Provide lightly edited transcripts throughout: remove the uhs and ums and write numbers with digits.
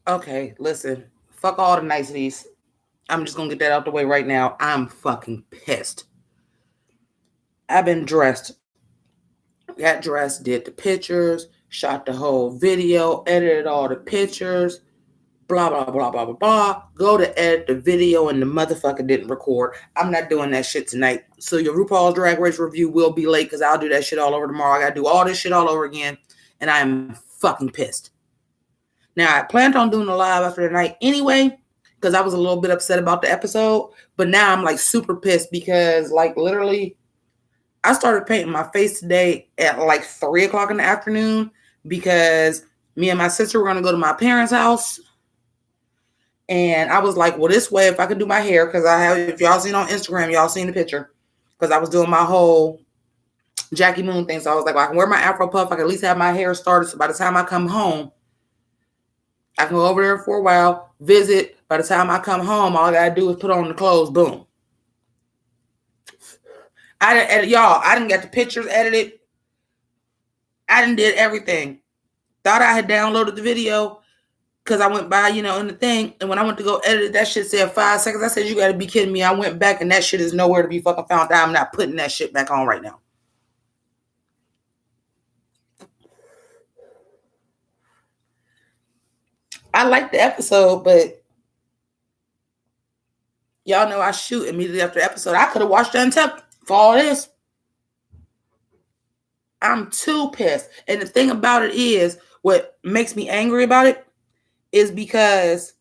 Okay, listen. Fuck all the niceties. I'm just gonna get that out the way right now. I'm fucking pissed. I've been dressed. Got dressed, did the pictures, shot the whole video, edited all the pictures, blah, blah, blah, blah, blah, blah. Go to edit the video and the motherfucker didn't record. I'm not doing that shit tonight. So your RuPaul's Drag Race review will be late because I'll do that shit all over tomorrow. I gotta do all this shit all over again. And I am fucking pissed. Now, I planned on doing a live after the night anyway, because I was a little bit upset about the episode. But now I'm like super pissed because, like, literally, I started painting my face today at like 3 o'clock in the afternoon because me and my sister were going to go to my parents' house. And I was like, well, this way, if I could do my hair, because I have, if y'all seen on Instagram, y'all seen the picture, because I was doing my whole Jackie Moon thing. So I was like, well, I can wear my Afro puff. I can at least have my hair started. So by the time I come home, I can go over there for a while, visit. By the time I come home, all I gotta do is put on the clothes. Boom. I didn't edit y'all. I didn't get the pictures edited. I didn't did everything. Thought I had downloaded the video because I went by, in the thing. And when I went to go edit it, that shit said 5 seconds. I said, you gotta be kidding me. I went back and that shit is nowhere to be fucking found. I'm not putting that shit back on right now. I like the episode, but y'all know I shoot immediately after the episode. I could have watched Untucked for all this. I'm too pissed. And the thing about it is, what makes me angry about it is because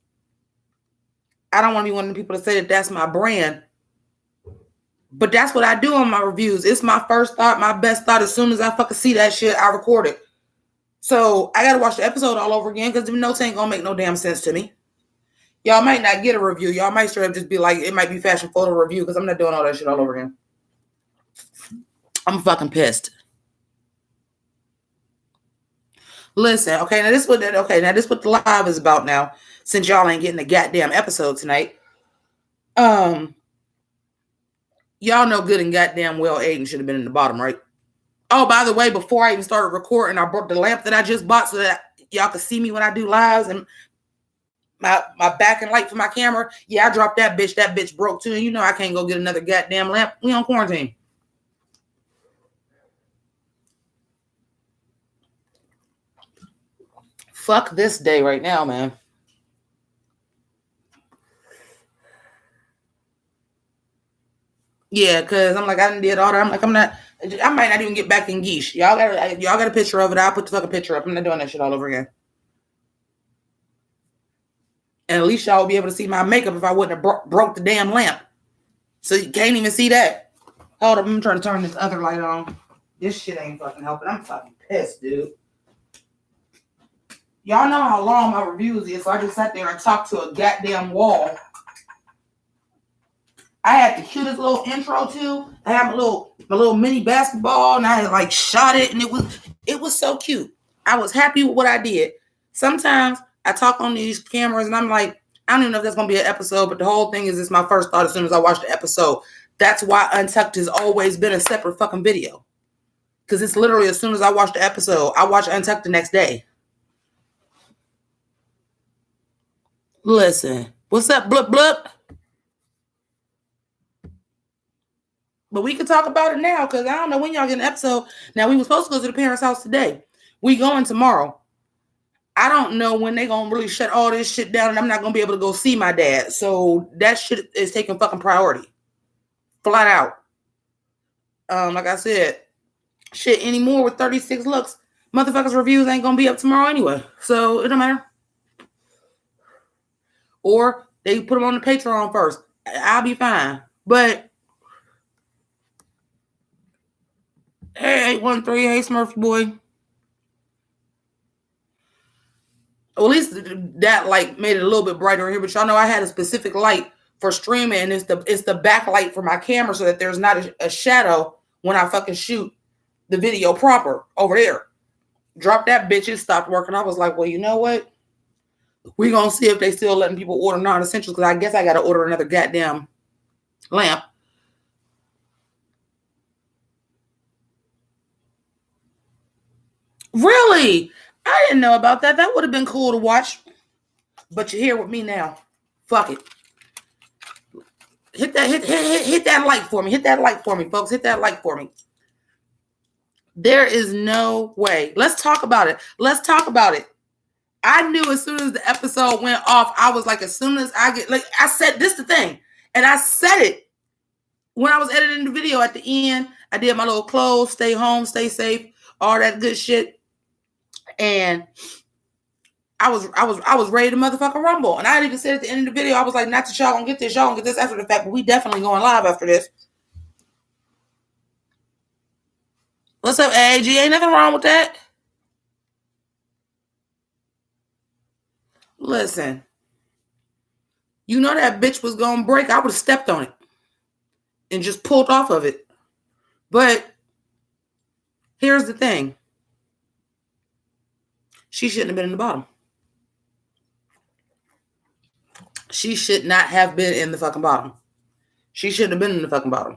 I don't want to be one of the people to say that that's my brand. But that's what I do on my reviews. It's my first thought, my best thought. As soon as I fucking see that shit, I record it. So I gotta watch the episode all over again because the notes ain't gonna make no damn sense to me. Y'all might not get a review. Y'all might straight up just be like, it might be fashion photo review because I'm not doing all that shit all over again. I'm fucking pissed. Listen, okay, now this what the live is about now. Since y'all ain't getting a goddamn episode tonight, um, y'all know good and goddamn well Aiden should have been in the bottom, right? Oh, by the way, before I even started recording, I brought the lamp that I just bought so that y'all can see me when I do lives and my back and light for my camera. Yeah, I dropped that bitch. That bitch broke too, and I can't go get another goddamn lamp. We on quarantine. Fuck this day right now, man. Yeah, cause I'm like I didn't did all that. I'm like I might not even get back in geesh. Y'all got a picture of it. I'll put the fucking picture up. I'm not doing that shit all over again. And at least y'all will be able to see my makeup if I wouldn't have broke the damn lamp. So you can't even see that. Hold up, I'm trying to turn this other light on. This shit ain't fucking helping. I'm fucking pissed, dude. Y'all know how long my reviews is, so I just sat there and talked to a goddamn wall. I had the cutest little intro too. I had my little mini basketball, and I had like shot it, and it was so cute. I was happy with what I did. Sometimes I talk on these cameras, and I'm like, I don't even know if that's gonna be an episode, but the whole thing is it's my first thought as soon as I watch the episode. That's why Untucked has always been a separate fucking video. Because it's literally as soon as I watch the episode, I watch Untucked the next day. Listen, what's up, blup blup? But we can talk about it now because I don't know when y'all get an episode. Now we were supposed to go to the parents' house today. We going tomorrow. I don't know when they gonna really shut all this shit down, and I'm not gonna be able to go see my dad. So that shit is taking fucking priority, flat out. Like I said, shit anymore with 36 looks. Motherfuckers' reviews ain't gonna be up tomorrow anyway, so it don't matter. Or they put them on the Patreon first. I'll be fine. But hey, 813, hey Smurf boy. Well, at least that light made it a little bit brighter in here. But y'all know I had a specific light for streaming, and it's the backlight for my camera so that there's not a shadow when I fucking shoot the video proper over there. Dropped that bitch, it stopped working. I was like, well, you know what? We gonna see if they still letting people order non-essentials because I guess I gotta order another goddamn lamp. Really? I didn't know about that. That would have been cool to watch. But you're here with me now. Fuck it. Hit that like for me. Hit that like for me, folks. Hit that like for me. There is no way. Let's talk about it. Let's talk about it. I knew as soon as the episode went off, I was like, as soon as I get, like, I said, this the thing. And I said it when I was editing the video at the end. I did my little close, stay home, stay safe, all that good shit. And I was ready to motherfucking rumble. And I had even said at the end of the video, I was like, not that y'all gonna get this, y'all gonna get this after the fact, but we definitely going live after this. What's up, AG? Ain't nothing wrong with that. Listen, you know that bitch was gonna break. I would have stepped on it and just pulled off of it. But here's the thing. She shouldn't have been in the bottom. She should not have been in the fucking bottom. She shouldn't have been in the fucking bottom.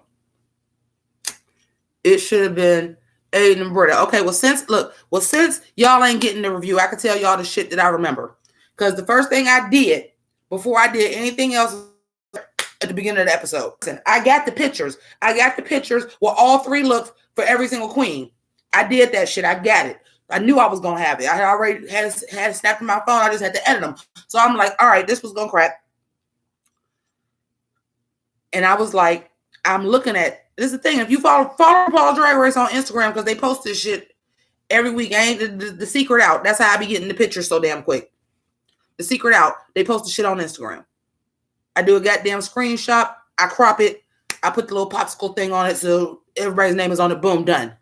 It should have been Aiden and Britta. Okay, since y'all ain't getting the review, I can tell y'all the shit that I remember. Because the first thing I did before I did anything else at the beginning of the episode, I got the pictures. I got the pictures with all 3 looks for every single queen. I did that shit. I got it. I knew I was going to have it. I already had it snapped in my phone. I just had to edit them. So I'm like, all right, this was going to crack. And I was like, I'm looking at, this is the thing. If you follow Paul's Drag Race on Instagram, because they post this shit every week. I ain't the secret out. That's how I be getting the pictures so damn quick. The secret out. They post the shit on Instagram. I do a goddamn screenshot. I crop it. I put the little popsicle thing on it so everybody's name is on it. Boom, done.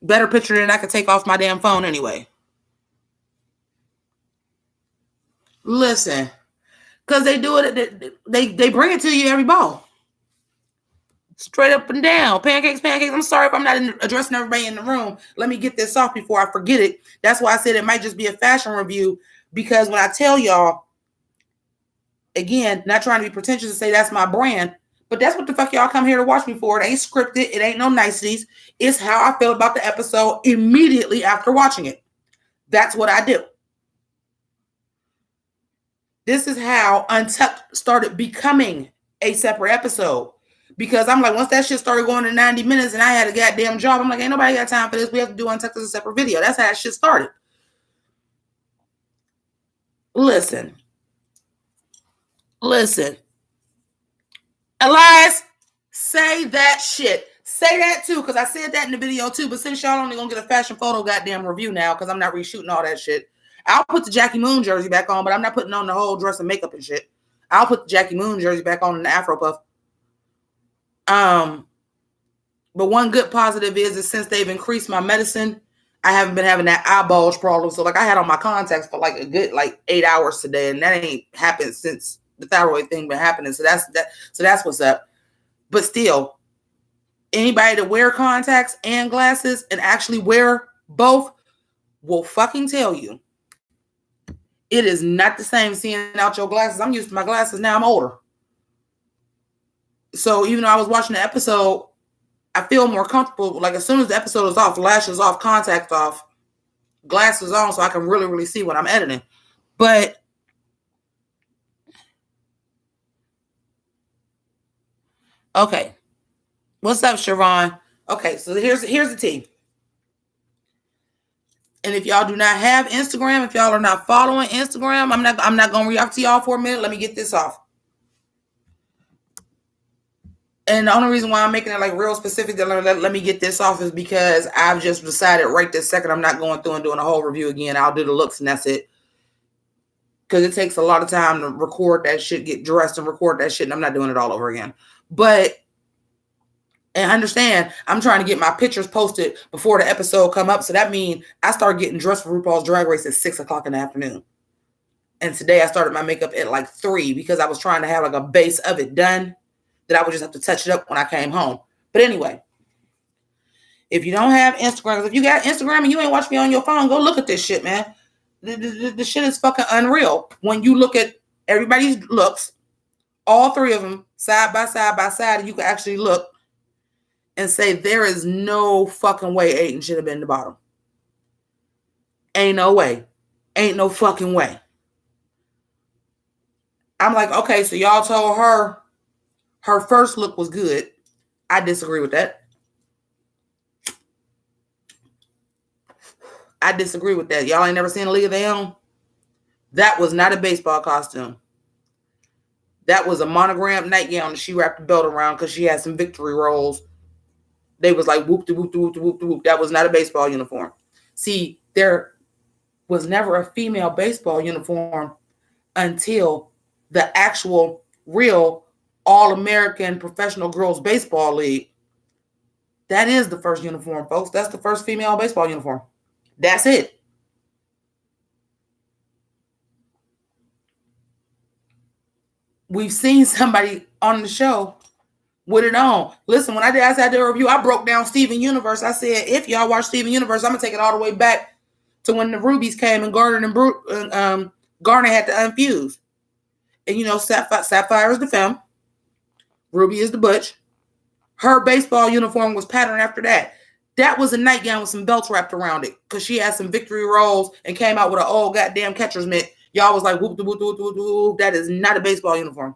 Better picture than I could take off my damn phone anyway. Listen, because they do it. They bring it to you every ball. Straight up and down. Pancakes. I'm sorry if I'm not addressing everybody in the room. Let me get this off before I forget it. That's why I said it might just be a fashion review. Because when I tell y'all, again, not trying to be pretentious to say that's my brand, but that's what the fuck y'all come here to watch me for. It ain't scripted. It ain't no niceties. It's how I feel about the episode immediately after watching it. That's what I do. This is how Untucked started becoming a separate episode. Because I'm like, once that shit started going to 90 minutes and I had a goddamn job, I'm like, ain't nobody got time for this. We have to do Untucked as a separate video. That's how that shit started. Listen. Elias, say that shit. Say that too, because I said that in the video too. But since y'all only gonna get a fashion photo goddamn review now, because I'm not reshooting all that shit, I'll put the Jackie Moon jersey back on, but I'm not putting on the whole dress and makeup and shit. I'll put the Jackie Moon jersey back on in the Afro puff. But one good positive is since they've increased my medicine, I haven't been having that eye bulge problem. So like I had on my contacts for like a good 8 hours today, and that ain't happened since the thyroid thing been happening. So that's what's up. But still, anybody that wear contacts and glasses and actually wear both will fucking tell you it is not the same seeing out your glasses. I'm used to my glasses now. I'm older. So even though I was watching the episode, I feel more comfortable. Like as soon as the episode is off, lashes off, contacts off, glasses on, so I can really, really see what I'm editing. But okay. What's up, Siobhan? Okay, so here's the tea. And if y'all do not have Instagram, if y'all are not following Instagram, I'm not gonna react to y'all for a minute. Let me get this off. And the only reason why I'm making it like real specific that let me get this off is because I've just decided right this second I'm not going through and doing a whole review again. I'll do the looks and that's it. Because it takes a lot of time to record that shit, get dressed and record that shit, and I'm not doing it all over again. But and understand, I'm trying to get my pictures posted before the episode come up. So that means I start getting dressed for RuPaul's Drag Race at 6 o'clock in the afternoon. And today I started my makeup at like 3 because I was trying to have like a base of it done that I would just have to touch it up when I came home. But anyway, if you don't have Instagram, if you got Instagram and you ain't watching me on your phone, go look at this shit, man. The shit is fucking unreal. When you look at everybody's looks, all 3 of them side by side, and you can actually look and say there is no fucking way Aiden should have been the bottom. Ain't no way. Ain't no fucking way. I'm like, okay, so y'all told her first look was good. I disagree with that. I disagree with that. Y'all ain't never seen a League of Their Own? That was not a baseball costume. That was a monogrammed nightgown that she wrapped the belt around because she had some victory rolls. They was like whoop de whoop de whoop de whoop de whoop. That was not a baseball uniform. See, there was never a female baseball uniform until the actual real All-American Professional Girls Baseball League. That is the first uniform, folks. That's the first female baseball uniform. That's it. We've seen somebody on the show with it on. Listen, when I did a review, I broke down Steven Universe. I said, if y'all watch Steven Universe, I'm going to take it all the way back to when the Rubies came and Garner had to unfuse. And, you know, Sapphire is the femme. Ruby is the butch. Her baseball uniform was patterned after that. That was a nightgown with some belts wrapped around it because she had some victory rolls and came out with an old goddamn catcher's mitt. Y'all was like, whoop, whoop, whoop, whoop, whoop. That is not a baseball uniform.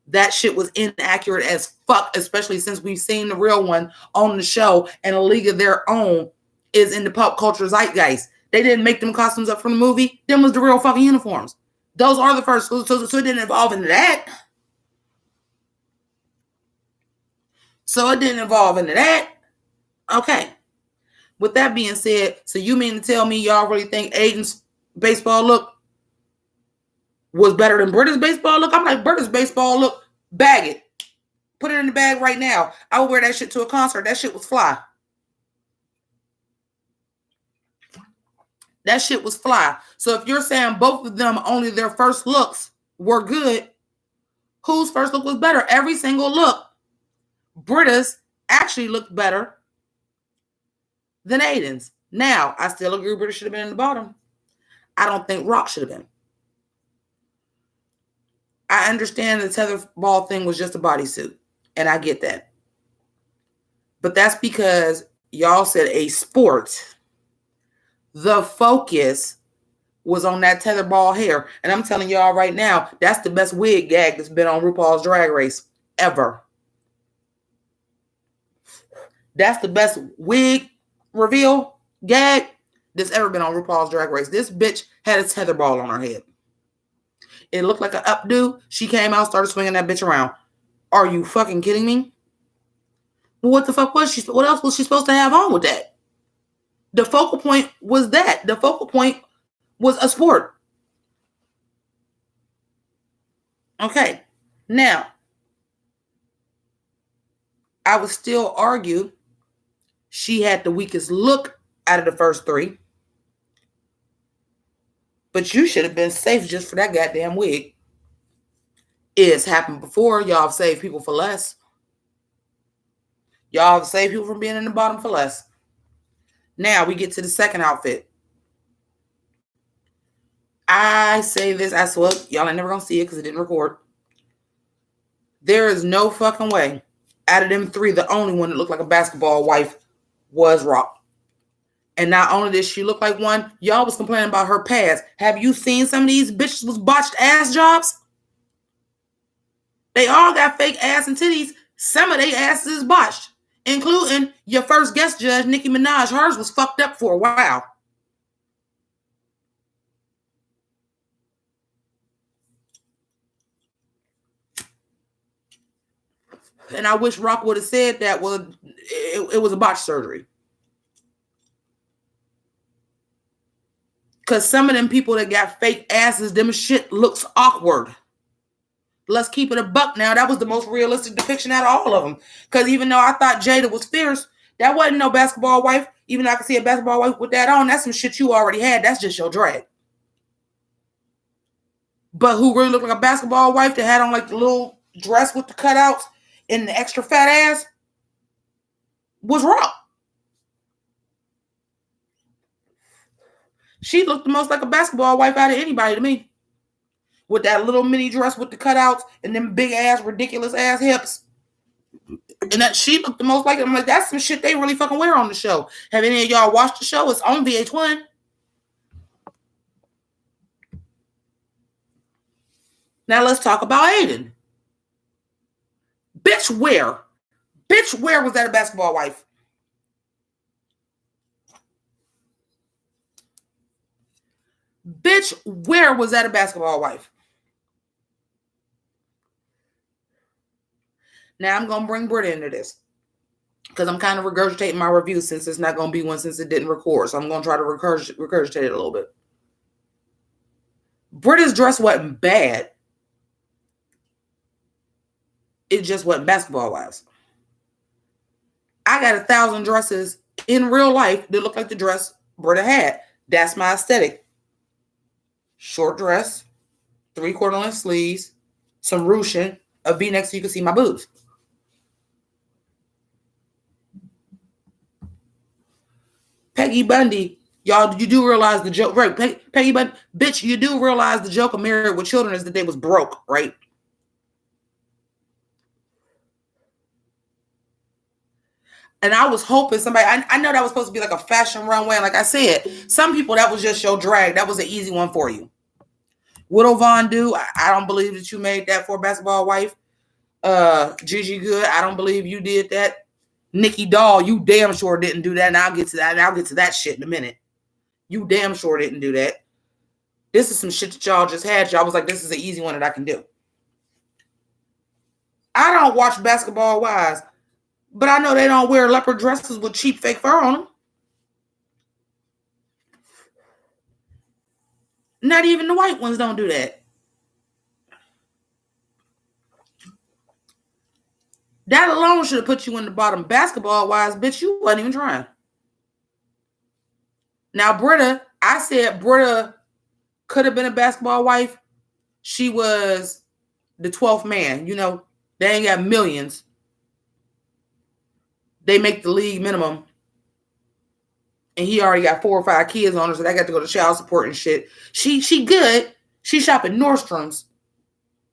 That shit was inaccurate as fuck, especially since we've seen the real one on the show and a League of Their Own is in the pop culture zeitgeist. They didn't make them costumes up from the movie. Them was the real fucking uniforms. Those are the first. So it didn't evolve into that. Okay. With that being said, so you mean to tell me y'all really think Aiden's baseball look was better than Britta's baseball look? I'm like, Britta's baseball look, bag it. Put it in the bag right now. I would wear that shit to a concert. That shit was fly. That shit was fly. So if you're saying both of them, only their first looks were good, whose first look was better? Every single look. Britta's actually looked better than Aiden's. Now, I still agree Britta should have been in the bottom. I don't think Rock should have been. I understand the tetherball thing was just a bodysuit, and I get that. But that's because y'all said a sport. The focus was on that tetherball hair. And I'm telling y'all right now, that's the best wig gag that's been on RuPaul's Drag Race ever. That's the best wig reveal gag that's ever been on RuPaul's Drag Race. This bitch had a tetherball on her head. It looked like an updo. She came out, started swinging that bitch around. Are you fucking kidding me? Well, what the fuck was she? What else was she supposed to have on with that? The focal point was that. The focal point was a sport. Okay. Now, I would still argue she had the weakest look out of the first three. But you should have been safe just for that goddamn wig. It's happened before. Y'all have saved people for less. Y'all have saved people from being in the bottom for less. Now we get to the second outfit. I say this, I swear, y'all ain't never gonna see it because it didn't record. There is no fucking way. Out of them three, the only one that looked like a basketball wife was Rock. And not only did she look like one, y'all was complaining about her past. Have you seen some of these bitches was botched ass jobs? They all got fake ass and titties. Some of their asses is botched, including your first guest judge, Nicki Minaj. Hers was fucked up for a while. And I wish Rock would have said that it was a botched surgery. Because some of them people that got fake asses, them shit looks awkward. Let's keep it a buck now. That was the most realistic depiction out of all of them. Because even though I thought Jada was fierce, that wasn't no basketball wife. Even though I could see a basketball wife with that on, that's some shit you already had. That's just your drag. But who really looked like a basketball wife that had on like the little dress with the cutouts and the extra fat ass was Rock. She looked the most like a basketball wife out of anybody to me. With that little mini dress with the cutouts and them big ass, ridiculous ass hips. And that she looked the most like it. I'm like, that's some shit they really fucking wear on the show. Have any of y'all watched the show? It's on VH1. Now let's talk about Aiden. Bitch, where? Bitch, where was that a basketball wife? Bitch, where was that a basketball wife? Now I'm going to bring Britta into this because I'm kind of regurgitating my review since it's not going to be one since it didn't record. So I'm going to try to regurgitate it a little bit. Britta's dress wasn't bad. It just wasn't basketball-wise. I got 1,000 dresses in real life that look like the dress Britta had. That's my aesthetic. Short dress, 3/4 length sleeves, some ruching, a V-neck so you can see my boobs. Peggy Bundy, y'all, you do realize the joke, right? Peggy Bundy, bitch, you do realize the joke of Married with Children is that they was broke, right? And I was hoping somebody, I know that was supposed to be like a fashion runway. Like I said, some people, that was just your drag. That was an easy one for you. Widow Von Do, I don't believe that you made that for a basketball wife. Gigi Good, I don't believe you did that. Nikki Doll, you damn sure didn't do that. And I'll get to that. And I'll get to that shit in a minute. You damn sure didn't do that. This is some shit that y'all just had. Y'all was like, this is an easy one that I can do. I don't watch Basketball Wives, but I know they don't wear leopard dresses with cheap fake fur on them. Not even the white ones don't do that. That alone should have put you in the bottom. Basketball wise, bitch, you wasn't even trying. Now, Britta, I said Britta could have been a basketball wife. She was the 12th man. You know, they ain't got millions. They make the league minimum. And he already got 4 or 5 kids on her, so they got to go to child support and shit. She good. She shopping Nordstrom's.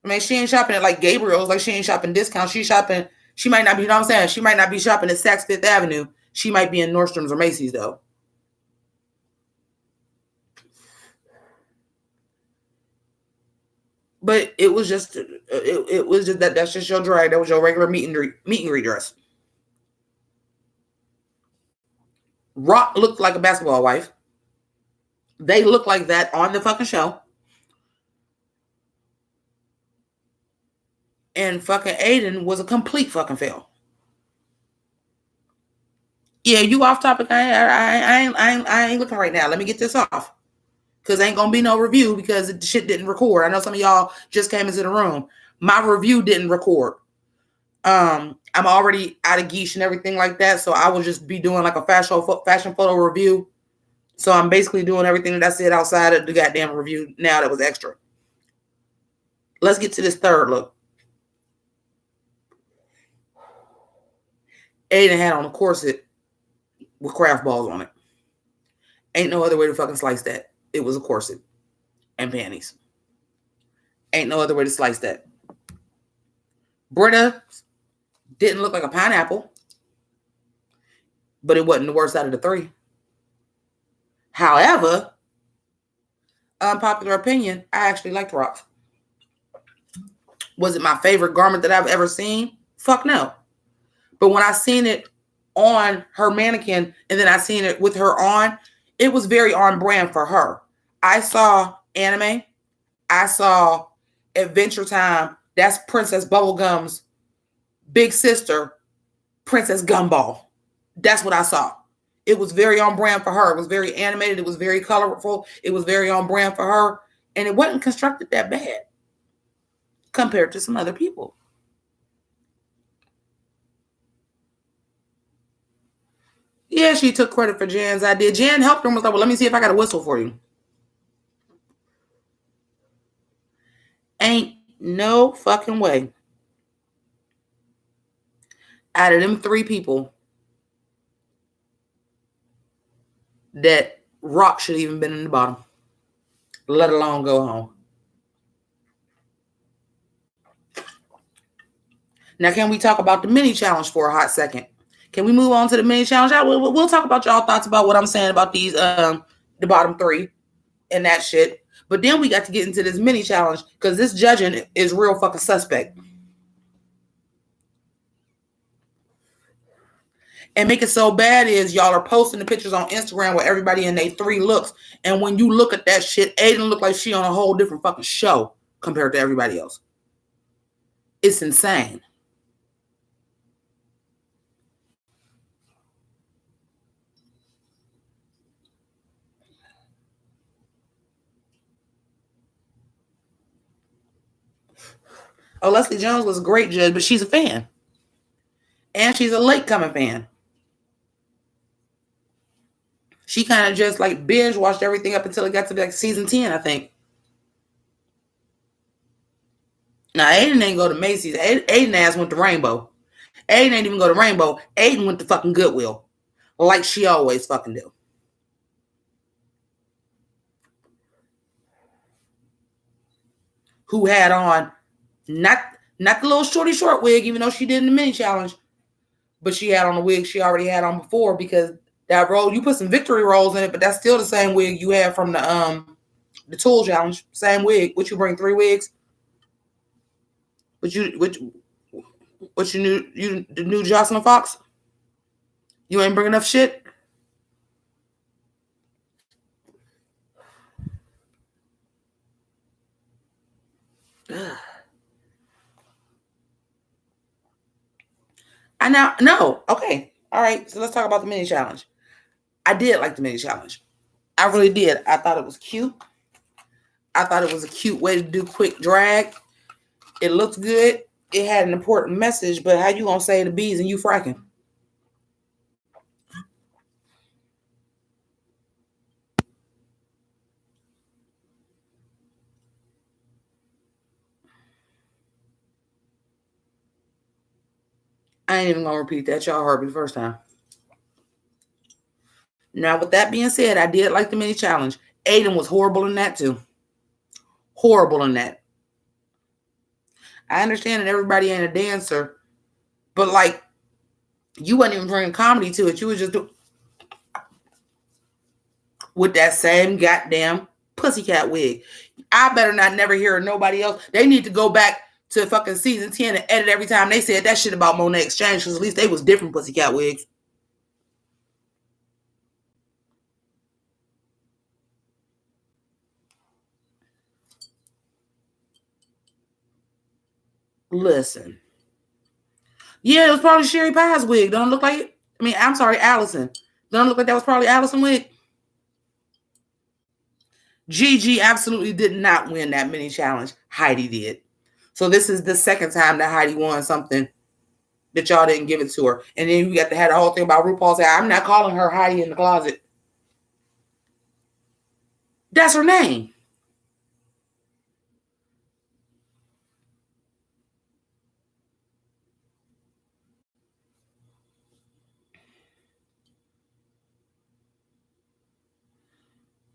I mean, she ain't shopping at like Gabriel's. Like, she ain't shopping discounts. She shopping. She might not be, you know what I'm saying? She might not be shopping at Saks Fifth Avenue. She might be in Nordstrom's or Macy's, though. But it was just, that's just your drag. That was your regular meet and greet dress. Rock looked like a basketball wife. They look like that on the fucking show. And fucking Aiden was a complete fucking fail. Yeah, you off topic. I ain't looking right now. Let me get this off. Because ain't gonna be no review because the shit didn't record. I know some of y'all just came into the room. My review didn't record. I'm already out of geesh and everything like that. So I will just be doing like a fashion photo review. So I'm basically doing everything that I said outside of the goddamn review now that was extra. Let's get to this third look. Aiden had on a corset with craft balls on it. Ain't no other way to fucking slice that. It was a corset and panties. Ain't no other way to slice that. Britta didn't look like a pineapple, but it wasn't the worst out of the 3. However, unpopular opinion, I actually liked Rock. Was it my favorite garment that I've ever seen? Fuck no. But when I seen it on her mannequin and then I seen it with her on, it was very on brand for her. I saw anime. I saw Adventure Time. That's Princess Bubblegum's big sister, Princess Gumball. That's what I saw. It was very on brand for her. It was very animated. It was very colorful. It was very on brand for her. And it wasn't constructed that bad compared to some other people. Yeah, she took credit for Jan's idea. Jan helped her and was like, well, let me see if I got a whistle for you. Ain't no fucking way. Out of them 3 people, that Rock should have even been in the bottom, let alone go home. Now, can we talk about the mini challenge for a hot second? Can we move on to the mini challenge? We'll talk about y'all thoughts about what I'm saying about these, the bottom 3 and that shit. But then we got to get into this mini challenge because this judging is real fucking suspect. And make it so bad is y'all are posting the pictures on Instagram with everybody in their 3 looks. And when you look at that shit, Aiden look like she on a whole different fucking show compared to everybody else. It's insane. Oh, Leslie Jones was a great judge, but she's a fan. And she's a late coming fan. She kind of just like binge watched everything up until it got to like season 10, I think. Now, Aiden ain't go to Macy's. Aiden ass went to Rainbow. Aiden ain't even go to Rainbow. Aiden went to fucking Goodwill. Like she always fucking do. Who had on not the little shorty short wig, even though she did in the mini challenge, but she had on the wig she already had on before, because that roll, you put some victory rolls in it, but that's still the same wig you had from the tool challenge. Same wig. Would you bring 3 wigs? What you knew the new Jocelyn Fox? You ain't bring enough shit? No. Okay. All right. So let's talk about the mini challenge. I did like the mini challenge. I really did. I thought it was cute. I thought it was a cute way to do quick drag. It looked good. It had an important message, but how you gonna say the bees and you fracking? I ain't even gonna repeat that. Y'all heard me the first time. Now, with that being said, I did like the mini challenge. Aiden was horrible in that too. Horrible in that. I understand that everybody ain't a dancer, but like, you wasn't even bringing comedy to it. You was just with that same goddamn pussycat wig. I better not never hear nobody else. They need to go back to fucking season 10 and edit every time they said that shit about Monet Exchange, because at least they was different pussycat wigs. Listen. Yeah, it was probably Sherry Pie's wig. Don't look like it. I mean, I'm sorry, Allison. Don't look like that was probably Allison wig. Gigi absolutely did not win that mini challenge. Heidi did. So this is the second time that Heidi won something that y'all didn't give it to her. And then you got to have the whole thing about RuPaul say, I'm not calling her Heidi in the closet. That's her name.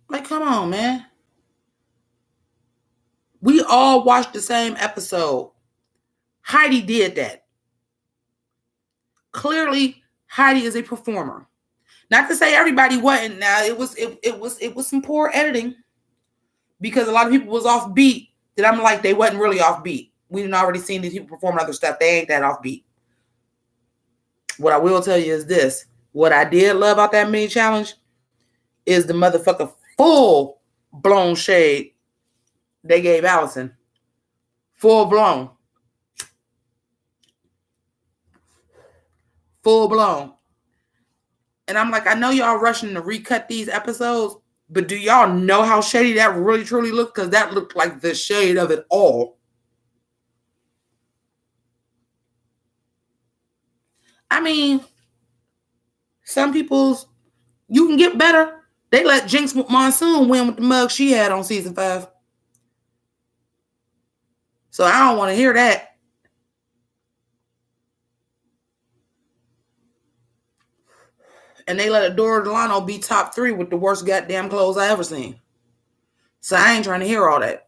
Like, come on, man. We all watched the same episode. Heidi did that. Clearly, Heidi is a performer. Not to say everybody wasn't. Now it was some poor editing, because a lot of people was off beat. That I'm like, they wasn't really off beat. We didn't already seen these people performing other stuff. They ain't that off beat. What I will tell you is this. What I did love about that mini challenge is the motherfucker full blown shade they gave Allison. Full blown. Full blown. And I'm like, I know y'all rushing to recut these episodes, but do y'all know how shady that really truly looked? Because that looked like the shade of it all. I mean, some people's, you can get better. They let Jinx Monsoon win with the mug she had on season 5. So I don't want to hear that. And they let Adora Delano be top 3 with the worst goddamn clothes I ever seen. So I ain't trying to hear all that.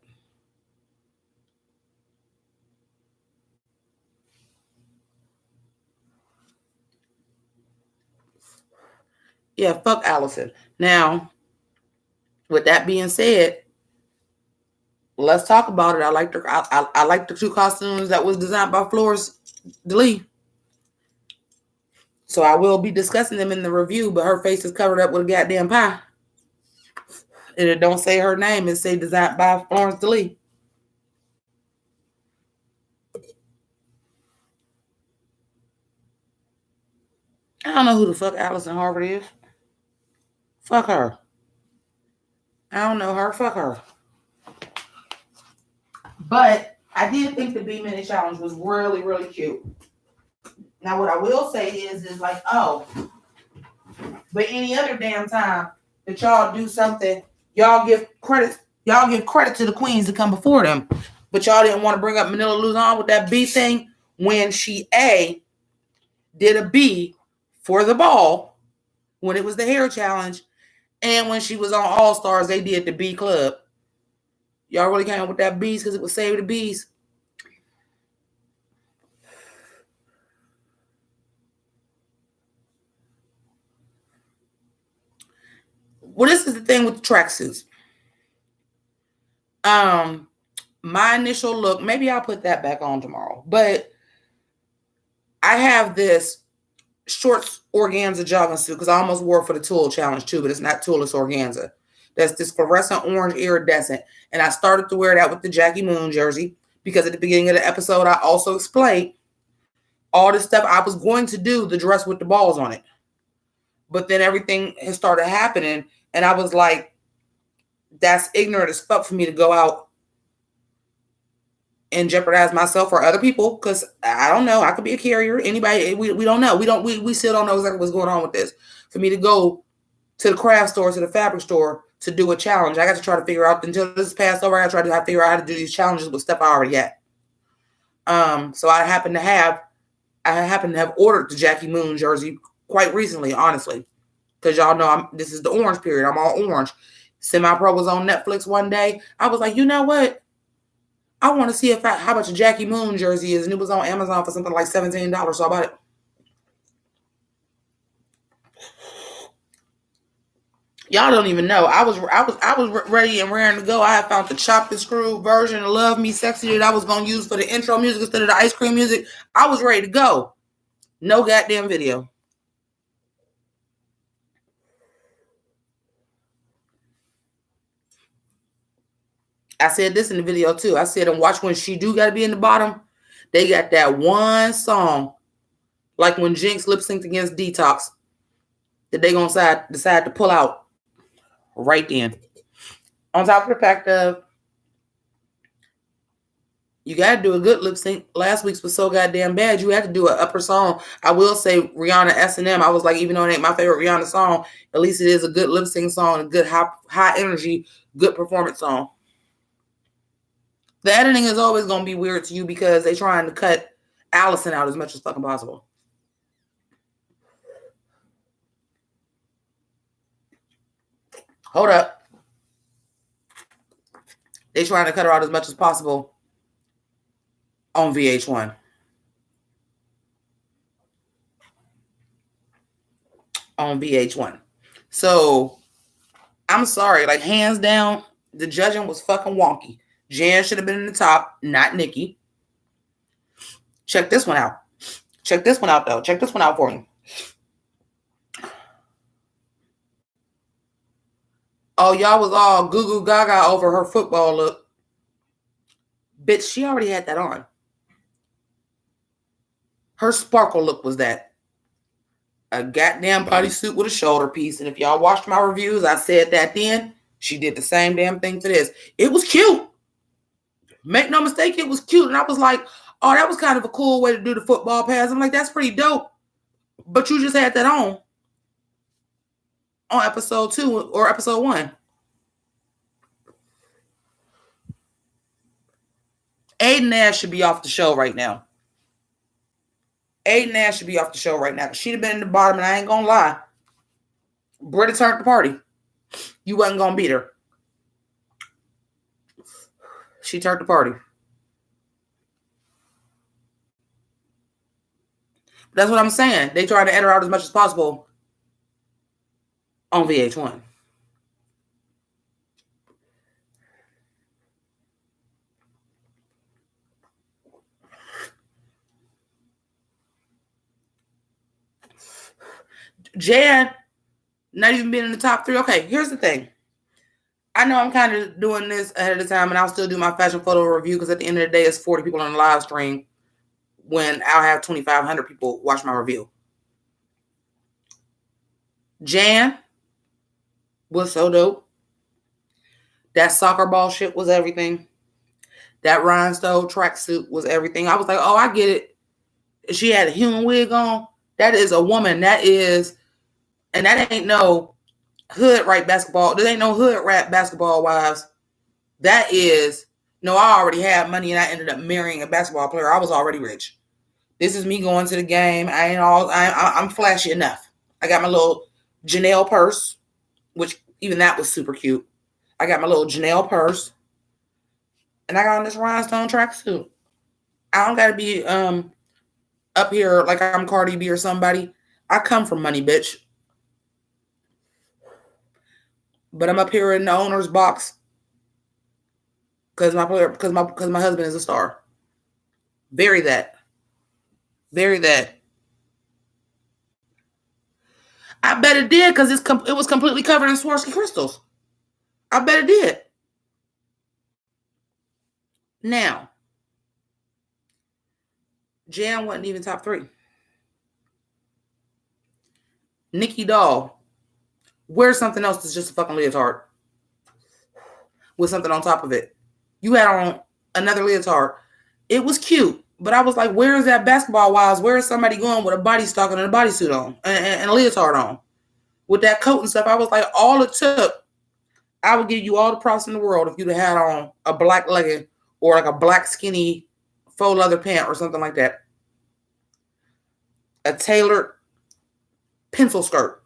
Yeah, fuck Allison. Now, with that being said, let's talk about it. I like the 2 costumes that was designed by Florence DeLee. So I will be discussing them in the review, but her face is covered up with a goddamn pie. And it don't say her name, it say designed by Florence DeLee. I don't know who the fuck Allison Harvard is. Fuck her. I don't know her. Fuck her. But I did think the B-Mini challenge was really, really cute. Now, what I will say is like, oh, but any other damn time that y'all do something, y'all give credit to the queens to come before them. But y'all didn't want to bring up Manila Luzon with that B thing when she did a B for the ball when it was the hair challenge, and when she was on All Stars, they did the B Club. Y'all really came up with that B's because it was Save the Bees. Well, this is the thing with the tracksuits. My initial look, maybe I'll put that back on tomorrow, but I have this shorts organza jogging suit because I almost wore it for the Tulle challenge too, but it's not Tulle, it's organza. That's this fluorescent orange iridescent. And I started to wear that with the Jackie Moon jersey because at the beginning of the episode, I also explained all the stuff I was going to do, the dress with the balls on it. But then everything has started happening, and I was like, that's ignorant as fuck for me to go out and jeopardize myself or other people, because I don't know. I could be a carrier. Anybody, we don't know. We still don't know exactly what's going on with this. For me to go to the craft store, to the fabric store to do a challenge, I got to try to figure out, until this is passed over, I got to try to figure out how to do these challenges with stuff I already had. So I happen to have ordered the Jackie Moon jersey quite recently, honestly, because y'all know this is the orange period. I'm all orange. Semi-Pro was on Netflix one day. I was like, you know what? I want to see how much a Jackie Moon jersey is, and it was on Amazon for something like $17. So I bought it. Y'all don't even know. I was ready and raring to go. I had found the chopped and screwed version of Love Me Sexy that I was gonna use for the intro music instead of the ice cream music. I was ready to go. No goddamn video. I said this in the video too. I said, and watch when she do got to be in the bottom. They got that one song, like when Jinx lip synced against Detox, that they gonna decide to pull out right then. On top of the fact of, you got to do a good lip sync. Last week's was so goddamn bad. You had to do an upper song. I will say Rihanna S&M. I was like, even though it ain't my favorite Rihanna song, at least it is a good lip sync song, a good high energy, good performance song. The editing is always going to be weird to you because they're trying to cut Allison out as much as fucking possible. Hold up. They're trying to cut her out as much as possible on VH1. On VH1. So, I'm sorry. Like, hands down, the judging was fucking wonky. Jan should have been in the top, not Nikki. Check this one out. Check this one out, though. Check this one out for me. Oh, y'all was all goo goo gaga over her football look. Bitch, she already had that on. Her sparkle look was that. A goddamn bodysuit with a shoulder piece. And if y'all watched my reviews, I said that then. She did the same damn thing for this. It was cute. Make no mistake, it was cute. And I was like, oh, that was kind of a cool way to do the football pass. I'm like, that's pretty dope. But you just had that on episode 2 or episode 1. Aiden Nash should be off the show right now. Aiden Nash should be off the show right now. She'd have been in the bottom, and I ain't gonna lie. Britta turned the party. You wasn't gonna beat her. She turned the party. That's what I'm saying. They try to enter out as much as possible on VH1. Jan, not even being in the top 3. Okay, here's the thing. I know I'm kind of doing this ahead of time, and I'll still do my fashion photo review because at the end of the day, it's 40 people on the live stream when I'll have 2,500 people watch my review. Jan was so dope. That soccer ball shit was everything. That rhinestone tracksuit was everything. I was like, oh, I get it. She had a human wig on. That is a woman. That is, and that ain't no hood right basketball. There ain't no hood rap basketball wives. That is, no, I already had money and I ended up marrying a basketball player. I was already rich. This is me going to the game. I'm flashy enough. I got my little Janelle purse, which even that was super cute. I got my little Janelle purse. And I got on this rhinestone tracksuit. I don't got to be up here like I'm Cardi B or somebody. I come from money, bitch. But I'm up here in the owner's box because my husband is a star. Very that. I bet it did because it was completely covered in Swarovski crystals. I bet it did. Now, Jan wasn't even top 3. Nikki Doll wears something else that's just a fucking leotard with something on top of it. You had on another leotard. It was cute, but I was like, where is that basketball wives? Where is somebody going with a body stock and a bodysuit on and a leotard on with that coat and stuff? I was like, all it took, I would give you all the props in the world if you'd have had on a black legging or like a black skinny faux leather pant or something like that. A tailored pencil skirt.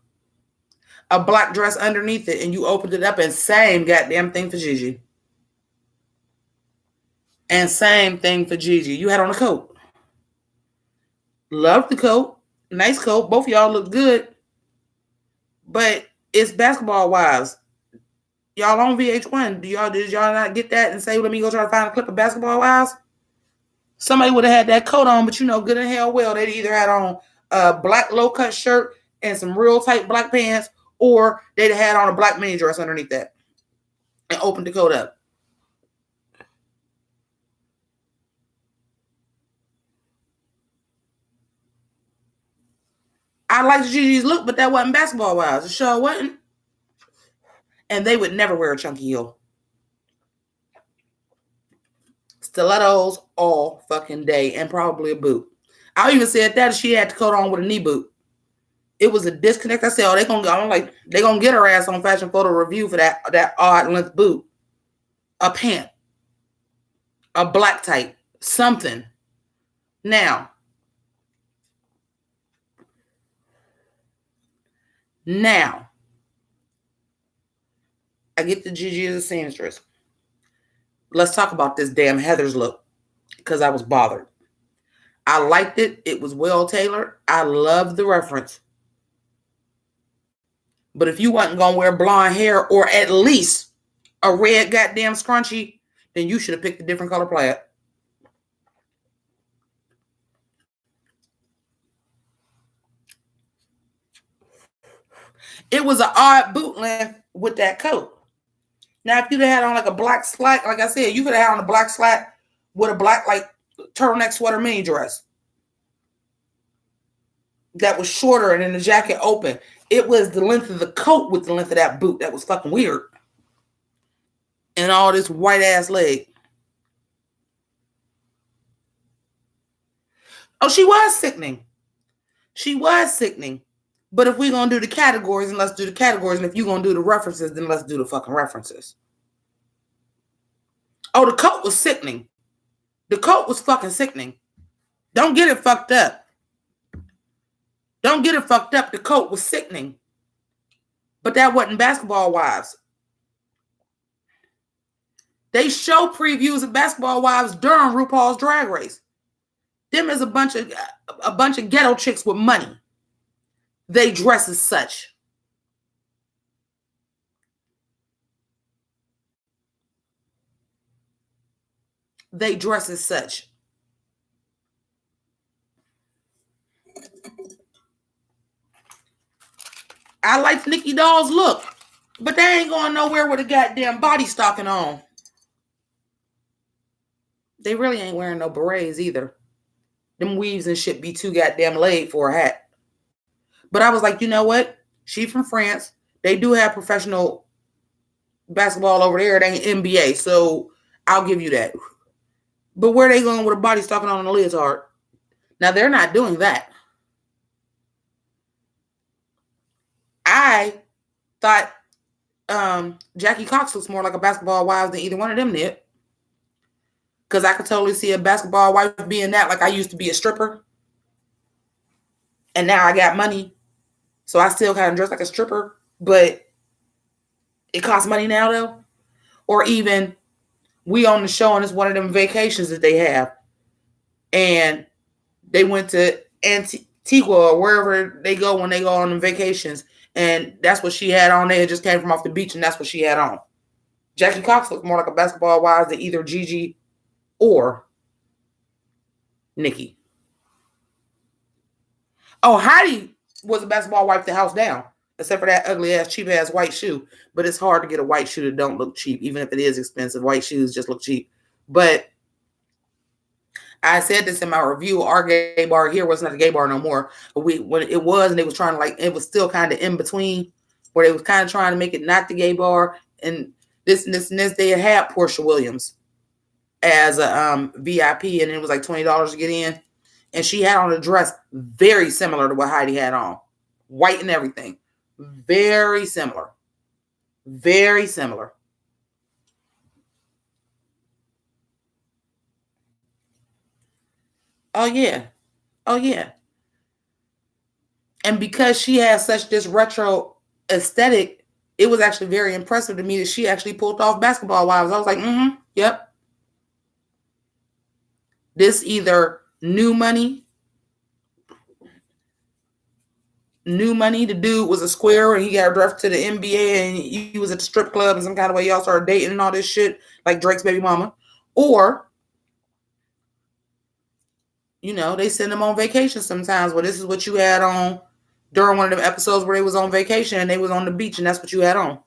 A black dress underneath it, and you opened it up and same goddamn thing for Gigi. And same thing for Gigi. You had on a coat. Love the coat. Nice coat. Both of y'all look good. But it's basketball wives. Y'all on VH1. Did y'all not get that and say, let me go try to find a clip of basketball wives? Somebody would have had that coat on, but you know good and hell well they'd either had on a black low-cut shirt and some real tight black pants, or they'd have had on a black mini dress underneath that and opened the coat up. I liked Gigi's look, but that wasn't basketball wives. It sure wasn't. And they would never wear a chunky heel. Stilettos all fucking day and probably a boot. I even said that she had the coat on with a knee boot. It was a disconnect. I said, oh, they gonna get her ass on fashion photo review for that odd length boot. A pant. A black type. Something. Now, I get the Gigi as a seamstress. Let's talk about this damn Heather's look because I was bothered. I liked it. It was well tailored. I loved the reference. But if you wasn't going to wear blonde hair or at least a red goddamn scrunchie, then you should have picked a different color plaid. It was an odd boot length with that coat. Now, if you'd have had on like a black slack, like I said, you could have had on a black slack with a black like turtleneck sweater mini dress that was shorter and then the jacket open. It was the length of the coat with the length of that boot that was fucking weird. And all this white ass leg. Oh, she was sickening. But if we're going to do the categories, then let's do the categories. And if you're going to do the references, then let's do the fucking references. Oh, the coat was sickening. The coat was fucking sickening. Don't get it fucked up. The coat was sickening. But that wasn't basketball wives. They show previews of basketball wives during RuPaul's Drag Race. Them is a bunch of ghetto chicks with money. They dress as such. They dress as such. I like Nikki Doll's look, but they ain't going nowhere with a goddamn body stocking on. They really ain't wearing no berets either. Them weaves and shit be too goddamn laid for a hat. But I was like, you know what? She from France. They do have professional basketball over there. It ain't NBA, so I'll give you that. But where they going with a body stocking on a leotard? Now, they're not doing that. I thought Jackie Cox looks more like a basketball wife than either one of them did. Because I could totally see a basketball wife being that, like I used to be a stripper. And now I got money. So I still kind of dress like a stripper. But it costs money now, though. Or even we on the show and it's one of them vacations that they have. And they went to Antigua or wherever they go when they go on them vacations. And that's what she had on there. It just came from off the beach and that's what she had on. Jackie Cox looked more like a basketball wife than either Gigi or Nikki. Oh, Heidi was a basketball wife the house down, except for that ugly ass, cheap ass white shoe. But it's hard to get a white shoe that don't look cheap, even if it is expensive. White shoes just look cheap. But I said this in my review. Our gay bar here was not a gay bar no more. But when it was, and they was trying to it was still kind of in between, where they was kind of trying to make it not the gay bar. And this, they had Portia Williams as a VIP, and it was like $20 to get in. And she had on a dress very similar to what Heidi had on. White and everything. Very similar. Very similar. Oh, yeah. Oh, yeah. And because she has such this retro aesthetic, it was actually very impressive to me that she actually pulled off basketball wives. I was like, yep. This either new money. The dude was a square and he got drafted to the NBA and he was at the strip club in some kind of way. Y'all started dating and all this shit like Drake's baby mama. Or, they send them on vacation sometimes. Well, this is what you had on during one of them episodes where they was on vacation and they was on the beach and that's what you had on.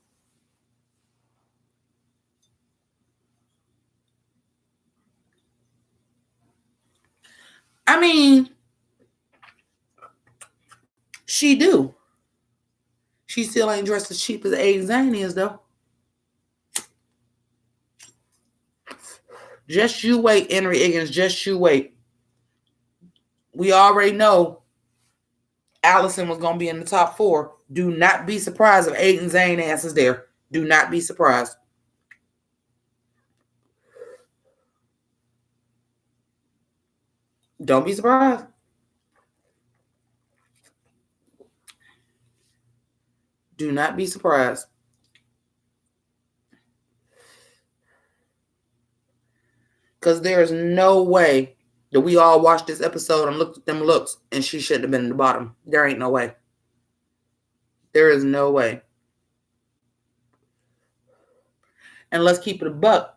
I mean, she do. She still ain't dressed as cheap as Aiden Zane is, though. Just you wait, Henry Higgins. Just you wait. We already know Allison was going to be in the top 4. Do not be surprised if Aiden Zane ass is there. Do not be surprised. Don't be surprised. Do not be surprised. Because there is no way that we all watched this episode and looked at them looks and she shouldn't have been in the bottom. There ain't no way. There is no way. And let's keep it a buck.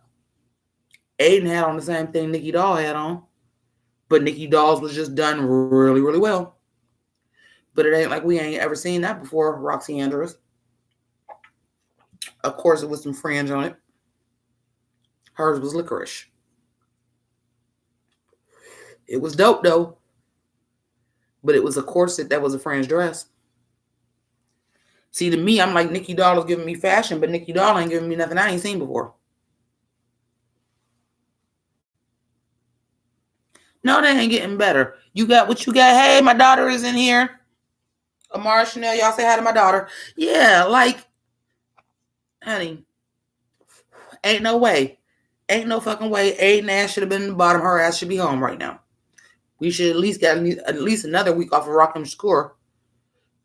Aiden had on the same thing Nikki Doll had on. But Nikki Doll's was just done really, really well. But it ain't like we ain't ever seen that before, Roxy Andrews. Of course, it was some fringe on it. Hers was licorice. It was dope, though. But it was a corset that was a fringe dress. See, to me, I'm like, Nikki Doll is giving me fashion, but Nikki Doll ain't giving me nothing I ain't seen before. No, they ain't getting better. You got what you got. Hey, my daughter is in here. Amara Chanel, y'all say hi to my daughter. Yeah, like, honey, ain't no way. Ain't no fucking way. Aiden ass should have been in the bottom. Her ass should be home right now. We should at least get at least another week off of Rock'em Score.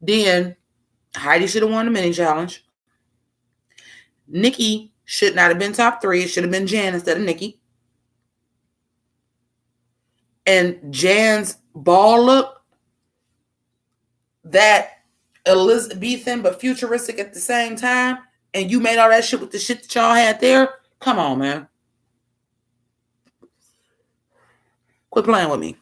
Then Heidi should have won the mini challenge. Nikki should not have been top 3. It should have been Jan instead of Nikki. And Jan's ball look, that Elizabethan but futuristic at the same time, and you made all that shit with the shit that y'all had there. Come on, man. Quit playing with me.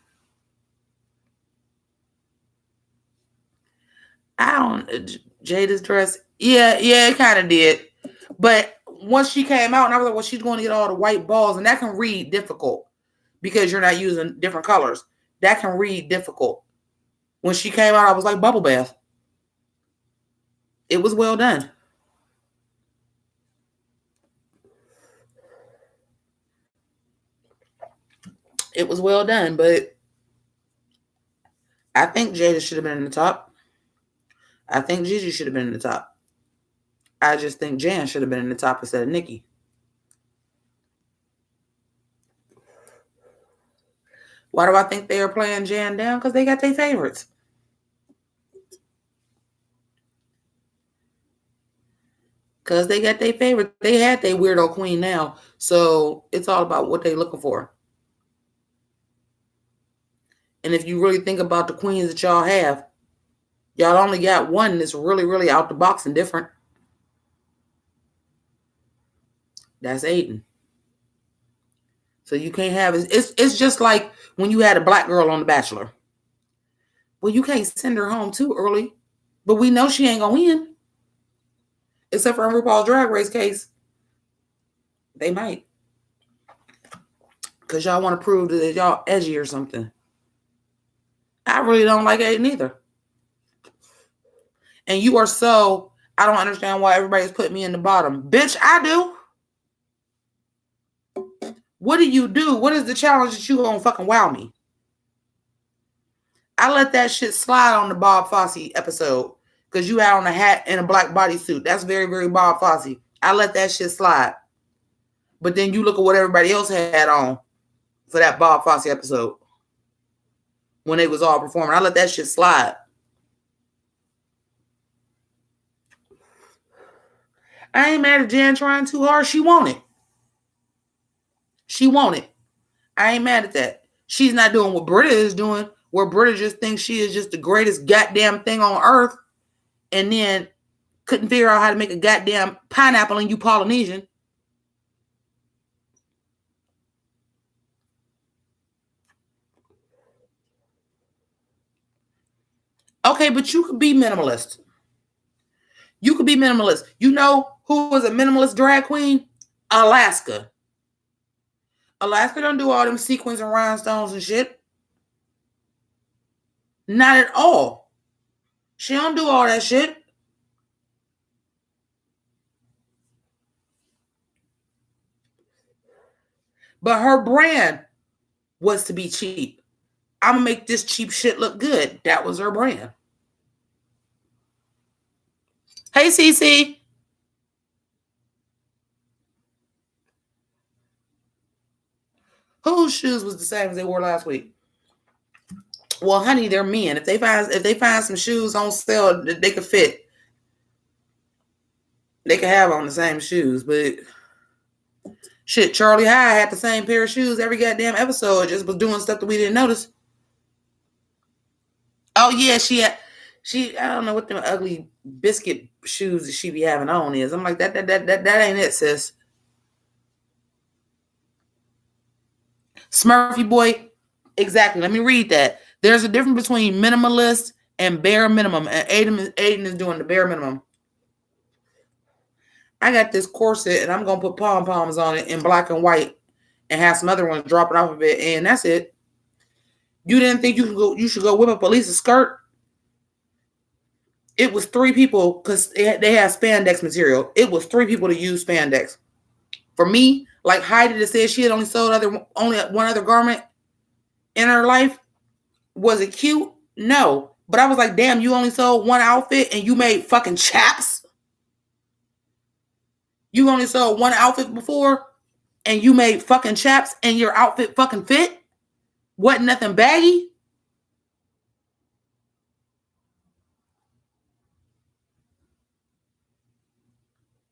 I don't. Jada's dress. Yeah, it kind of did. But once she came out, and I was like, well, she's going to get all the white balls, and that can read difficult because you're not using different colors. That can read difficult. When she came out, I was like, bubble bath. It was well done. It was well done, but I think Jada should have been in the top. I think Gigi should have been in the top. I just think Jan should have been in the top instead of Nikki. Why do I think they are playing Jan down? Because they got their favorites. Because they got their favorite. They had their weirdo queen now. So it's all about what they're looking for. And if you really think about the queens that y'all have, y'all only got one that's really, really out the box and different. That's Aiden. So you can't have it. It's just like when you had a black girl on The Bachelor. Well, you can't send her home too early. But we know she ain't gonna win. Except for RuPaul's Drag Race case. They might. Because y'all want to prove that y'all edgy or something. I really don't like Aiden either. And you are so, I don't understand why everybody's putting me in the bottom. Bitch, I do. What do you do? What is the challenge that you gonna fucking wow me? I let that shit slide on the Bob Fosse episode because you had on a hat and a black bodysuit. That's very, very Bob Fosse. I let that shit slide. But then you look at what everybody else had on for that Bob Fosse episode when they was all performing. I let that shit slide. I ain't mad at Jan trying too hard. She want it. She want it. I ain't mad at that. She's not doing what Britta is doing, where Britta just thinks she is just the greatest goddamn thing on earth and then couldn't figure out how to make a goddamn pineapple and you Polynesian. Okay, but you could be minimalist. You could be minimalist. You know who was a minimalist drag queen? Alaska. Alaska don't do all them sequins and rhinestones and shit. Not at all. She don't do all that shit. But her brand was to be cheap. I'm going to make this cheap shit look good. That was her brand. Hey, Cece. Whose shoes was the same as they wore last week? Well, honey, they're men. If they find some shoes on sale that they could fit, they could have on the same shoes. But shit, Charlie High had the same pair of shoes every goddamn episode. Just was doing stuff that we didn't notice. Oh yeah, I don't know what them ugly biscuit shoes that she be having on is. I'm like, that ain't it, sis. Smurfy boy. Exactly. Let me read that. There's a difference between minimalist and bare minimum. And Aiden is doing the bare minimum. I got this corset and I'm gonna put pom-poms on it in black and white and have some other ones dropping off of it, and that's it. You didn't think you should go whip up Elisa's skirt? It was 3 people because they had spandex material. It was 3 people to use spandex. For me, like Heidi that said she had only sold only one other garment in her life. Was it cute? No. But I was like, damn, you only sold one outfit and you made fucking chaps? You only sold one outfit before and you made fucking chaps and your outfit fucking fit? Wasn't nothing baggy?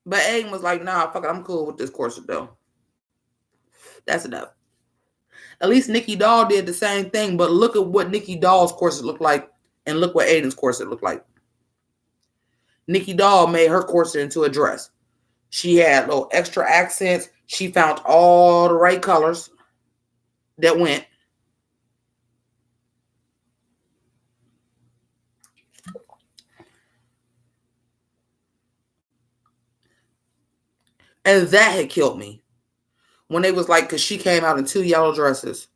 But Aiden was like, nah, fuck it, I'm cool with this corset though. That's enough. At least Nikki Doll did the same thing, but look at what Nikki Doll's corset looked like and look what Aiden's corset looked like. Nikki Doll made her corset into a dress. She had little extra accents. She found all the right colors that went. And that had killed me. When they was like, because she came out in 2 yellow dresses.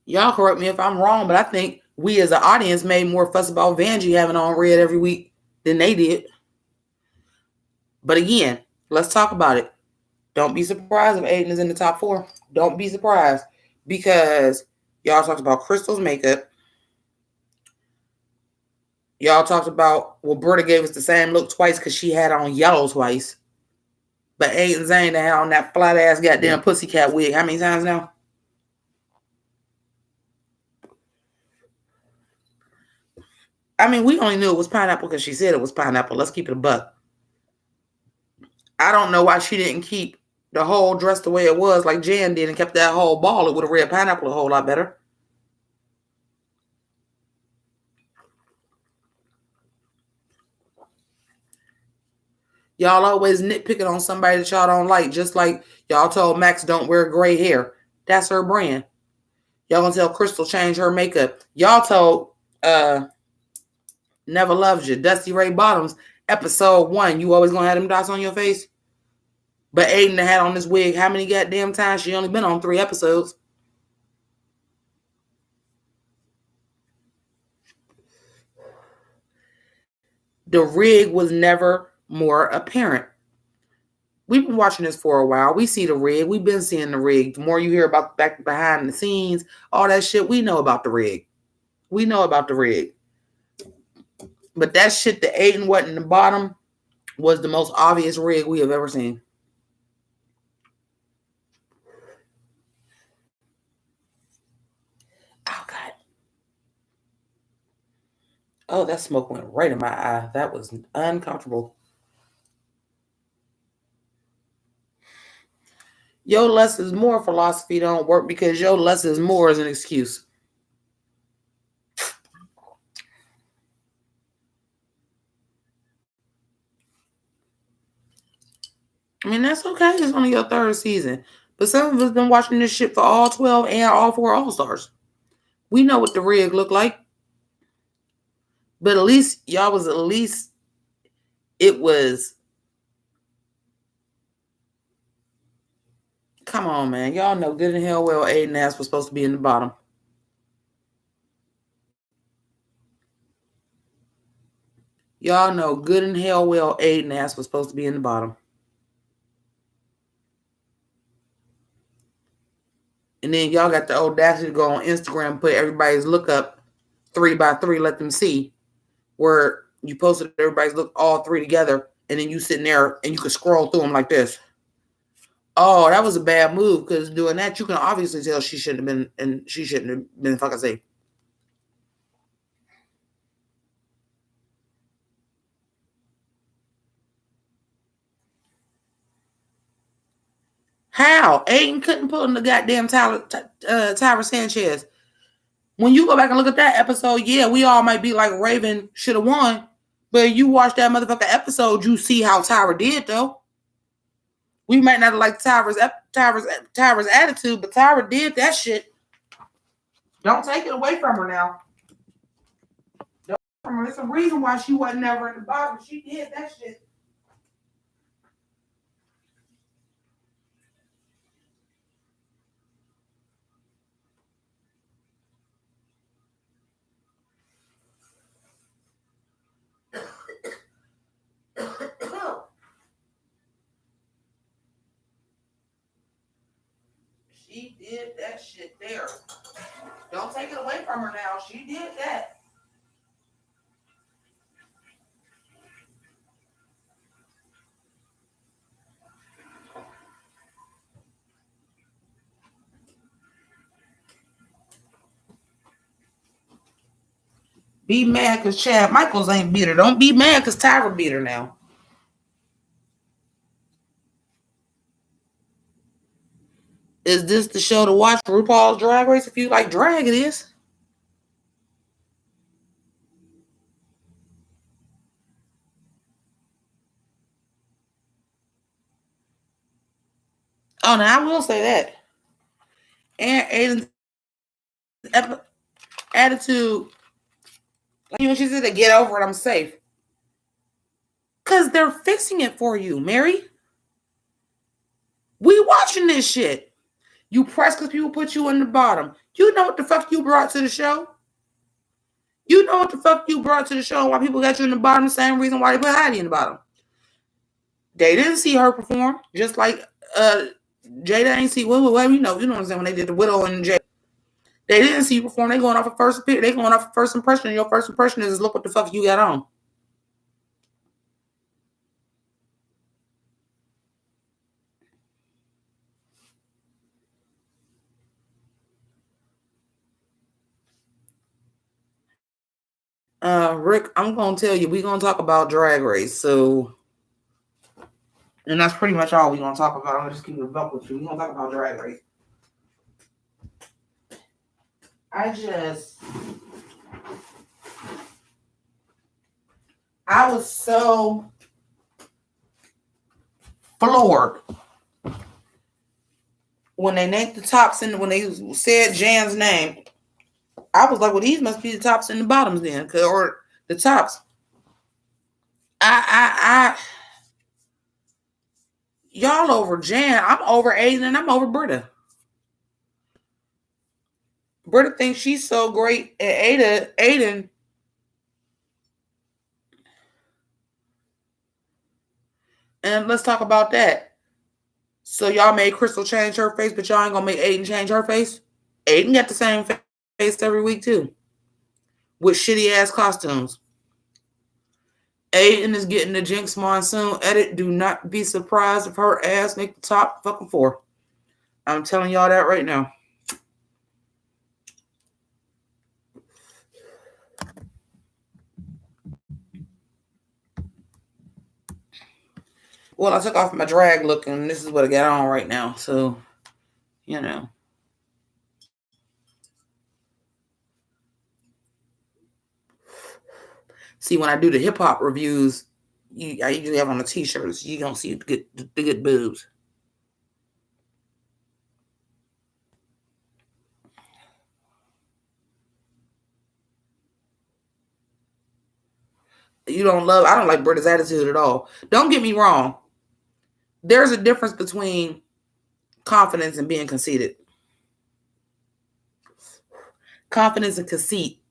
Y'all correct me if I'm wrong, but I think we as an audience made more fuss about Vanjie having on red every week than they did. But again, let's talk about it. Don't be surprised if Aiden is in the top 4. Don't be surprised, because y'all talked about Crystal's makeup. Y'all talked about, well, Britta gave us the same look twice because she had on yellow twice. But Aiden Zane had on that flat ass goddamn pussycat wig how many times now? I mean, we only knew it was pineapple because she said it was pineapple. Let's keep it a buck. I don't know why she didn't keep the whole dress the way it was like Jan did and kept that whole ball. It would have read pineapple a whole lot better. Y'all always nitpicking on somebody that y'all don't like, just like y'all told Max don't wear gray hair. That's her brand. Y'all gonna tell Crystal change her makeup. Y'all told Never Loves You, Dusty Ray Bottoms, episode 1, you always gonna have them dots on your face? But Aiden had on this wig how many goddamn times? She only been on 3 episodes. The rig was never more apparent. We've been watching this for a while. We see the rig. We've been seeing the rig. The more you hear about back behind the scenes, all that shit, we know about the rig. We know about the rig. But that shit that Aiden wasn't in the bottom was the most obvious rig we have ever seen. Oh, God. Oh, that smoke went right in my eye. That was uncomfortable. Yo less is more philosophy don't work because yo less is more is an excuse. I mean, that's okay. It's only your 3rd season. But some of us been watching this shit for all 12 and all 4 All-Stars. We know what the rig looked like. But at least y'all was it was. Come on, man. Y'all know good and hell well Aiden ass was supposed to be in the bottom. Y'all know good and hell well Aiden ass was supposed to be in the bottom. And then y'all got the audacity to go on Instagram and put everybody's look up 3 by 3, let them see, where you posted everybody's look all 3 together, and then you sitting there and you could scroll through them like this. Oh, that was a bad move, because doing that, you can obviously tell she shouldn't have been, and she shouldn't have been fucking safe. How? Aiden couldn't put in the goddamn Tyra Sanchez. When you go back and look at that episode, yeah, we all might be like Raven should have won. But you watch that motherfucker episode, you see how Tyra did, though. We might not have liked Tyra's attitude, but Tyra did that shit. Don't take it away from her now. Don't from her. There's a reason why she wasn't never in the bottom. She did that shit. She did that shit there. Don't take it away from her now. She did that. Be mad because Chad Michaels ain't beat her. Don't be mad because Tyra beat her now. Is this the show to watch RuPaul's Drag Race? If you like drag, it is. Oh, now I will say that. And Aiden attitude, like when she said to get over it, I'm safe. Because they're fixing it for you, Mary. We watching this shit. You press because people put you on the bottom. You know what the fuck you brought to the show? You know what the fuck you brought to the show? Why people got you in the bottom? The same reason why they put Heidi in the bottom. They didn't see her perform, just like Jada ain't see. Well, you know what I'm saying, when they did the Widow and Jada. They didn't see you perform. They going off of first appearance. They going off of first impression. And your first impression is look what the fuck you got on. Rick, I'm gonna tell you, we're gonna talk about Drag Race. So, and that's pretty much all we're gonna talk about. I'm gonna just keep it a buck with you. We're gonna talk about Drag Race. I was so floored when they named the tops and when they said Jan's name. I was like, well, these must be the tops and the bottoms then, or the tops. Y'all over Jan. I'm over Aiden and I'm over Britta. Britta thinks she's so great, and Aiden. And let's talk about that. So y'all made Crystal change her face, but y'all ain't gonna make Aiden change her face? Aiden got the same face every week too, with shitty ass costumes. Aiden is getting the Jinx Monsoon edit. Do not be surprised if her ass make the top fucking 4. I'm telling y'all that right now. Well, I took off my drag look, and this is what I got on right now. So, you know. See, when I do the hip hop reviews, I usually have on the t-shirts. You don't see the good boobs. I don't like Britta's attitude at all. Don't get me wrong. There's a difference between confidence and being conceited. Confidence and conceit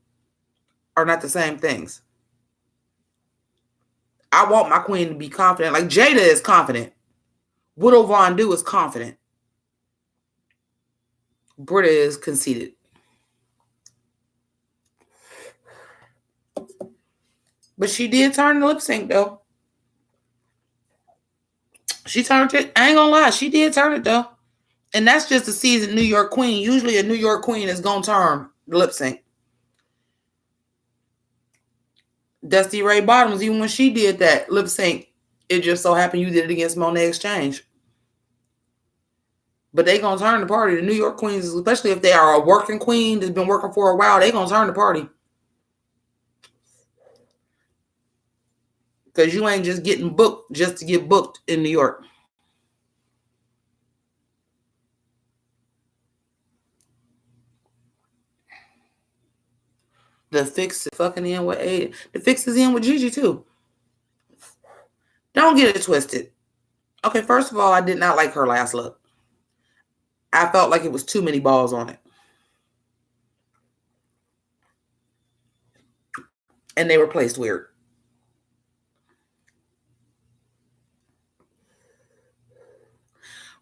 are not the same things. I want my queen to be confident. Like Jada is confident. Widow Von Du is confident. Britta is conceited. But she did turn the lip sync though. She turned it. I ain't gonna lie, she did turn it though. And that's just a seasoned New York queen. Usually a New York queen is gonna turn the lip sync. Dusty Ray Bottoms, even when she did that lip sync, it just so happened you did it against Monet Exchange. But they gonna turn the party. The New York queens, especially if they are a working queen that's been working for a while, they gonna turn the party. Because you ain't just getting booked just to get booked in New York. The Fix is fucking in with Aiden. The Fix is in with Gigi too. Don't get it twisted. Okay, first of all, I did not like her last look. I felt like it was too many balls on it. And they were placed weird.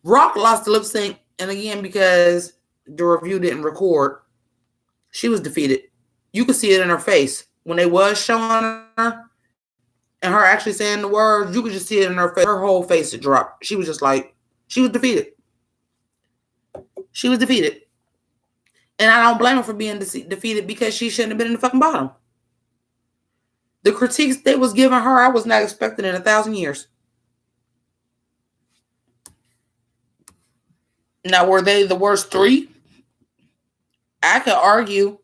Rock lost the lip sync, and again, because the review didn't record, she was defeated. You could see it in her face. When they was showing her and her actually saying the words, you could just see it in her face. Her whole face had dropped. She was just like, she was defeated. She was defeated. And I don't blame her for being defeated because she shouldn't have been in the fucking bottom. The critiques they was giving her, I was not expecting in 1,000 years. Now, were they the worst 3? I could argue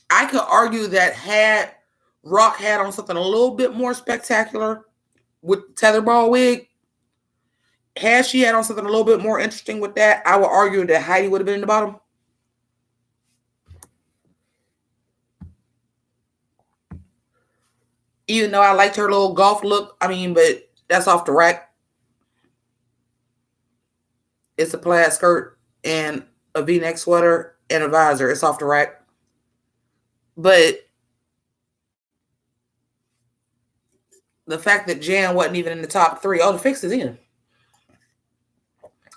that had Rock had on something a little bit more spectacular with the tetherball wig, had she had on something a little bit more interesting with that, I would argue that Heidi would have been in the bottom. Even though I liked her little golf look, but that's off the rack. It's a plaid skirt and a V-neck sweater and a visor. It's off the rack. But the fact that Jan wasn't even in the top 3, the fix is in.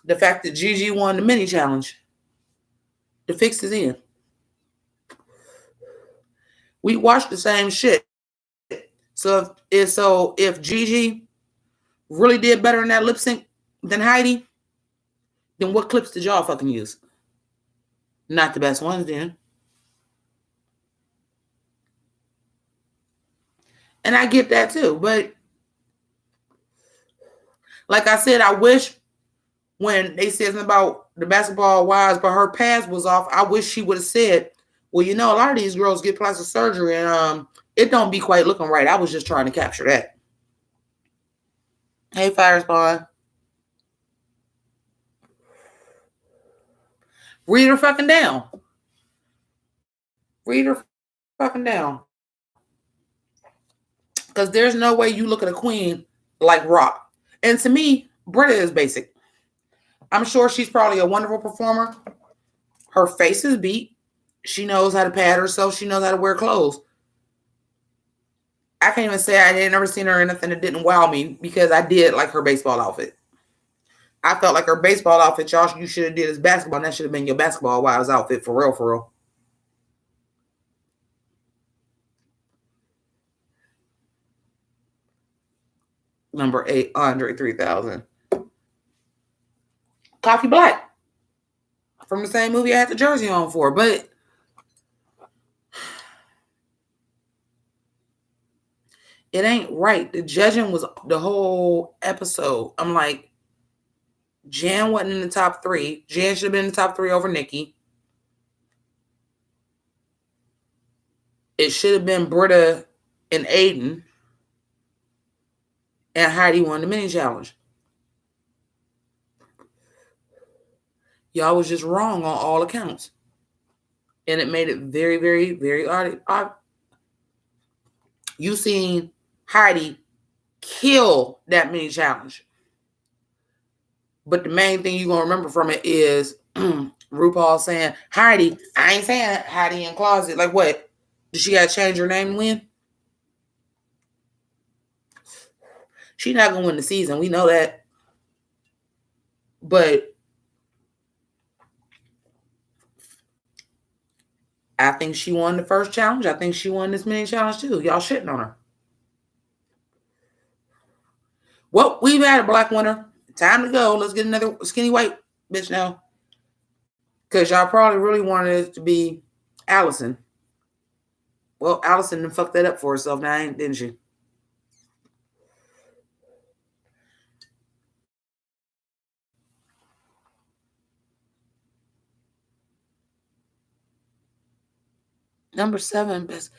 The fact that Gigi won the mini challenge, the fix is in. We watched the same shit. So if Gigi really did better in that lip sync than Heidi, then what clips did y'all fucking use? Not the best ones then. And I get that too. But like I said, I wish when they said something about the basketball wives, but her pass was off, I wish she would have said, well, a lot of these girls get plastic surgery and it don't be quite looking right. I was just trying to capture that. Hey, Fire Spawn. Read her fucking down. Read her fucking down. Because there's no way you look at a queen like Rock. And to me, Britta is basic. I'm sure she's probably a wonderful performer. Her face is beat. She knows how to pad herself. She knows how to wear clothes. I can't even say I had never seen her in anything that didn't wow me because I did like her baseball outfit. I felt like her baseball outfit, y'all, you should have did as basketball, and that should have been your basketball wives outfit for real, for real. Number 8, Andre 3000. Coffee Black. From the same movie I had the jersey on for, but it ain't right. The judging was the whole episode. I'm like, Jan wasn't in the top 3. Jan should have been in the top 3 over Nikki. It should have been Britta and Aiden. And Heidi won the mini challenge. Y'all was just wrong on all accounts. And it made it very, very, very odd. You seen Heidi kill that mini challenge. But the main thing you're going to remember from it is RuPaul saying, Heidi, I ain't saying Heidi in closet. Like what? Did she got to change her name to win? She's not going to win the season. We know that. But I think she won the first challenge. I think she won this mini challenge too. Y'all shitting on her. Well, we've had a black winner. Time to go. Let's get another skinny white bitch now. Because y'all probably really wanted it to be Allison. Well, Allison done fucked that up for herself now, didn't she? Number 7, best.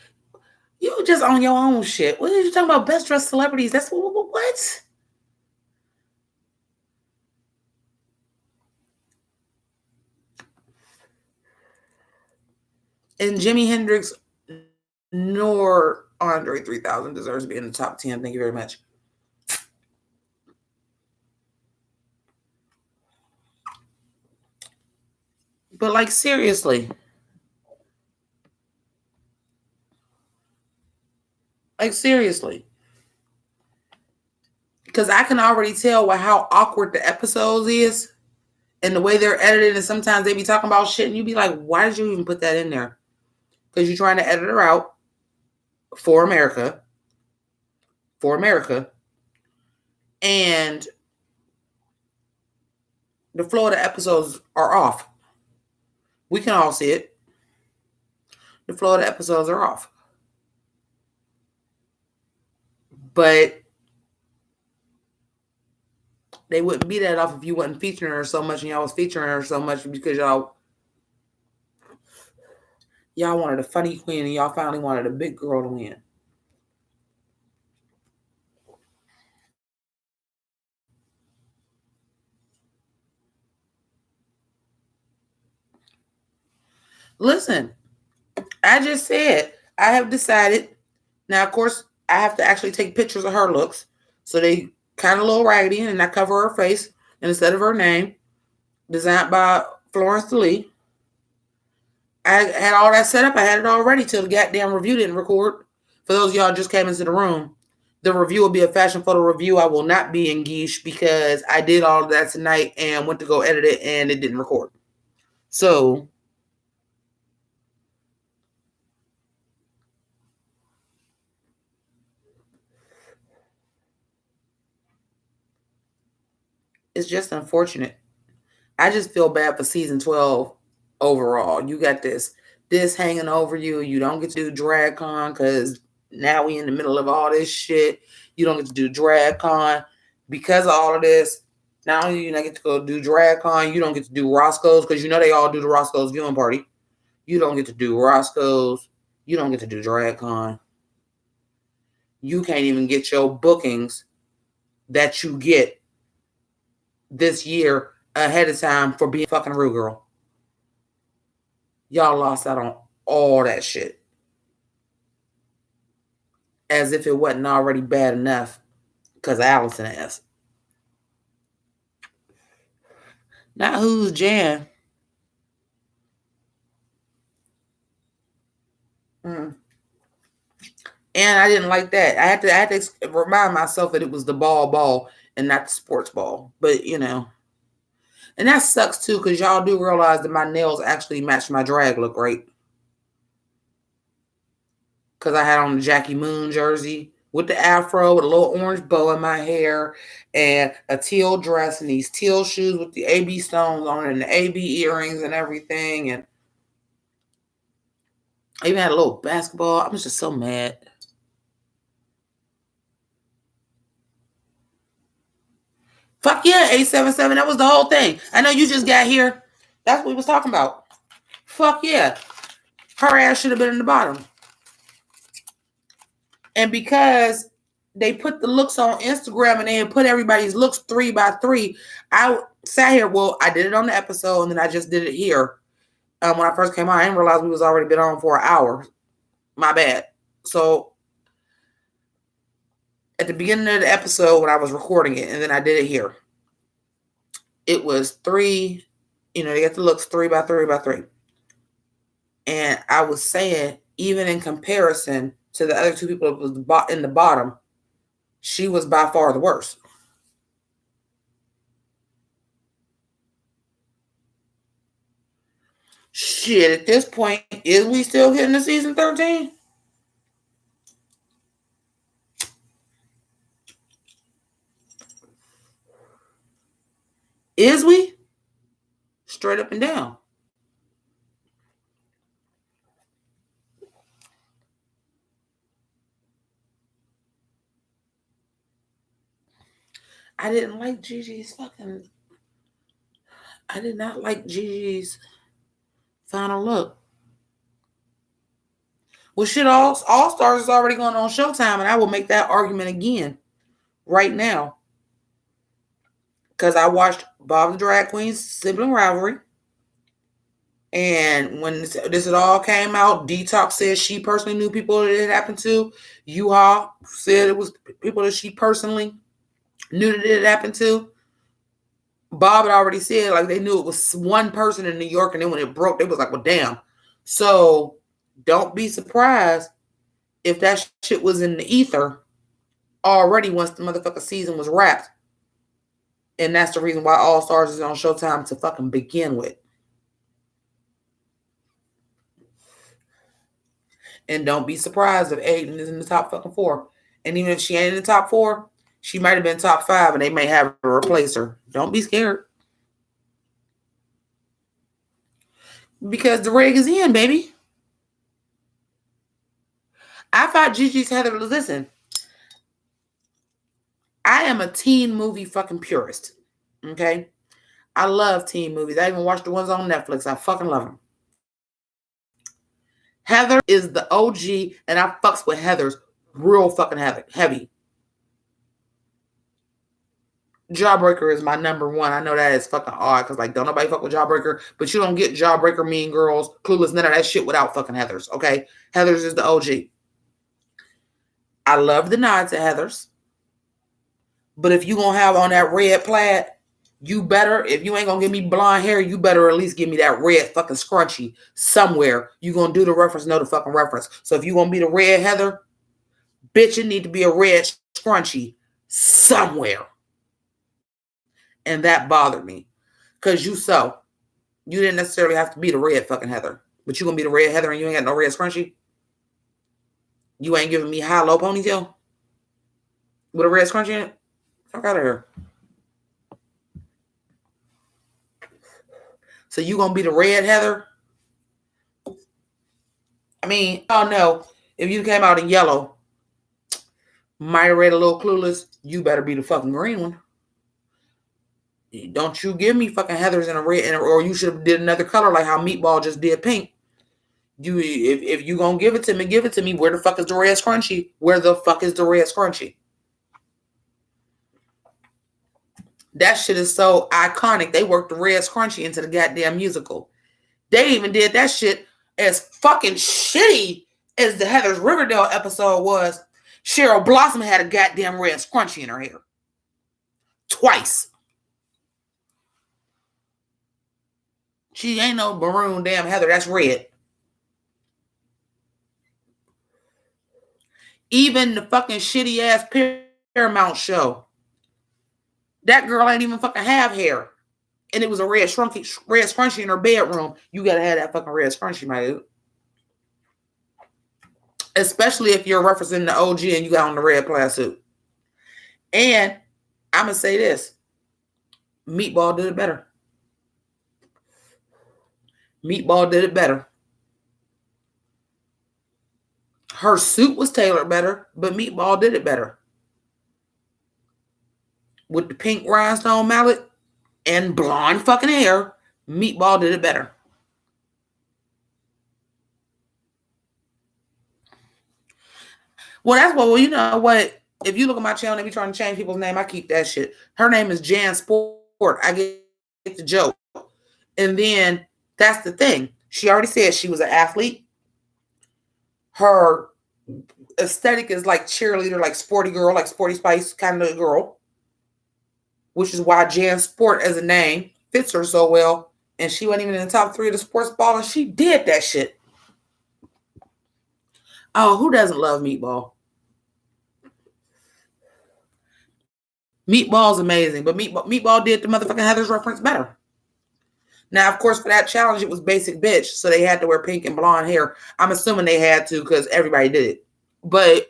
You just on your own shit. What are you talking about? Best dressed celebrities? That's what? And Jimi Hendrix nor Andre 3000 deserves to be in the top 10. Thank you very much. But like seriously. Like seriously. Because I can already tell how awkward the episodes is and the way they're edited. And sometimes they be talking about shit and you be like, why did you even put that in there? Because you're trying to edit her out for America. For America. And the flow of the episodes are off. We can all see it. The flow of the episodes are off. But they wouldn't be that off if you wasn't featuring her so much and y'all was featuring her so much because y'all wanted a funny queen and y'all finally wanted a big girl to win. Listen, I just said I have decided. Now, of course, I have to actually take pictures of her looks. So they kind of a little raggedy, and I cover her face and instead of her name. Designed by Florence Lee. I had all that set up. I had it all ready till the goddamn review didn't record. For those of y'all just came into the room, the review will be a fashion photo review. I will not be in Geesh because I did all of that tonight and went to go edit it and it didn't record. So it's just unfortunate. I just feel bad for season 12 overall. You got this hanging over you. You don't get to do DragCon because now we in the middle of all this shit. You don't get to do DragCon because of all of this. Not only do you not get to go do DragCon, you don't get to do Roscoe's because you know they all do the Roscoe's viewing party. You don't get to do Roscoe's. You don't get to do DragCon. You can't even get your bookings that you get this year ahead of time for being fucking Rude Girl. Y'all lost out on all that shit. As if it wasn't already bad enough because Allison asked. Not who's Jan. And I didn't like that. I had to remind myself that it was the ball and not the sports ball. But you know. And that sucks too, because y'all do realize that my nails actually match my drag look, right? Because I had on the Jackie Moon jersey with the afro, with a little orange bow in my hair, and a teal dress, and these teal shoes with the AB stones on it, and the AB earrings and everything. And I even had a little basketball. I was just so mad. Fuck yeah, 877. That was the whole thing. I know you just got here. That's what we was talking about. Fuck yeah. Her ass should have been in the bottom. And because they put the looks on Instagram and they had put everybody's looks 3x3, I sat here. Well, I did it on the episode and then I just did it here. When I first came on, I didn't realize we was already been on for an hour. My bad. So at the beginning of the episode when I was recording it, and then I did it here, it was 3, you know, they got the looks 3x3x3. And I was saying, even in comparison to the other two people that was in the bottom, she was by far the worst. Shit, at this point, is we still getting to season 13? Is we? Straight up and down. I didn't like Gigi's fucking... I did not like Gigi's final look. Well, shit, All Stars is already going on Showtime, and I will make that argument again right now. Because I watched Bob the Drag Queen's Sibling Rivalry. And when this all came out, Detox said she personally knew people that it happened to. Yuha said it was people that she personally knew that it happened to. Bob had already said, like, they knew it was one person in New York, and then when it broke, they was like, well, damn. So don't be surprised if that shit was in the ether already once the motherfucking season was wrapped. And that's the reason why All Stars is on Showtime to fucking begin with. And don't be surprised if Aiden is in the top fucking 4. And even if she ain't in the top 4, she might have been top 5 and they may have to replace her. Don't be scared. Because the rig is in, baby. I thought Gigi's Heather. Listen, I am a teen movie fucking purist. Okay? I love teen movies. I even watch the ones on Netflix. I fucking love them. Heather is the OG, and I fucks with Heather's real fucking heavy. Jawbreaker is my number 1. I know that is fucking odd because, like, don't nobody fuck with Jawbreaker, but you don't get Jawbreaker, Mean Girls, Clueless, none of that shit without fucking Heather's, okay? Heather's is the OG. I love the nods at Heather's. But if you gonna have on that red plaid, you better, if you ain't gonna give me blonde hair, you better at least give me that red fucking scrunchie somewhere. You gonna do the reference, know the fucking reference. So if you gonna be the red Heather, bitch, it need to be a red scrunchie somewhere. And that bothered me. Because you didn't necessarily have to be the red fucking Heather. But you gonna be the red Heather and you ain't got no red scrunchie? You ain't giving me high-low ponytail? With a red scrunchie in it? Fuck out of here. So you gonna be the red Heather? I mean, oh no. If you came out in yellow, might have read a little clueless, you better be the fucking green one. Don't you give me fucking Heathers in a red, or you should have did another color like how Meatball just did pink. You, if you gonna give it to me, give it to me. Where the fuck is the red scrunchie? Where the fuck is the red scrunchie? That shit is so iconic. They worked the red scrunchie into the goddamn musical. They even did that shit as fucking shitty as the Heather's Riverdale episode was. Cheryl Blossom had a goddamn red scrunchie in her hair. Twice. She ain't no maroon damn Heather. That's red. Even the fucking shitty ass Paramount show. That girl ain't even fucking have hair. And it was a red scrunchie in her bedroom. You gotta have that fucking red scrunchie, my dude. Especially if you're referencing the OG and you got on the red plaid suit. And I'm gonna say this. Meatball did it better. Meatball did it better. Her suit was tailored better, but Meatball did it better. With the pink rhinestone mallet and blonde fucking hair, Meatball did it better. Well, that's what, well, you know what? If you look at my channel, they be trying to change people's name. I keep that shit. Her name is Jan Sport. I get the joke. And then that's the thing. She already said she was an athlete. Her aesthetic is like cheerleader, like sporty girl, like Sporty Spice kind of girl. Which is why Jan Sport as a name fits her so well. And she wasn't even in the top 3 of the sports ball, and she did that shit. Oh, who doesn't love Meatball? Meatball's amazing, but Meatball did the motherfucking Heather's reference better. Now, of course, for that challenge, it was basic bitch, so they had to wear pink and blonde hair. I'm assuming they had to because everybody did it. But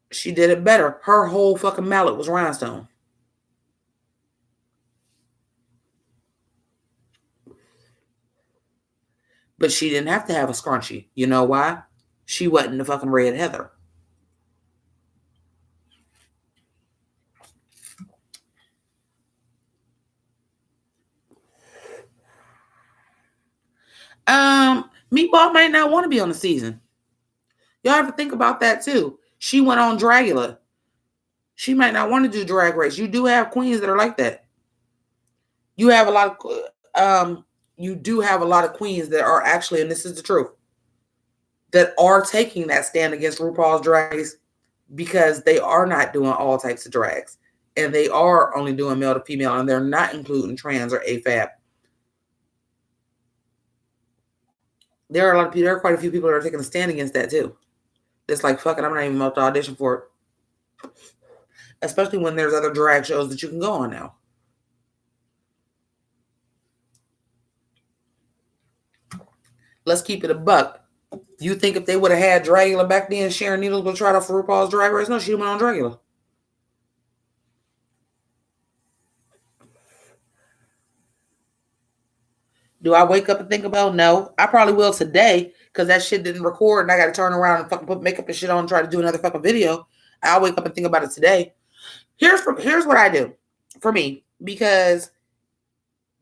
she did it better. Her whole fucking mallet was rhinestone. But she didn't have to have a scrunchie. You know why? She wasn't the fucking red Heather. Meatball might not want to be on the season. Y'all have to think about that too. She went on Dragula. She might not want to do Drag Race. You do have queens that are like that. You have a lot of you do have a lot of queens that are actually, and this is the truth, that are taking that stand against RuPaul's Drag Race because they are not doing all types of drags. And they are only doing male to female, and they're not including trans or AFAB. There are quite a few people that are taking a stand against that too. It's like, fuck it, I'm not even about to audition for it. Especially when there's other drag shows that you can go on now. Let's keep it a buck. You think if they would have had Dragula back then, Sharon Needles would have tried out for RuPaul's Drag Race? No, she went on Dragula. Do I wake up and think about? No. I probably will today because that shit didn't record and I got to turn around and fucking put makeup and shit on and try to do another fucking video. I'll wake up and think about it today. Here's what I do for me, because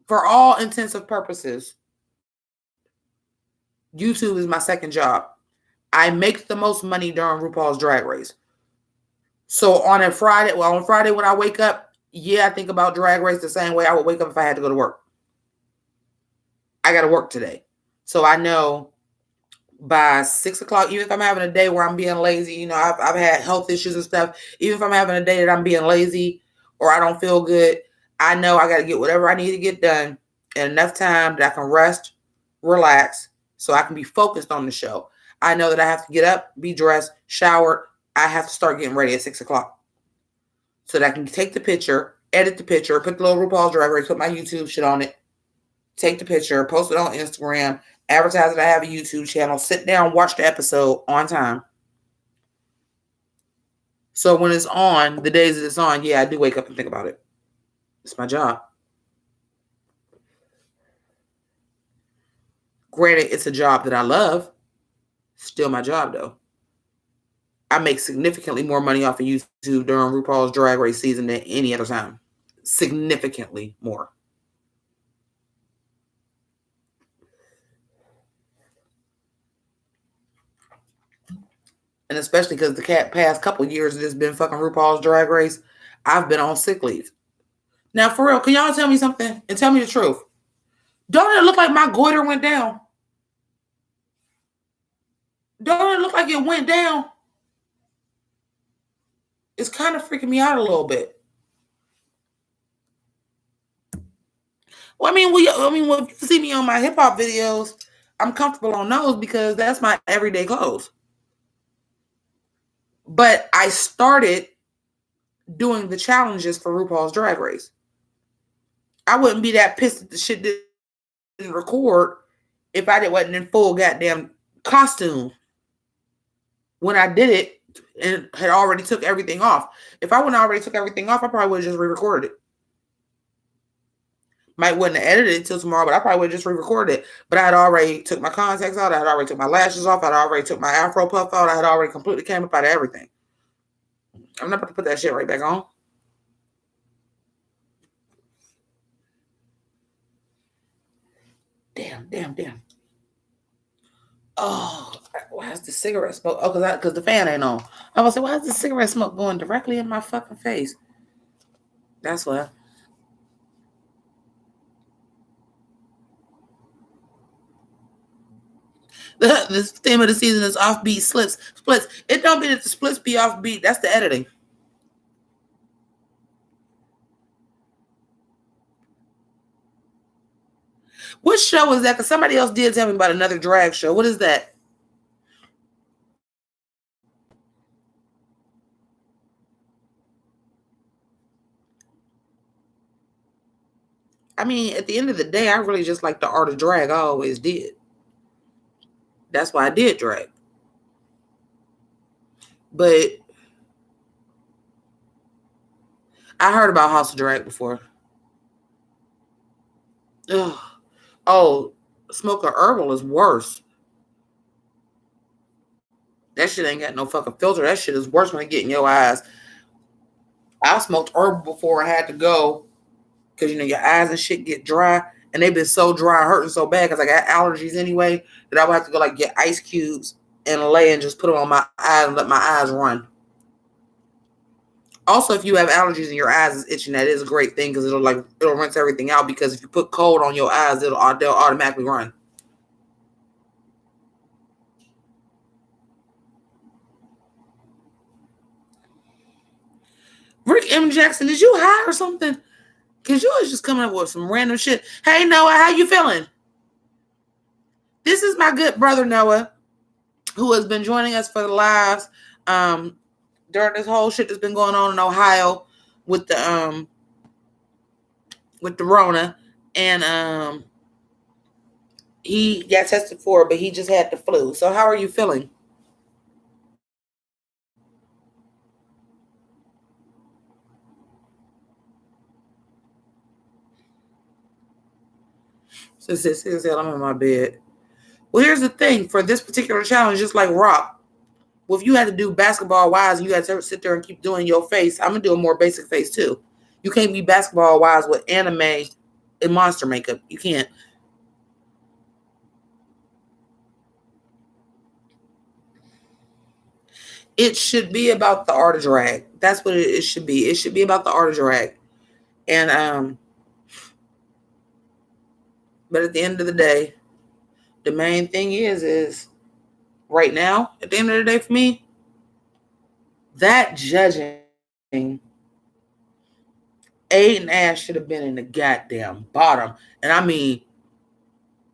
for all intensive purposes, YouTube is my second job. I make the most money during RuPaul's Drag Race. So on Friday when I wake up, yeah, I think about Drag Race the same way I would wake up if I had to go to work. I got to work today. So I know by 6 o'clock, even if I'm having a day where I'm being lazy, you know, I've had health issues and stuff. Even if I'm having a day that I'm being lazy or I don't feel good, I know I got to get whatever I need to get done in enough time that I can rest, relax, so I can be focused on the show. I know that I have to get up, be dressed, showered. I have to start getting ready at 6 o'clock so that I can take the picture, edit the picture, put the little RuPaul's Drag Race, put my YouTube shit on it, take the picture, post it on Instagram, advertise that I have a YouTube channel, sit down, watch the episode on time. So when it's on, the days that it's on, yeah, I do wake up and think about it. It's my job. Granted, it's a job that I love. Still my job, though. I make significantly more money off of YouTube during RuPaul's Drag Race season than any other time. Significantly more. And especially because the past couple years that it's been fucking RuPaul's Drag Race, I've been on sick leave. Now, for real, can y'all tell me something and tell me the truth? Don't it look like my goiter went down? Don't it look like it went down? It's kind of freaking me out a little bit. Well, when you see me on my hip hop videos, I'm comfortable on those because that's my everyday clothes. But I started doing the challenges for RuPaul's Drag Race. I wouldn't be that pissed that the shit didn't record if I wasn't in full goddamn costume when I did it and had already took everything off. If I wouldn't already took everything off, I probably would have just re-recorded it. Might wouldn't have edited it till tomorrow, but I probably would have just re-recorded it. But I had already took my contacts out. I had already took my lashes off. I had already took my afro puff out. I had already completely came up out of everything. I'm not about to put that shit right back on. Damn. Oh, why is the cigarette smoke? Oh, because the fan ain't on. I was like, why is the cigarette smoke going directly in my fucking face? That's why. The theme of the season is offbeat splits. It don't mean that the splits be offbeat. That's the editing. What show is that? Because somebody else did tell me about another drag show. What is that? I mean, at the end of the day, I really just like the art of drag. I always did. That's why I did drag. But I heard about House of Drag before. Ugh. Oh, Smoker Herbal is worse. That shit ain't got no fucking filter. That shit is worse when it get in your eyes. I smoked herbal before I had to go because your eyes and shit get dry, and they've been so dry, hurting so bad because I got allergies anyway that I would have to go get ice cubes and lay and just put them on my eyes and let my eyes run. Also, if you have allergies and your eyes is itching, that is a great thing because it'll rinse everything out. Because if you put cold on your eyes, they'll automatically run. Rick M. Jackson, did you high or something? Because you was just coming up with some random shit. Hey, Noah, how you feeling? This is my good brother, Noah, who has been joining us for the lives during this whole shit that's been going on in Ohio with the Rona. And he got tested for it, but he just had the flu. So how are you feeling? Since I'm in my bed. Well, here's the thing. For this particular challenge, just like Rock, well, if you had to do basketball wise and you had to sit there and keep doing your face, I'm going to do a more basic face too. You can't be basketball wise with anime and monster makeup. You can't. It should be about the art of drag. That's what it should be. It should be about the art of drag. And but at the end of the day, the main thing is right now, at the end of the day for me, that judging, Aiden Ash should have been in the goddamn bottom. And I mean,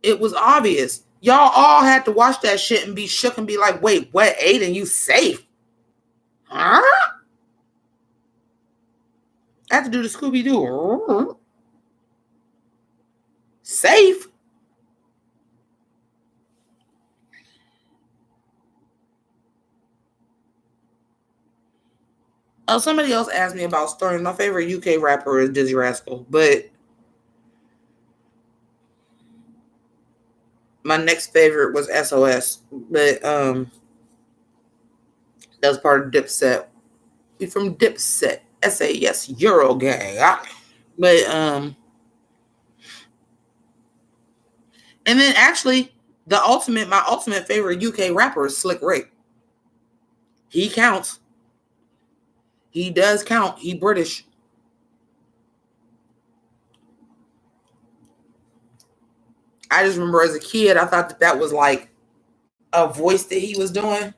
it was obvious. Y'all all had to watch that shit and be shook and be like, wait, what, Aiden, you safe? Huh? I have to do the Scooby-Doo. Safe? Oh, somebody else asked me about stories. My favorite UK rapper is Dizzy Rascal, but my next favorite was SOS. But that was part of Dipset. We from Dipset. SAS Euro Gang. But and then actually my ultimate favorite UK rapper is Slick Rick. He counts. He does count. He British. I just remember as a kid, I thought that was like a voice that he was doing.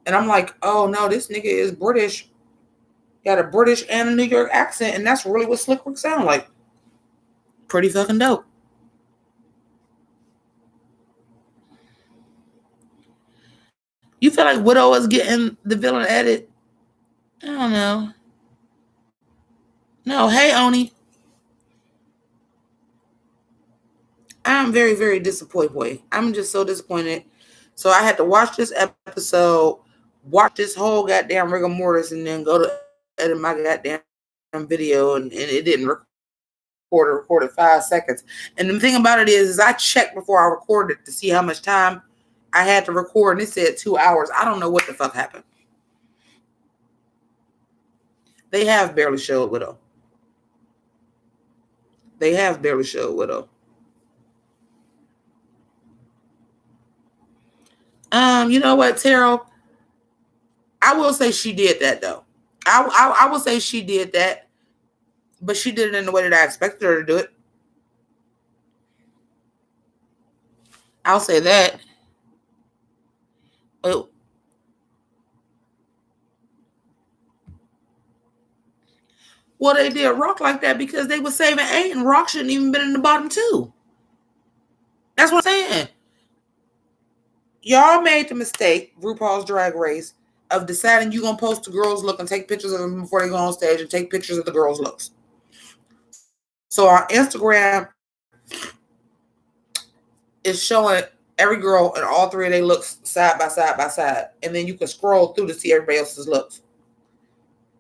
And I'm like, oh no, this nigga is British. He got a British and a New York accent, and that's really what Slick Rick sound like. Pretty fucking dope. You feel like Widow is getting the villain edit? I don't know. No, hey Oni. I'm very, very disappointed, boy. I'm just so disappointed. So I had to watch this episode, watch this whole goddamn rigor mortis, and then go to edit my goddamn video, and it didn't recorded 5 seconds. And the thing about it is I checked before I recorded to see how much time I had to record, and it said 2 hours. I don't know what the fuck happened. They have barely showed Widow. They have barely showed Widow. You know what, Taro? I will say she did that though. I will say she did that, but she did it in the way that I expected her to do it. I'll say that. But, well, they did Rock like that because they were saving Aiden. Rock shouldn't even been in the bottom two. That's what I'm saying. Y'all made the mistake, RuPaul's Drag Race, of deciding you're going to post the girls' look and take pictures of them before they go on stage and take pictures of the girls' looks. So our Instagram is showing every girl and all three of their looks side by side by side. And then you can scroll through to see everybody else's looks.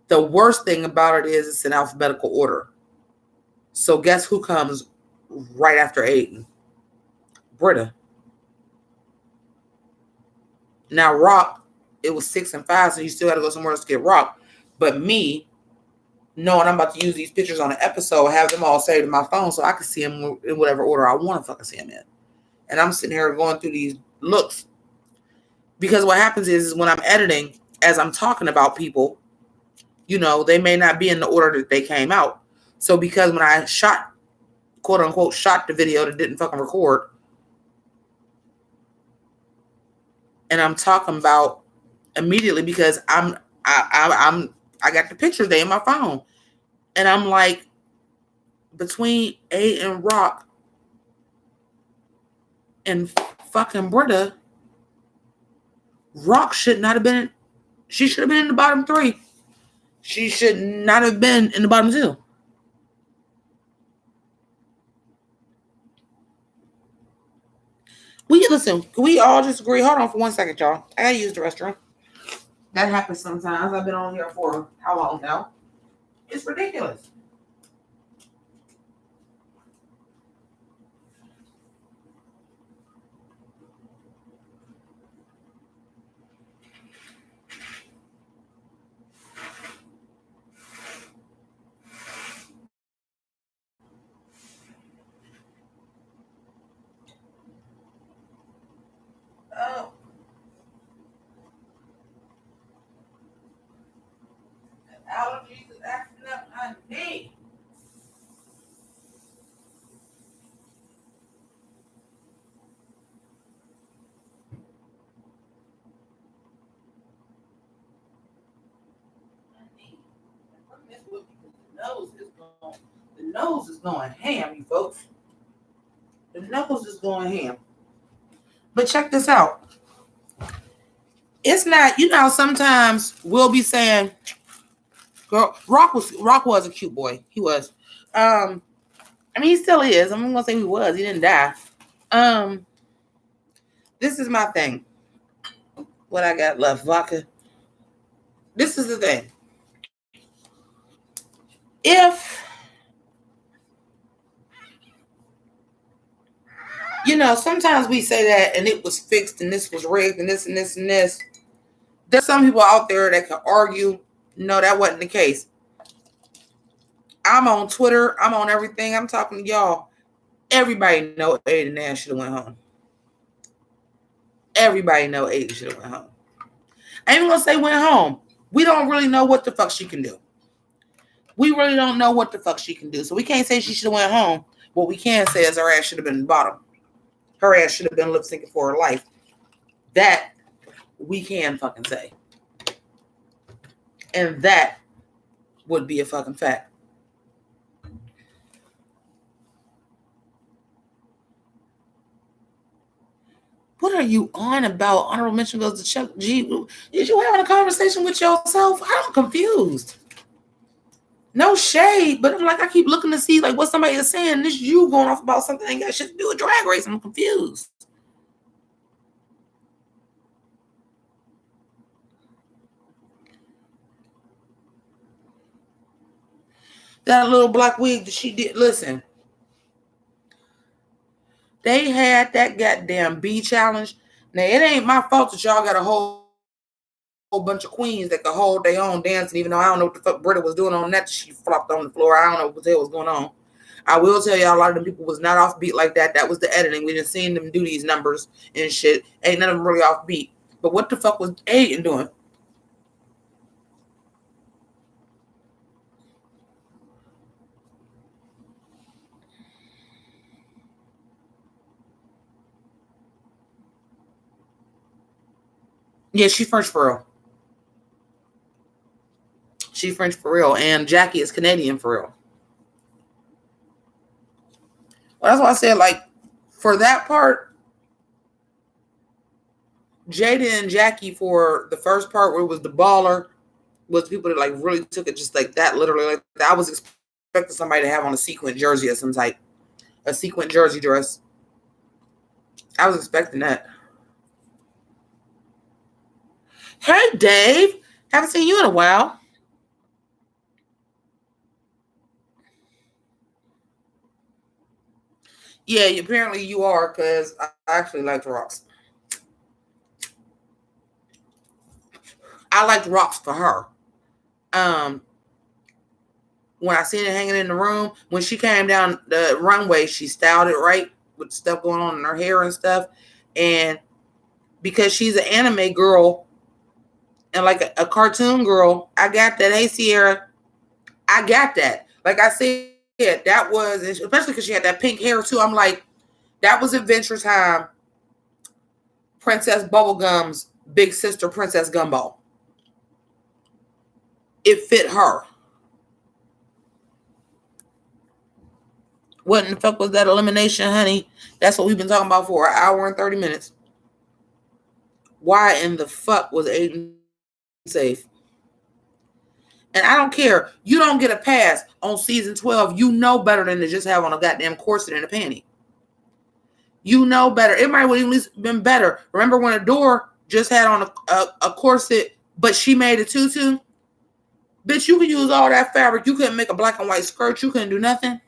The worst thing about it is it's in alphabetical order. So guess who comes right after Aiden? Britta. Now Rock, it was 6 and 5, so you still got to go somewhere else to get Rock. But me, knowing I'm about to use these pictures on an episode, have them all saved in my phone so I can see them in whatever order I want to fucking see them in. And I'm sitting here going through these looks. Because what happens is when I'm editing, as I'm talking about people, you know, they may not be in the order that they came out. So because when I shot, quote unquote, shot the video that didn't fucking record, and I'm talking about immediately because I got the pictures there in my phone, and I'm like, between A and Rock and fucking Britta, Rock should not have been. She should have been in the bottom 3. She should not have been in the bottom 2. Listen, can we all just agree? Hold on for 1 second, y'all. I gotta use the restroom. That happens sometimes. I've been on here for how long now? It's ridiculous. Oh. Allergies is acting up. nose is going ham, you folks. The nose is going ham. But check this out. It's not, sometimes we'll be saying, girl, Rock was a cute boy. He was. He still is. I'm gonna say he was. He didn't die. This is my thing. What I got left, vodka. This is the thing. If sometimes we say that and it was fixed and this was rigged and this and this and this. There's some people out there that can argue, no, that wasn't the case. I'm on Twitter. I'm on everything. I'm talking to y'all. Everybody know Aiden Nash should have went home. Everybody know Aiden should have went home. I ain't even gonna say went home. We don't really know what the fuck she can do. We really don't know what the fuck she can do. So we can't say she should have went home. What we can say is her ass should have been bottom. Her ass should have been lip syncing for her life. That we can fucking say. And that would be a fucking fact. What are you on about? Honorable mention goes to Chuck G. Is you having a conversation with yourself? I'm confused. No shade, but I'm like, I keep looking to see like what somebody is saying. This you going off about something that ain't got shit to do with Drag Race. I'm confused. That little black wig that she did. Listen, they had that goddamn B challenge. Now it ain't my fault that y'all got a whole bunch of queens that could hold their own dancing, even though I don't know what the fuck Britta was doing on that. She flopped on the floor. I don't know what the hell was going on. I will tell y'all a lot of them people was not off beat like that. That was the editing. We just seen them do these numbers and shit. Ain't none of them really off beat. But what the fuck was Aiden doing? Yeah, she's French for real. She's French for real. And Jackie is Canadian for real. Well, that's why I said, like, for that part, Jada and Jackie for the first part where it was the baller was people that like really took it just like that, literally. Like I was expecting somebody to have on a sequin jersey or some type, a sequin jersey dress. I was expecting that. Hey, Dave. Haven't seen you in a while. Yeah, apparently you are, because I actually liked Rocks. I liked Rocks for her. When I seen it hanging in the room, when she came down the runway, she styled it right with stuff going on in her hair and stuff. And because she's an anime girl and like a cartoon girl, I got that. Hey, Sierra, I got that. Like I said, that was, especially because she had that pink hair too. I'm like, that was Adventure Time. Princess Bubblegum's big sister, Princess Gumball. It fit her. What in the fuck was that elimination, honey? That's what we've been talking about for an hour and 30 minutes. Why in the fuck was Aiden safe? And I don't care. You don't get a pass on season 12. You know better than to just have on a goddamn corset and a panty. You know better. It might have at least been better. Remember when Adore just had on a corset, but she made a tutu? Bitch, you could use all that fabric. You couldn't make a black and white skirt. You couldn't do nothing.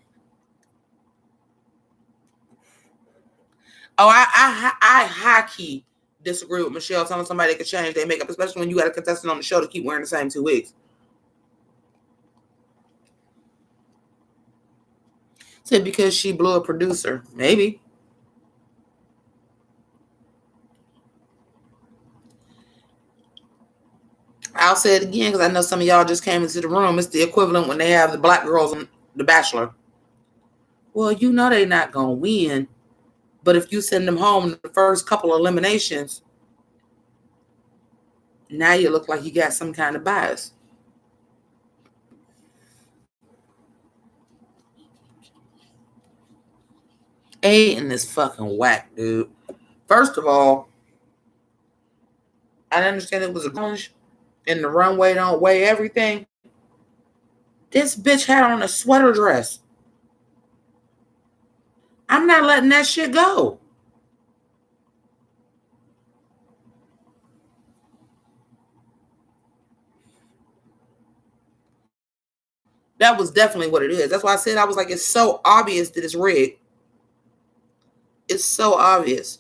Oh, I high key disagree with Michelle telling somebody they could change their makeup, especially when you got a contestant on the show to keep wearing the same 2 wigs. Said because she blew a producer. Maybe. I'll say it again because I know some of y'all just came into the room. It's the equivalent when they have the black girls on The Bachelor. Well, you know they're not going to win. But if you send them home in the first couple of eliminations, now you look like you got some kind of bias. Aiden is fucking whack, dude. First of all, I understand it was a challenge and the runway don't weigh everything. This bitch had on a sweater dress. I'm not letting that shit go. That was definitely what it is. That's why I said, I was like, it's so obvious that it's rigged. It's so obvious.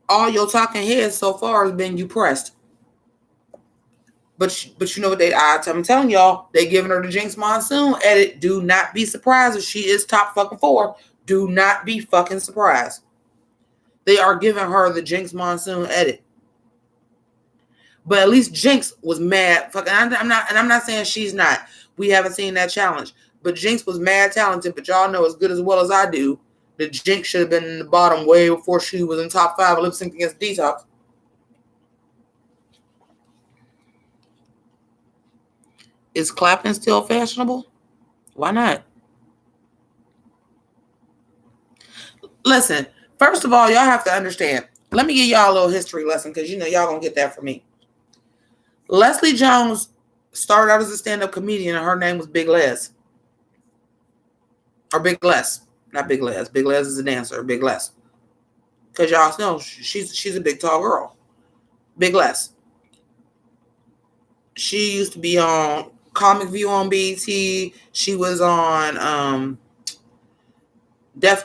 All your talking heads so far has been you pressed. But you know what I'm telling y'all, they giving her the Jinx Monsoon edit. Do not be surprised if she is top fucking 4. Do not be fucking surprised. They are giving her the Jinx Monsoon edit. But at least Jinx was mad. Fucking, I'm not saying she's not. We haven't seen that challenge. But Jinx was mad talented. But y'all know as good as well as I do that Jinx should have been in the bottom way before she was in top 5 lip sync against Detox. Is clapping still fashionable? Why not? Listen, first of all, y'all have to understand. Let me give y'all a little history lesson because you know y'all gonna get that from me. Leslie Jones started out as a stand-up comedian and her name was Big Les. Or Big Les. Not Big Les. Big Les is a dancer. Big Les. Because y'all know she's a big tall girl. Big Les. She used to be on Comic View on BT. She was on Def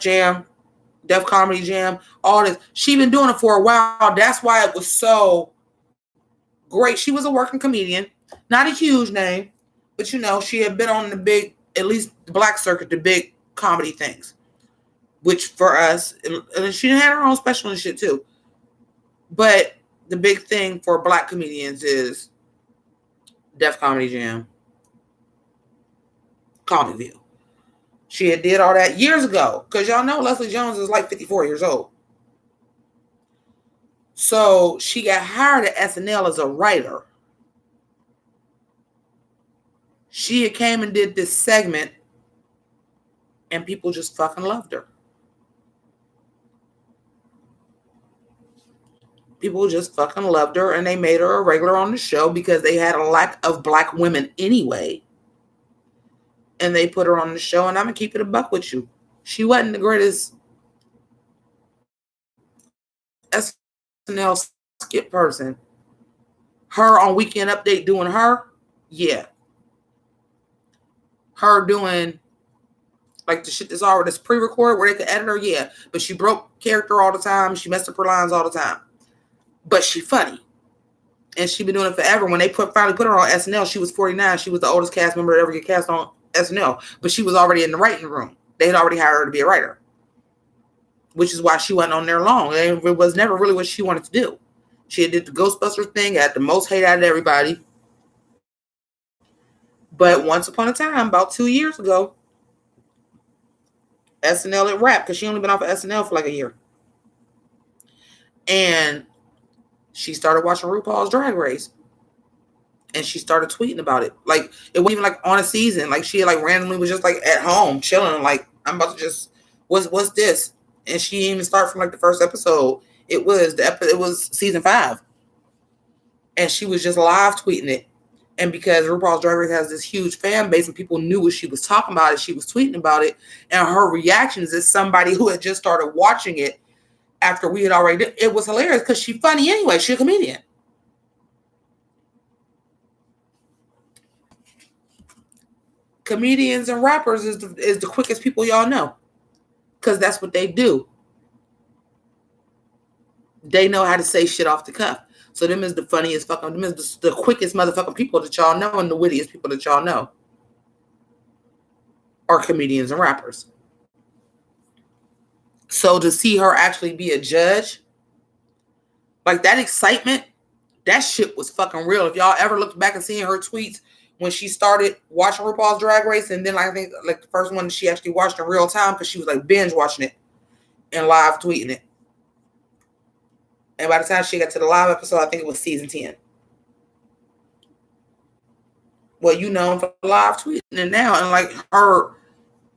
Comedy Jam, all this. She been doing it for a while. That's why it was so great. She was a working comedian, not a huge name, but you know, she had been on the big, at least the black circuit, the big comedy things, which for us, and she had her own special and shit too. But the big thing for black comedians is Def Comedy Jam, Comic View. She had did all that years ago because y'all know Leslie Jones is like 54 years old. So she got hired at SNL as a writer. She had came and did this segment and people just fucking loved her. People just fucking loved her and they made her a regular on the show because they had a lack of black women anyway. And they put her on the show, and I'm going to keep it a buck with you. She wasn't the greatest SNL skit person. Her on Weekend Update doing her, yeah. Her doing like the shit that's already this pre-recorded where they could edit her, yeah. But she broke character all the time. She messed up her lines all the time. But she funny. And she been doing it forever. When they finally put her on SNL, she was 49. She was the oldest cast member to ever get cast on SNL. But she was already in the writing room. They had already hired her to be a writer. Which is why she wasn't on there long. It was never really what she wanted to do. She did the Ghostbusters thing, had the most hate out of everybody. But once upon a time, about 2 years ago, SNL had wrapped because she only been off of SNL for like a year. And she started watching RuPaul's Drag Race. And she started tweeting about it. Like, it wasn't even like on a season. Like, she like randomly was just like at home chilling. Like, I'm about to just, what's this? And she didn't even start from like the first episode. It was season 5. And she was just live tweeting it. And because RuPaul's Drag Race has this huge fan base and people knew what she was talking about, she was tweeting about it. And her reactions as somebody who had just started watching it after we had already did, it was hilarious because she's funny anyway. She's a comedian. Comedians and rappers is the quickest people y'all know because that's what they do. They know how to say shit off the cuff. So them is the funniest fucking, them is the quickest motherfucking people that y'all know and the wittiest people that y'all know are comedians and rappers. So to see her actually be a judge, like that excitement, that shit was fucking real. If y'all ever looked back and seen her tweets when she started watching RuPaul's Drag Race, and then I think like the first one she actually watched in real time because she was like binge watching it and live tweeting it. And by the time she got to the live episode, I think it was season 10. Well, you know, for live tweeting and now, and like her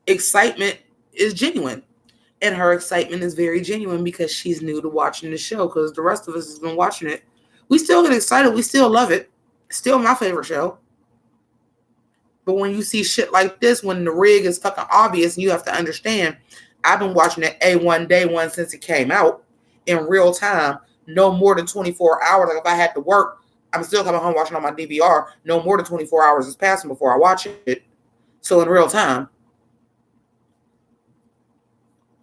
excitement is genuine. And her excitement is very genuine because she's new to watching the show, because the rest of us has been watching it. We still get excited. We still love it. Still my favorite show. But when you see shit like this, when the rig is fucking obvious, you have to understand, I've been watching it A1 day one since it came out in real time, no more than 24 hours. Like if I had to work, I'm still coming home watching on my DVR. No more than 24 hours is passing before I watch it. So in real time,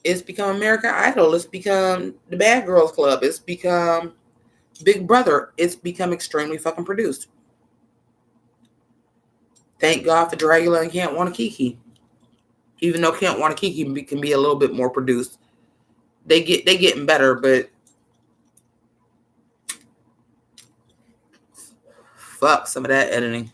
it's become American Idol. It's become the Bad Girls Club. It's become Big Brother. It's become extremely fucking produced. Thank God for Dragula and Can't Want to Kiki. Even though Can't Want to Kiki can be a little bit more produced. They getting better, but fuck some of that editing.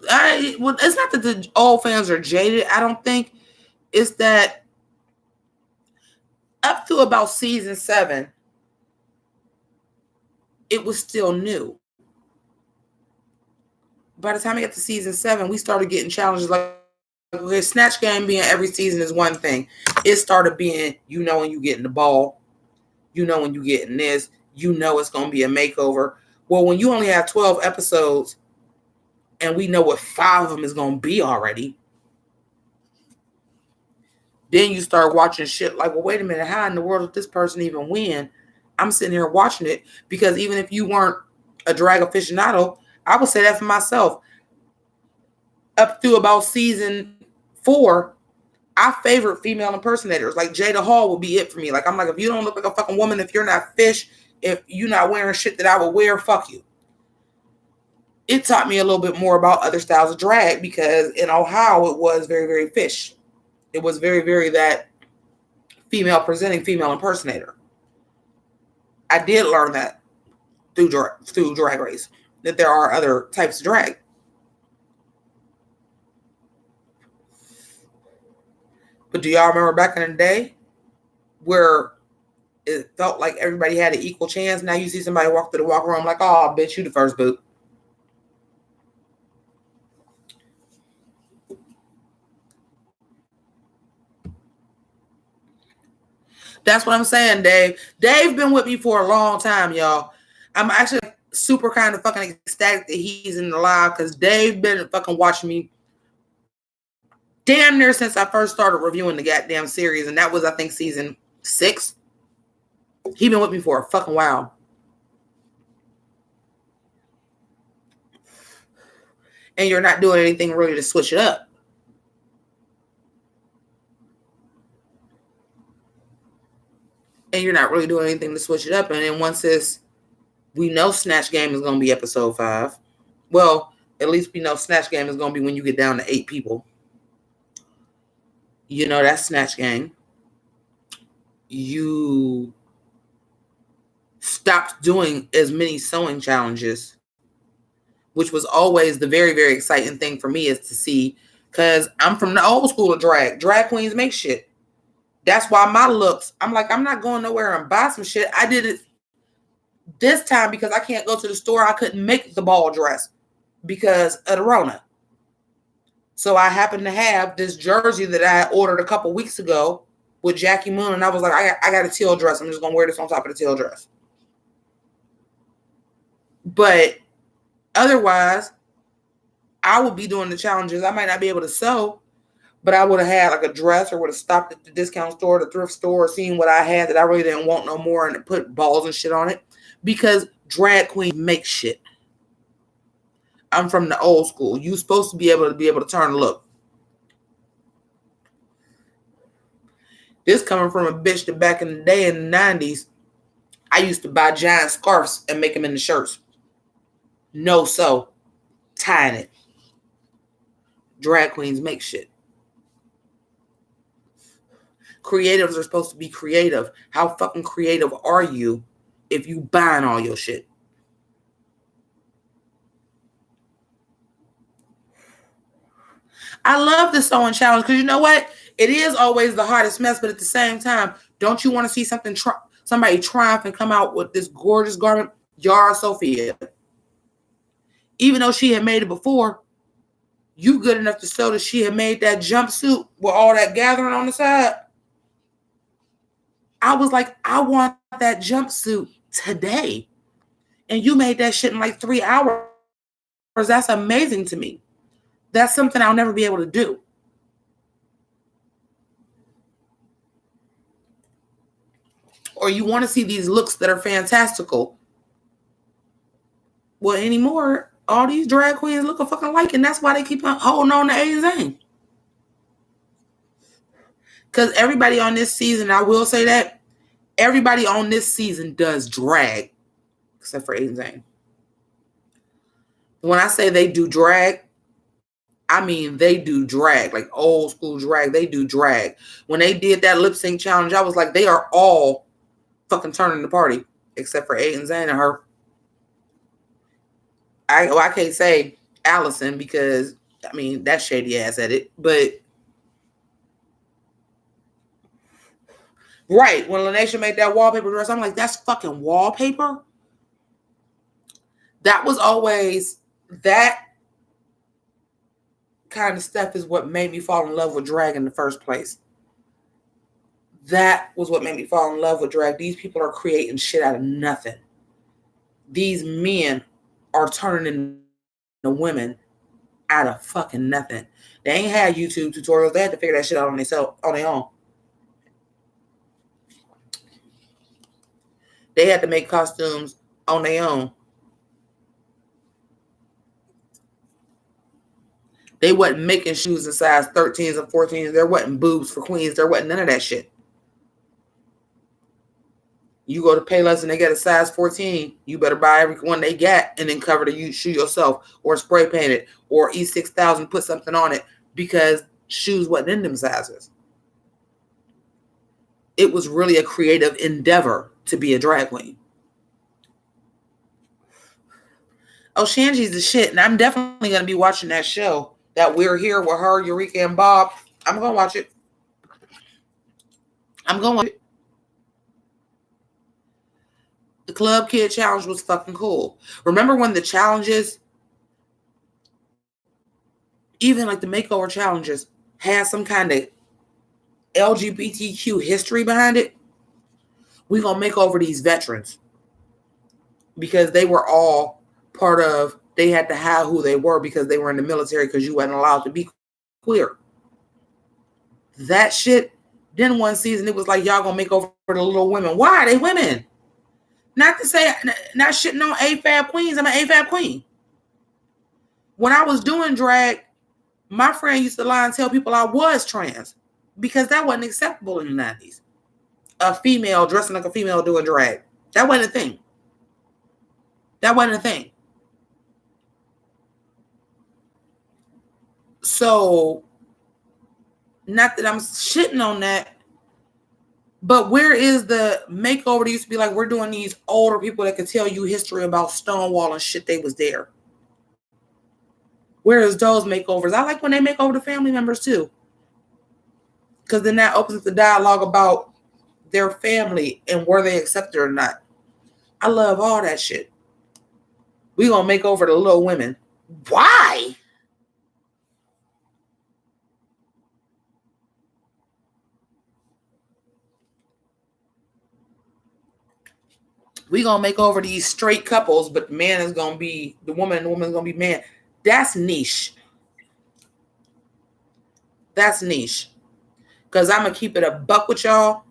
It's not that the old fans are jaded. I don't think. It's that up to about season 7, it was still new. By the time we got to season 7, we started getting challenges like, okay, Snatch Game being every season is one thing. It started being, when you getting the ball, when you getting this, it's going to be a makeover. Well, when you only have 12 episodes and we know what 5 of them is going to be already, then you start watching shit like, well, wait a minute, how in the world did this person even win? I'm sitting here watching it because even if you weren't a drag aficionado, I would say that for myself. Up through about season 4, I favorite female impersonators. Like Jada Hall would be it for me. Like, I'm like, if you don't look like a fucking woman, if you're not fish, if you're not wearing shit that I would wear, fuck you. It taught me a little bit more about other styles of drag because in Ohio, it was very, very fish. It was very, very that female presenting female impersonator. I did learn that through Drag Race, that there are other types of drag. But do y'all remember back in the day where it felt like everybody had an equal chance? Now you see somebody walk through the walk room like, oh, bitch, you the first boot. That's what I'm saying, Dave. Dave been with me for a long time, y'all. I'm actually super kind of fucking ecstatic that he's in the live because Dave been fucking watching me damn near since I first started reviewing the goddamn series, and that was, I think, season 6. He been with me for a fucking while. And you're not doing anything really to switch it up. And you're not really doing anything to switch it up. And then once we know Snatch Game is going to be episode 5. Well, at least we know Snatch Game is going to be when you get down to 8 people. That's Snatch Game. You stopped doing as many sewing challenges, which was always the very, very exciting thing for me is to see, because I'm from the old school of drag. Drag queens make shit. That's why my looks, I'm like, I'm not going nowhere and buy some shit. I did it this time because I can't go to the store. I couldn't make the ball dress because of the Rona. So I happened to have this jersey that I ordered a couple weeks ago with Jackie Moon, and I was like, I got a teal dress. I'm just going to wear this on top of the teal dress. But otherwise, I would be doing the challenges. I might not be able to sew, but I would have had like a dress or would have stopped at the discount store, the thrift store, seen what I had that I really didn't want no more and put balls and shit on it because drag queen makes shit. I'm from the old school. You're supposed to be able to turn and look. This coming from a bitch that back in the day in the 90s, I used to buy giant scarves and make them into shirts. No sew. Tying it. Drag queens make shit. Creatives are supposed to be creative. How fucking creative are you if you buying all your shit? I love the sewing challenge because you know what? It is always the hardest mess, but at the same time, don't you want to see somebody triumph and come out with this gorgeous garment? Yara Sophia. Even though she had made it before, You good enough to show that she had made that jumpsuit with all that gathering on the side? I was like, I want that jumpsuit today. And you made that shit in like 3 hours. That's amazing to me. That's something I'll never be able to do. Or you want to see these looks that are fantastical. Well, anymore, all these drag queens look a fucking alike, and that's why they keep on holding on to Aiden. Because everybody on this season, I will say that, everybody on this season does drag, except for Aiden. When I say they do drag, I mean they do drag, like old school drag. They do drag. When they did that lip sync challenge, I was like, they are all fucking turning the party, except for Aiden and her. I can't say Allison because, I mean, that's shady ass at it. But, right, when Lanesha made that wallpaper dress, I'm like, that's fucking wallpaper? That was always, that kind of stuff is what made me fall in love with drag in the first place. That was what made me fall in love with drag. These people are creating shit out of nothing. These men are turning into women out of fucking nothing. They ain't had YouTube tutorials. They had to figure that shit out on their own. They had to make costumes on their own. They wasn't making shoes in size 13s and 14s. There wasn't boobs for queens. There wasn't none of that shit. You go to Payless and they get a size 14, you better buy every one they got and then cover the shoe yourself or spray paint it or E6000 put something on it because shoes wasn't in them sizes. It was really a creative endeavor to be a drag queen. Oh, Shanji's the shit, and I'm definitely going to be watching that show that We're Here with her, Eureka, and Bob. I'm going to watch it. The Club Kid Challenge was fucking cool. Remember when the challenges, even like the makeover challenges, had some kind of LGBTQ history behind it? We're going to make over these veterans because they were all part of, they had to hide who they were because they were in the military because you weren't allowed to be queer. That shit, then one season, it was like, y'all going to make over the little women. Why are they women? Not to say, not shitting on AFAB queens. I'm an AFAB queen. When I was doing drag, my friend used to lie and tell people I was trans because that wasn't acceptable in the 90s. A female dressing like a female doing drag. That wasn't a thing. That wasn't a thing. So, not that I'm shitting on that, but where is the makeover that used to be like, we're doing these older people that could tell you history about Stonewall and shit they was there? Where is those makeovers? I like when they make over the family members too. Because then that opens up the dialogue about their family and were they accepted or not. I love all that shit. We gonna make over the little women. Why? We gonna make over these straight couples, but the man is gonna be the woman and the woman's gonna be man. That's niche. That's niche. Because I'm gonna keep it a buck with y'all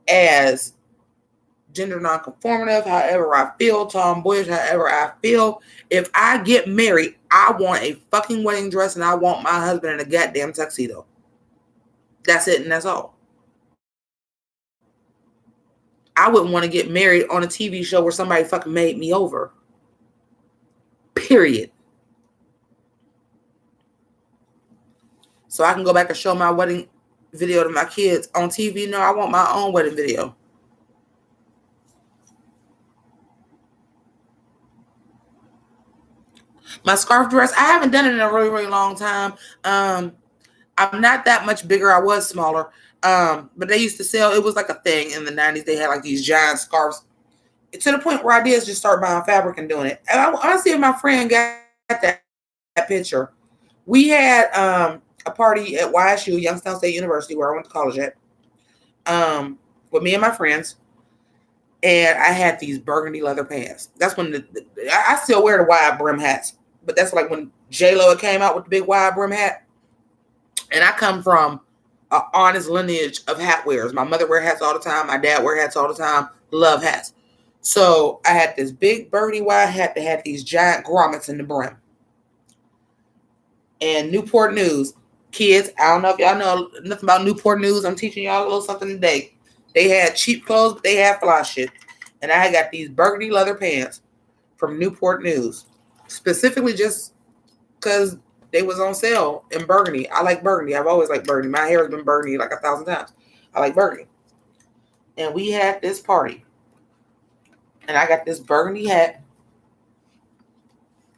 as gender nonconformative, however I feel, tomboyish, however I feel. If I get married, I want a fucking wedding dress and I want my husband in a goddamn tuxedo. That's it and that's all. I wouldn't want to get married on a TV show where somebody fucking made me over. Period. So I can go back and show my wedding video to my kids on TV. No, I want my own wedding video. My scarf dress, I haven't done it in a really, really long time. I'm not that much bigger. I was smaller. But they used to sell, it was like a thing in the 90s. They had like these giant scarves. To the point where I did just start buying fabric and doing it. And I want to see if my friend got that picture. We had a party at YSU, Youngstown State University, where I went to college at, with me and my friends. And I had these burgundy leather pants. That's when I still wear the wide brim hats, but that's like when J-Lo came out with the big wide brim hat. And I come from an honest lineage of hat wearers. My mother wear hats all the time. My dad wear hats all the time. Love hats. So I had this big burgundy wide hat that had these giant grommets in the brim. And Newport News. Kids, I don't know if y'all know nothing about Newport News. I'm teaching y'all a little something today. They had cheap clothes, but they had fly shit. And I got these burgundy leather pants from Newport News. Specifically just because they was on sale in burgundy. I like burgundy. I've always liked burgundy. My hair has been burgundy like 1,000 times. I like burgundy. And we had this party. And I got this burgundy hat.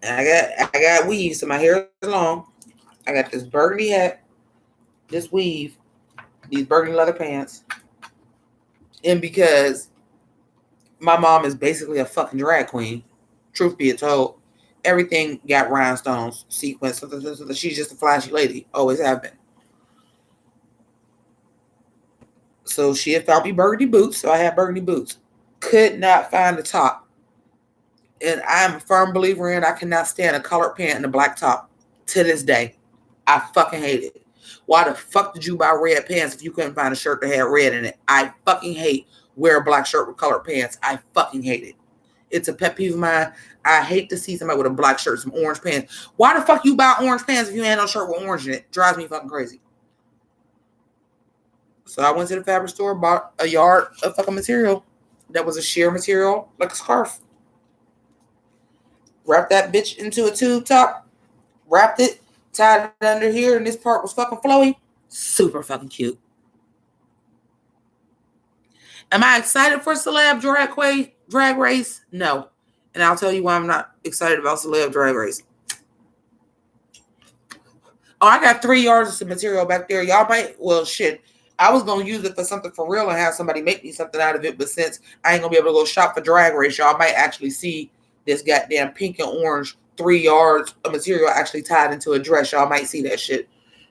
And I got weave, so my hair is long. I got this burgundy hat, this weave, these burgundy leather pants. And because my mom is basically a fucking drag queen, truth be told, everything got rhinestones, sequins. She's just a flashy lady, always have been. So she had found me burgundy boots, so I had burgundy boots. Could not find the top. And I'm a firm believer in I cannot stand a colored pant and a black top to this day. I fucking hate it. Why the fuck did you buy red pants if you couldn't find a shirt that had red in it? I fucking hate wear a black shirt with colored pants. I fucking hate it. It's a pet peeve of mine. I hate to see somebody with a black shirt, some orange pants. Why the fuck you buy orange pants if you ain't no shirt with orange in it? Drives me fucking crazy. So I went to the fabric store, bought a yard of fucking material that was a sheer material, like a scarf. Wrapped that bitch into a tube top. Wrapped it. Tied it under here, and this part was fucking flowy. Super fucking cute. Am I excited for Celeb Drag Race? No. And I'll tell you why I'm not excited about Celeb Drag Race. Oh, I got 3 yards of material back there. Y'all might, well, shit. I was going to use it for something for real and have somebody make me something out of it, but since I ain't going to be able to go shop for Drag Race, y'all might actually see this goddamn pink and orange 3 yards of material actually tied into a dress. Y'all might see that shit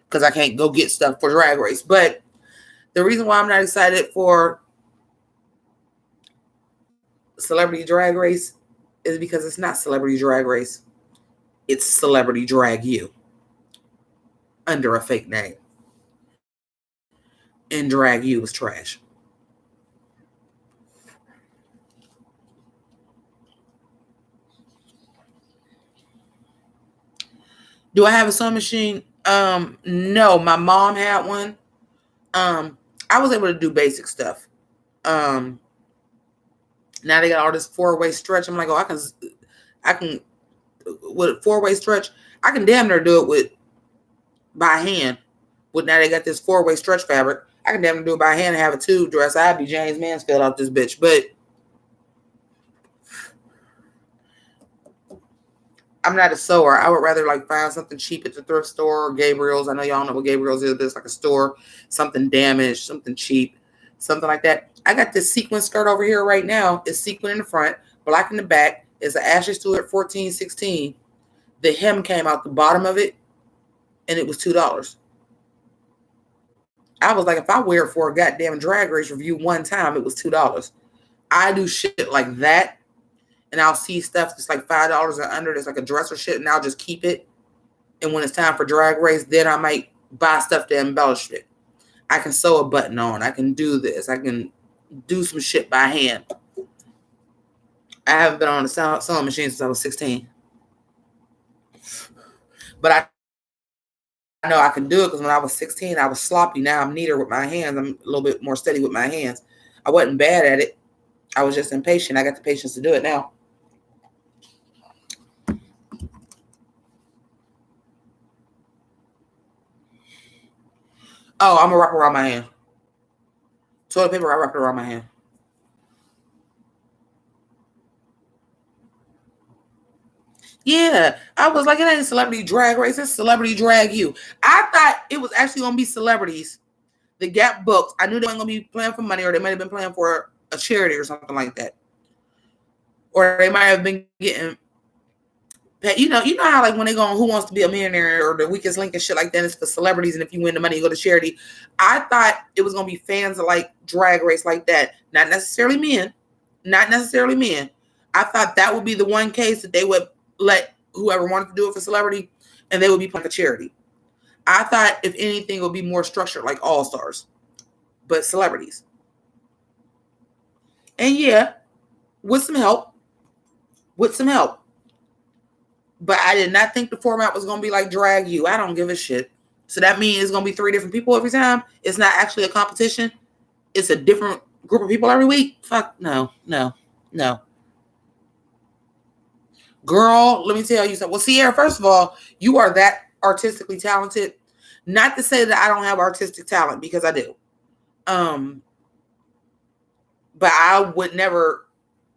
because I can't go get stuff for Drag Race. But the reason why I'm not excited for Celebrity Drag Race is because it's not Celebrity Drag Race. It's Celebrity Drag You under a fake name. And Drag You was trash. Do I have a sewing machine? No, my mom had one. I was able to do basic stuff. Now they got all this 4-way stretch. I'm like, oh, I can with 4-way stretch, I can damn near do it by hand. But now they got this 4-way stretch fabric. I can damn near do it by hand and have a tube dress. I'd be James Mansfield out this bitch. But I'm not a sewer. I would rather like find something cheap at the thrift store or Gabriel's. I know y'all know what Gabriel's is, but it's like a store, something damaged, something cheap, something like that. I got this sequin skirt over here right now. It's sequin in the front, black in the back. It's an Ashley Stewart 1416. The hem came out the bottom of it, and it was $2. I was like, if I wear it for a goddamn Drag Race review one time, it was $2. I do shit like that. And I'll see stuff that's like $5 or under that's like a dress or shit, and I'll just keep it. And when it's time for Drag Race, then I might buy stuff to embellish it. I can sew a button on. I can do this. I can do some shit by hand. I haven't been on a sewing machine since I was 16. But I know I can do it because when I was 16, I was sloppy. Now I'm neater with my hands. I'm a little bit more steady with my hands. I wasn't bad at it. I was just impatient. I got the patience to do it now. Oh, I'm going to wrap it around my hand. Toilet paper, I wrap it around my hand. Yeah, I was like, it ain't Celebrity Drag Race. It's Celebrity Drag You. I thought it was actually going to be celebrities that got booked. I knew they weren't going to be playing for money, or they might have been playing for a charity or something like that. Or they might have been getting You know how like when they go on Who Wants to Be a Millionaire or The Weakest Link and shit like that, it's for celebrities, and if you win the money, you go to charity. I thought it was gonna be fans of like Drag Race like that, not necessarily men. I thought that would be the one case that they would let whoever wanted to do it for celebrity, and they would be like a charity. I thought if anything, it would be more structured like All Stars, but celebrities. And yeah, with some help. But I did not think the format was going to be like Drag You. I don't give a shit. So that means it's going to be 3 different people every time. It's not actually a competition. It's a different group of people every week. Fuck, no. Girl, let me tell you something. Well, Sierra, first of all, you are that artistically talented. Not to say that I don't have artistic talent, because I do. But I would never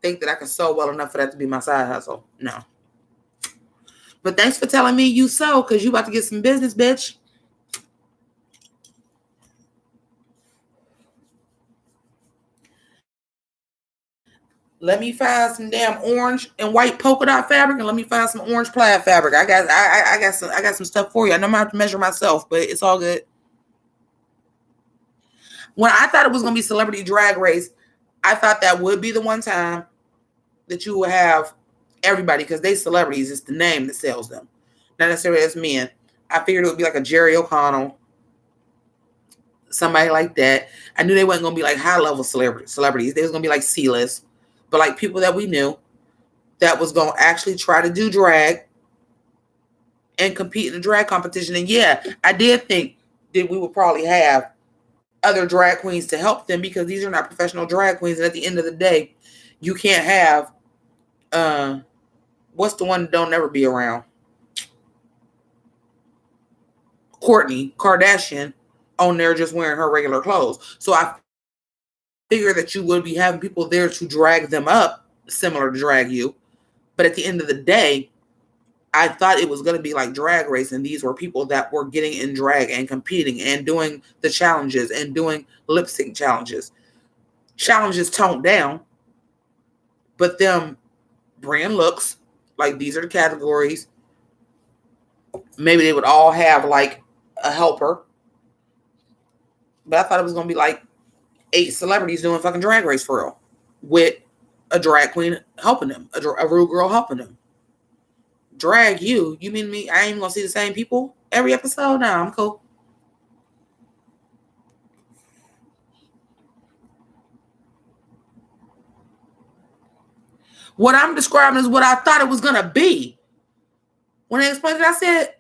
think that I could sew well enough for that to be my side hustle. No. But thanks for telling me you sew, because you about to get some business, bitch. Let me find some damn orange and white polka dot fabric, and let me find some orange plaid fabric. I got some stuff for you. I know I'm gonna have to measure myself, but it's all good. When I thought it was gonna be Celebrity Drag Race, I thought that would be the one time that you would have everybody, because they celebrities. It's the name that sells them, not necessarily as men. I figured it would be like a Jerry O'Connell, somebody like that. I knew they wasn't gonna be like high level celebrities. They was gonna be like C-list, but like people that we knew that was gonna actually try to do drag and compete in a drag competition. And yeah, I did think that we would probably have other drag queens to help them, because these are not professional drag queens. And at the end of the day, you can't have what's the one that don't ever be around? Kourtney Kardashian on there just wearing her regular clothes. So I figure that you would be having people there to drag them up, similar to Drag You. But at the end of the day, I thought it was going to be like Drag Race, and these were people that were getting in drag and competing and doing the challenges and doing lip sync challenges. Challenges toned down, but them brand looks, like these are the categories. Maybe they would all have like a helper. But I thought it was going to be like 8 celebrities doing fucking Drag Race for real, with a drag queen helping them, a real girl helping them. Drag You? You mean me? I ain't even gonna see the same people every episode? Nah, I'm cool. What I'm describing is what I thought it was gonna be. When they explained it, I said,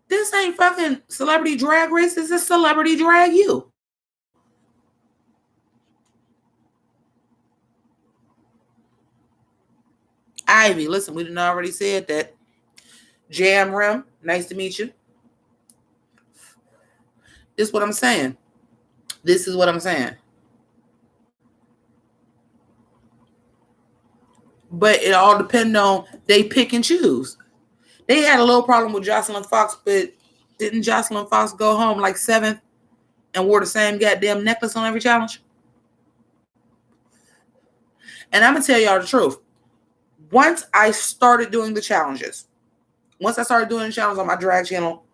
this ain't fucking Celebrity Drag Race. This is Celebrity Drag You. Ivy, listen, we didn't already said that. Jam Rim, nice to meet you. This is what I'm saying. But it all depends on they pick and choose. They had a little problem with Jocelyn Fox, but didn't Jocelyn Fox go home like 7th and wore the same goddamn necklace on every challenge? And I'm going to tell y'all the truth. Once I started doing the challenges, on my drag channel,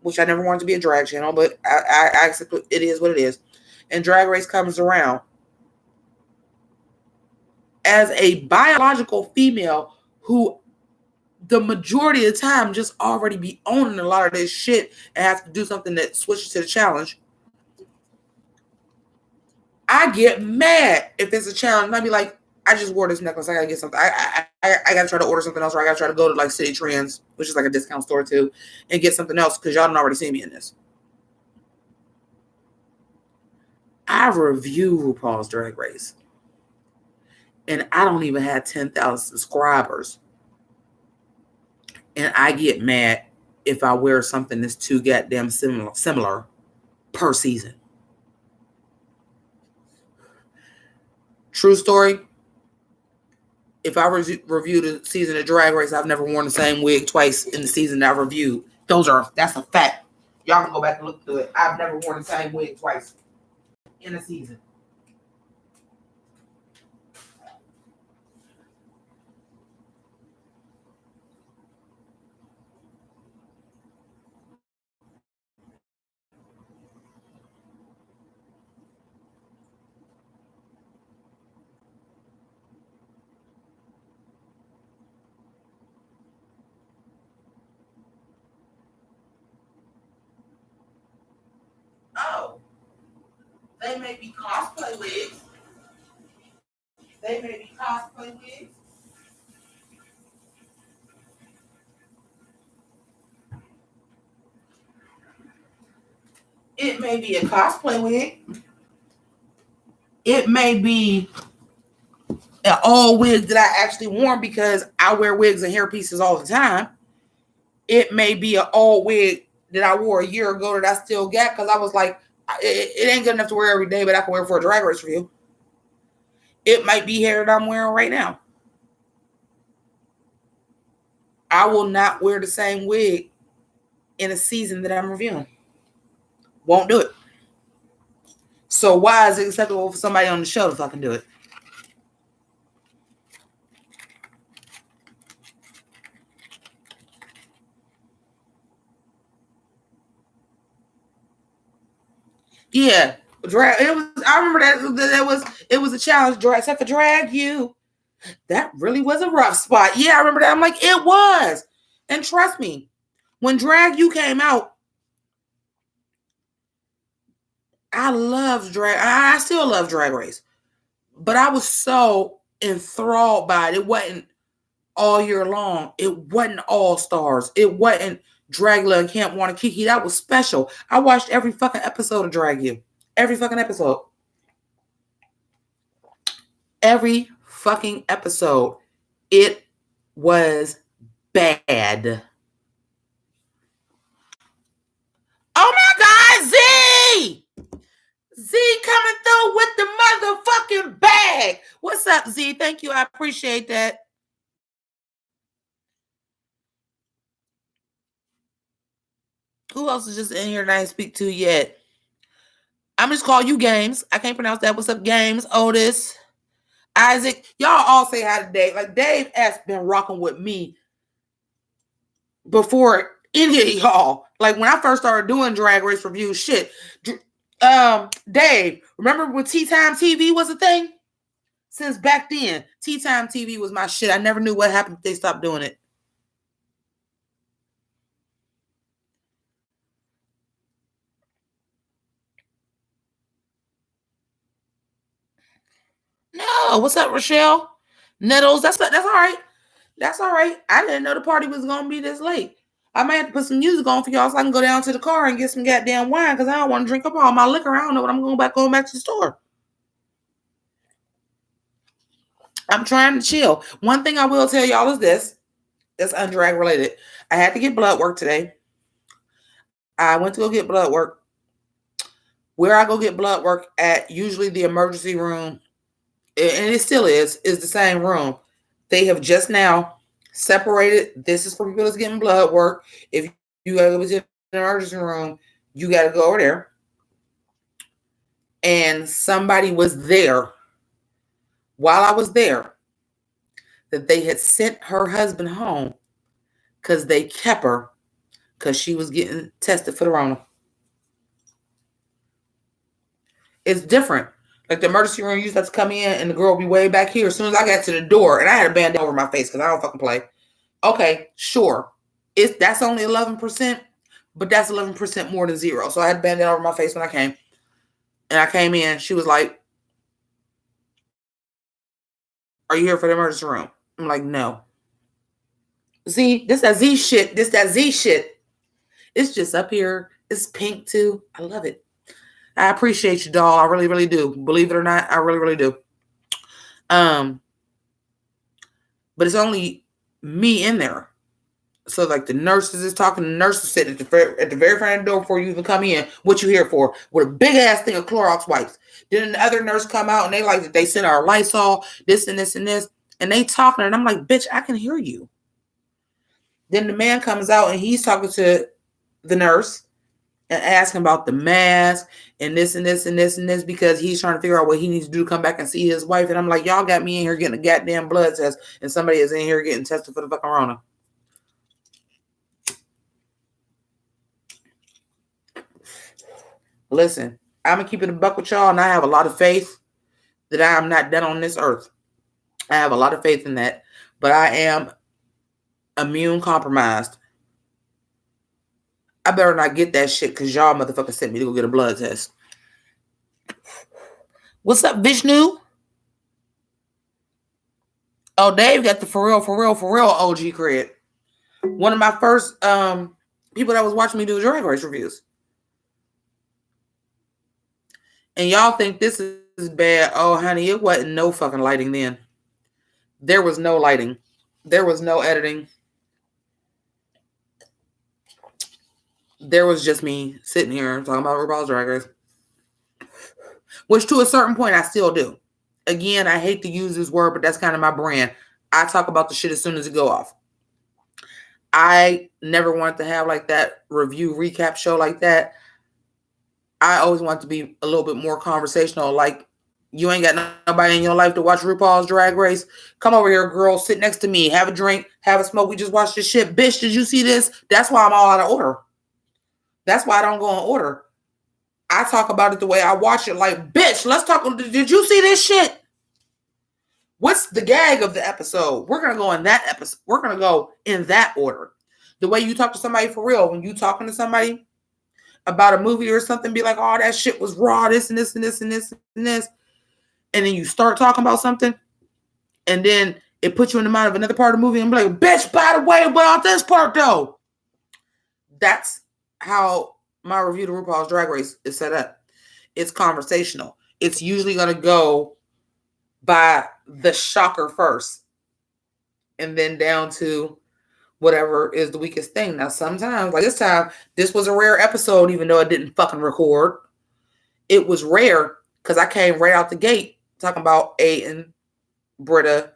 which I never wanted to be a drag channel, but I accept it is what it is, and Drag Race comes around, as a biological female who the majority of the time just already be owning a lot of this shit and have to do something that switches to the challenge, I get mad if it's a challenge. And I'd be like, I just wore this necklace. I gotta get something. I gotta try to order something else, or I gotta try to go to like City Trends, which is like a discount store too, and get something else because y'all don't already see me in this. I review RuPaul's Drag Race, and I don't even have 10,000 subscribers, and I get mad if I wear something that's too goddamn similar per season. True story. If I review the season of Drag Race, I've never worn the same wig twice in the season that I reviewed. That's a fact. Y'all can go back and look through it. I've never worn the same wig twice in a season. They may be cosplay wigs. They may be cosplay wigs. It may be a cosplay wig. It may be an all wig that I actually wore because I wear wigs and hair pieces all the time. It may be an all wig that I wore a year ago that I still got because I was like, it ain't good enough to wear every day, but I can wear it for a drag race review. It might be hair that I'm wearing right now. I will not wear the same wig in a season that I'm reviewing. Won't do it. So why is it acceptable for somebody on the show to fucking do it? Yeah, drag. It was. I remember that it was a challenge. Drag, except for drag you. That really was a rough spot. Yeah, I remember that. I'm like, it was. And trust me, when Drag You came out, I loved drag. I still love Drag Race, but I was so enthralled by it. It wasn't all year long. It wasn't All Stars. It wasn't Dragula and Camp Wanna Kiki. That was special. I watched every fucking episode of Drag You. Every fucking episode. Every fucking episode. It was bad. Oh my God, Z! Z coming through with the motherfucking bag. What's up, Z? Thank you. I appreciate that. Who else is just in here that I didn't speak to yet? I'm just calling you Games. I can't pronounce that. What's up, Games? Otis, Isaac. Y'all all say hi to Dave. Like, Dave has been rocking with me before any of y'all. Like, when I first started doing Drag Race reviews, shit. Dave, remember when Tea Time TV was a thing? Since back then, Tea Time TV was my shit. I never knew what happened if they stopped doing it. No, what's up, Rochelle? Nettles, that's all right. That's all right. I didn't know the party was gonna be this late. I might have to put some music on for y'all so I can go down to the car and get some goddamn wine because I don't want to drink up all my liquor. I don't know what I'm going back to the store. I'm trying to chill. One thing I will tell y'all is this. That's undrag related. I had to get blood work today. I went to go get blood work. Where I go get blood work at, usually the emergency room, and it still is the same room. They have just now separated. This is for people that's getting blood work. If you gotta go to the emergency room, you got to go over there. And somebody was there while I was there that they had sent her husband home because they kept her because she was getting tested for the Rona. It's different. Like the emergency room used to have to come in and the girl would be way back here. As soon as I got to the door, and I had a band over my face because I don't fucking play. Okay, sure. That's only 11%, but that's 11% more than zero. So I had a band over my face when I came. And I came in. She was like, "Are you here for the emergency room?" I'm like, "No." Z, this that Z shit. This that Z shit. It's just up here. It's pink too. I love it. I appreciate you, doll. I really, really do. Believe it or not, I really, really do. But it's only me in there. So like the nurses is talking, the nurses sit at the very front of the door before you even come in. What you here for? With a big ass thing of Clorox wipes. Then the other nurse come out and they sent our Lysol, this and this and this, and they talking, and I'm like, bitch, I can hear you. Then the man comes out and he's talking to the nurse and asking about the mask and this and this and this and this because he's trying to figure out what he needs to do to come back and see his wife. And I'm like, y'all got me in here getting a goddamn blood test, and somebody is in here getting tested for the fucking Rona. Listen, I'm gonna keep it a buck with y'all, and I have a lot of faith that I am not done on this earth. I have a lot of faith in that, but I am immune compromised. I better not get that shit because y'all motherfuckers sent me to go get a blood test. What's up, Vishnu? Oh, Dave got the for real OG cred. One of my first people that was watching me do Drag Race reviews. And y'all think this is bad. Oh, honey, it wasn't no fucking lighting then. There was no lighting. There was no editing. There was just me sitting here talking about RuPaul's Drag Race. Which to a certain point I still do. Again, I hate to use this word, but that's kind of my brand. I talk about the shit as soon as it go off. I never wanted to have like that review recap show like that. I always want to be a little bit more conversational. Like, you ain't got nobody in your life to watch RuPaul's Drag Race. Come over here, girl. Sit next to me. Have a drink. Have a smoke. We just watched this shit. Bitch, did you see this? That's why I'm all out of order. That's why I don't go in order. I talk about it the way I watch it. Like, bitch, let's talk. Did you see this shit? What's the gag of the episode? We're going to go in that episode. We're going to go in that order. The way you talk to somebody for real. When you talking to somebody about a movie or something, be like, oh, that shit was raw, this and this and this and this and this. And then you start talking about something, and then it puts you in the mind of another part of the movie and be like, bitch, by the way, about this part though. That's how my review to RuPaul's Drag Race is set up. It's conversational. It's usually going to go by the shocker first, and then down to whatever is the weakest thing. Now, sometimes, like this time, this was a rare episode, even though it didn't fucking record. It was rare because I came right out the gate talking about Aiden, Britta,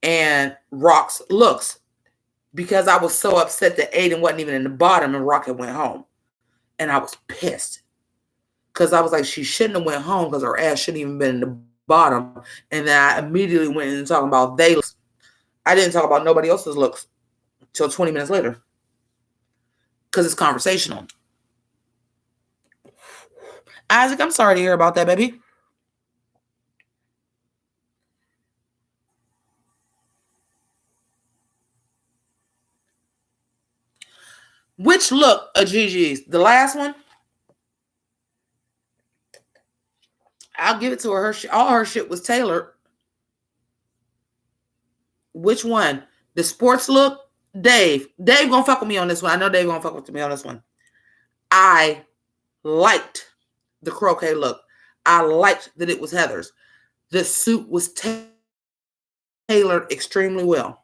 and Rock's looks, because I was so upset that Aiden wasn't even in the bottom and Rock had went home. And I was pissed because I was like, she shouldn't have went home because her ass shouldn't even been in the bottom. And then I immediately went in talking about they looks. I didn't talk about nobody else's looks till 20 minutes later because it's conversational. Isaac, I'm sorry to hear about that, baby. Which look of Gigi's? The last one? I'll give it to her. All her shit was tailored. Which one? The sports look? Dave gonna fuck with me on this one. I know Dave gonna fuck with me on this one. I liked the croquet look. I liked that it was Heather's. The suit was tailored extremely well.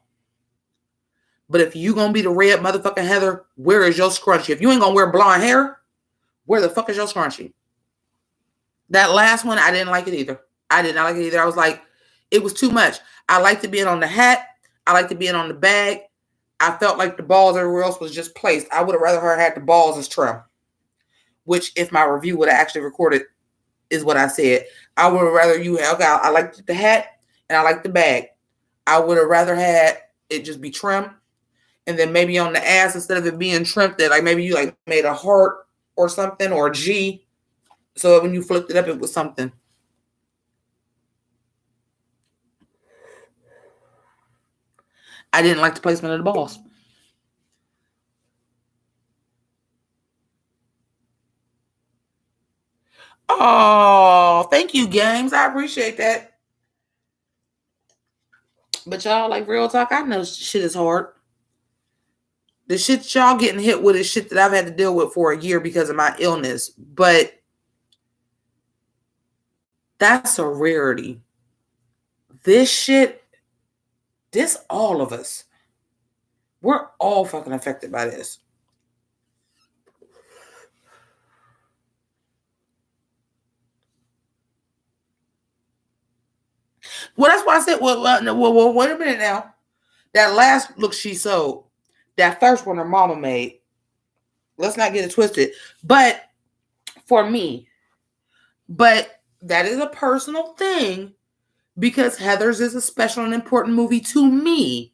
But if you gonna be the red motherfucking Heather, where is your scrunchie? If you ain't gonna wear blonde hair, where the fuck is your scrunchie? That last one, I didn't like it either. I did not like it either. I was like, it was too much. I liked it being on the hat. I liked it being on the bag. I felt like the balls everywhere else was just placed. I would have rather her had the balls as trim. Which, if my review would have actually recorded, is what I said. I would have rather you have, okay, I liked the hat and I liked the bag. I would have rather had it just be trim. And then maybe on the ass, instead of it being trimmed, that like maybe you like made a heart or something or a G. So that when you flipped it up, it was something. I didn't like the placement of the balls. Oh, thank you, Games. I appreciate that. But y'all, like, real talk, I know shit is hard. The shit y'all getting hit with is shit that I've had to deal with for a year because of my illness. But that's a rarity. This shit, this all of us. We're all fucking affected by this. Well, that's why I said, well, wait a minute now. That last look she sold, that first one her mama made, let's not get it twisted. But for me, but that is a personal thing because Heather's is a special and important movie to me.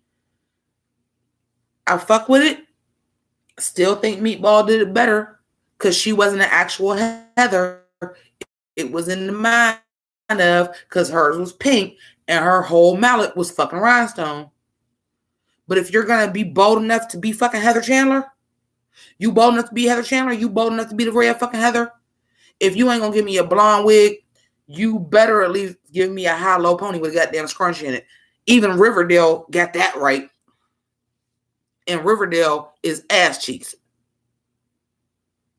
I fuck with it. Still think Meatball did it better because she wasn't an actual Heather. It was in the mind of, because hers was pink and her whole mallet was fucking rhinestone. But if you're going to be bold enough to be fucking Heather Chandler, you bold enough to be Heather Chandler, you bold enough to be the red fucking Heather, if you ain't going to give me a blonde wig You better at least give me a high-low pony with a goddamn scrunchie in it. Even Riverdale got that right. And Riverdale is ass cheeks.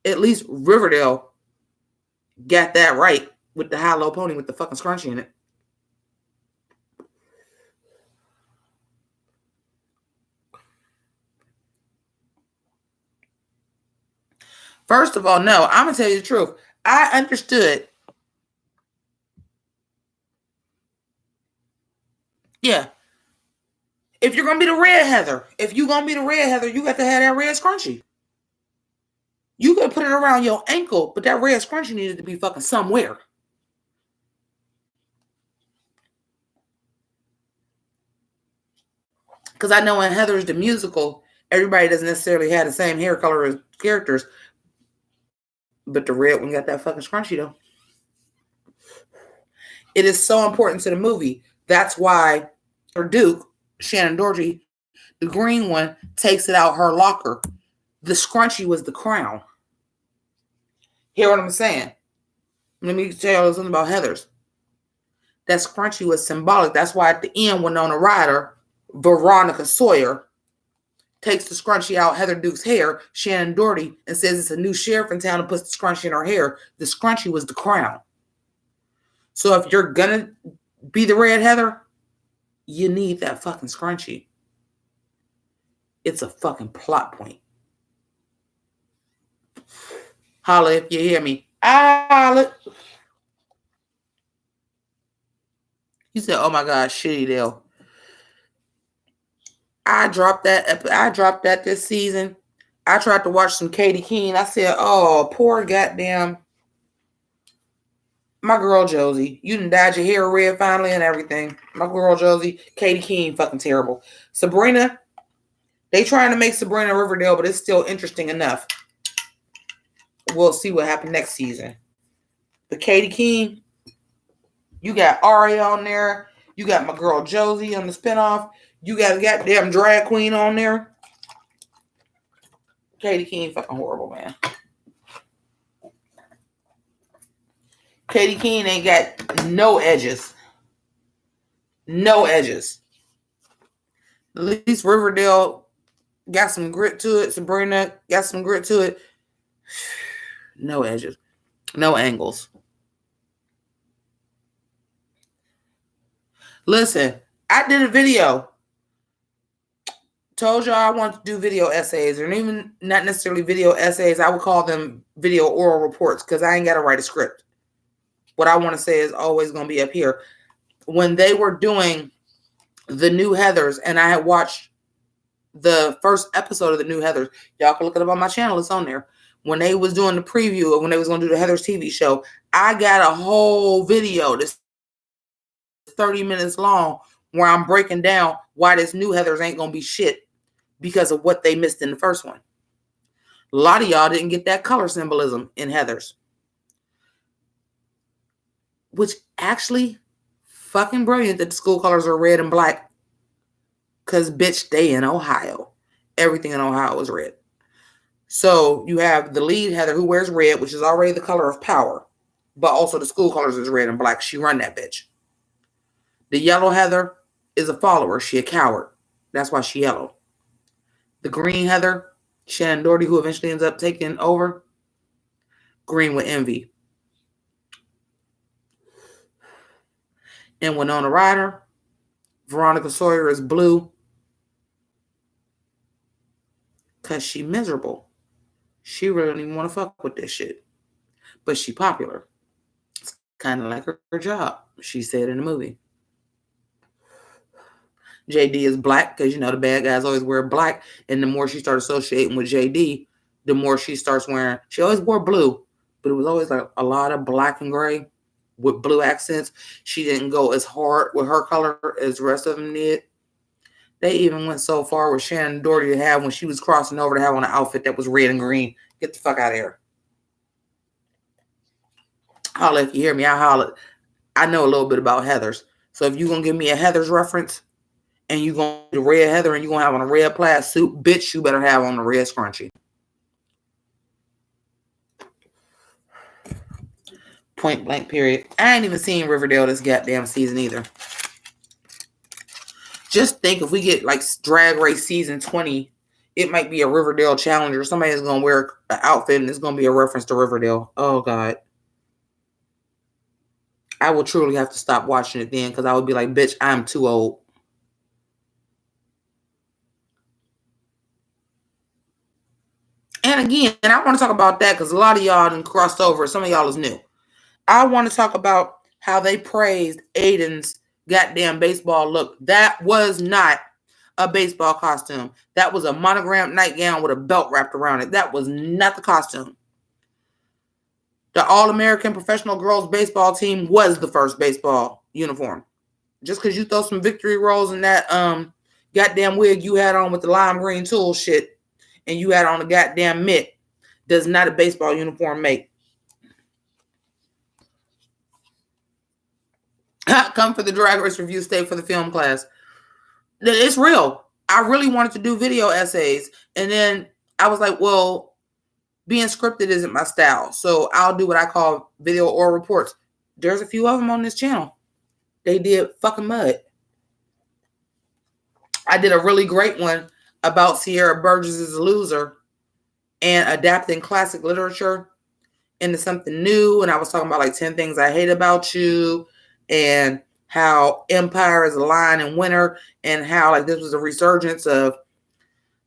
At least Riverdale got that right with the high-low pony with the fucking scrunchie in it. First of all, no, I'm going to tell you the truth. I understood. Yeah. If you're going to be the red Heather, you got to have that red scrunchie. You could put it around your ankle, but that red scrunchie needed to be fucking somewhere. Because I know in Heather's the musical, everybody doesn't necessarily have the same hair color as characters. But the red one got that fucking scrunchie, though. It is so important to the movie. That's why her Duke, Shannon Doherty, the green one, takes it out her locker. The scrunchie was the crown. Hear what I'm saying? Let me tell you something about Heather's. That scrunchie was symbolic. That's why at the end, when on a rider, Veronica Sawyer takes the scrunchie out Heather Duke's hair, Shannon Doherty, and says it's a new sheriff in town and puts the scrunchie in her hair. The scrunchie was the crown. So if you're gonna be the red Heather, you need that fucking scrunchie. It's a fucking plot point. Holla if you hear me. Holla. You said, oh my God, shitty Dale. I dropped that this season. I tried to watch some Katie Keene. I said, oh, poor goddamn my girl Josie. You done dyed your hair red finally and everything. My girl Josie. Katie Keene, fucking terrible. Sabrina, they trying to make Sabrina Riverdale, but it's still interesting enough. We'll see what happens next season. But Katie Keene, you got Aria on there. You got my girl Josie on the spinoff. You got a goddamn drag queen on there. Katie Keene, fucking horrible, man. Katie Keene ain't got no edges. No edges. At least Riverdale got some grit to it. Sabrina got some grit to it. No edges. No angles. Listen, I did a video. Told y'all I want to do video essays, or even not necessarily video essays. I would call them video oral reports because I ain't got to write a script. What I want to say is always going to be up here. When they were doing the new Heathers, and I had watched the first episode of the new Heathers, y'all can look it up on my channel. It's on there. When they was doing the preview of when they was going to do the Heathers TV show, I got a whole video that's 30 minutes long where I'm breaking down why this new Heathers ain't going to be shit because of what they missed in the first one. A lot of y'all didn't get that color symbolism in Heathers. Which actually fucking brilliant that the school colors are red and black. Because, bitch, they in Ohio. Everything in Ohio is red. So you have the lead Heather who wears red, which is already the color of power. But also the school colors is red and black. She run that bitch. The yellow Heather is a follower. She a coward. That's why she yellow. The green Heather, Shannon Doherty, who eventually ends up taking over, green with envy. And Winona Ryder, Veronica Sawyer is blue because she miserable. She really don't even want to fuck with this shit. But she popular. It's kind of like her job, she said in the movie. JD is black because, you know, the bad guys always wear black. And the more she starts associating with JD, the more she starts wearing. She always wore blue, but it was always like a lot of black and gray with blue accents. She didn't go as hard with her color as the rest of them did. They even went so far with Shannon Doherty to have, when she was crossing over, to have on an outfit that was red and green. Get the fuck out of here. Holla if you hear me. I holla. I know a little bit about Heathers. So if you're going to give me a Heathers reference and you're going to do red Heather and you're going to have on a red plaid suit, bitch, you better have on a red scrunchie. Point blank period. I ain't even seen Riverdale this goddamn season either. Just think if we get like Drag Race season 20, it might be a Riverdale challenger. Somebody's going to wear an outfit and it's going to be a reference to Riverdale. Oh, God. I will truly have to stop watching it then because I would be like, bitch, I'm too old. And again, I want to talk about that because a lot of y'all done crossed over. Some of y'all is new. I want to talk about how they praised Aiden's goddamn baseball look. That was not a baseball costume. That was a monogrammed nightgown with a belt wrapped around it. That was not the costume. The All-American Professional Girls Baseball Team was the first baseball uniform. Just because you throw some victory rolls in that goddamn wig you had on with the lime green tool shit and you had on a goddamn mitt does not a baseball uniform make. Come for the Drag Race review, stay for the film class. It's real. I really wanted to do video essays. And then I was like, well, being scripted isn't my style. So I'll do what I call video oral reports. There's a few of them on this channel. They did fucking mud. I did a really great one about Sierra Burgess' Loser and adapting classic literature into something new. And I was talking about like 10 things I hate about you and how Empire is a lion in winter and how like this was a resurgence of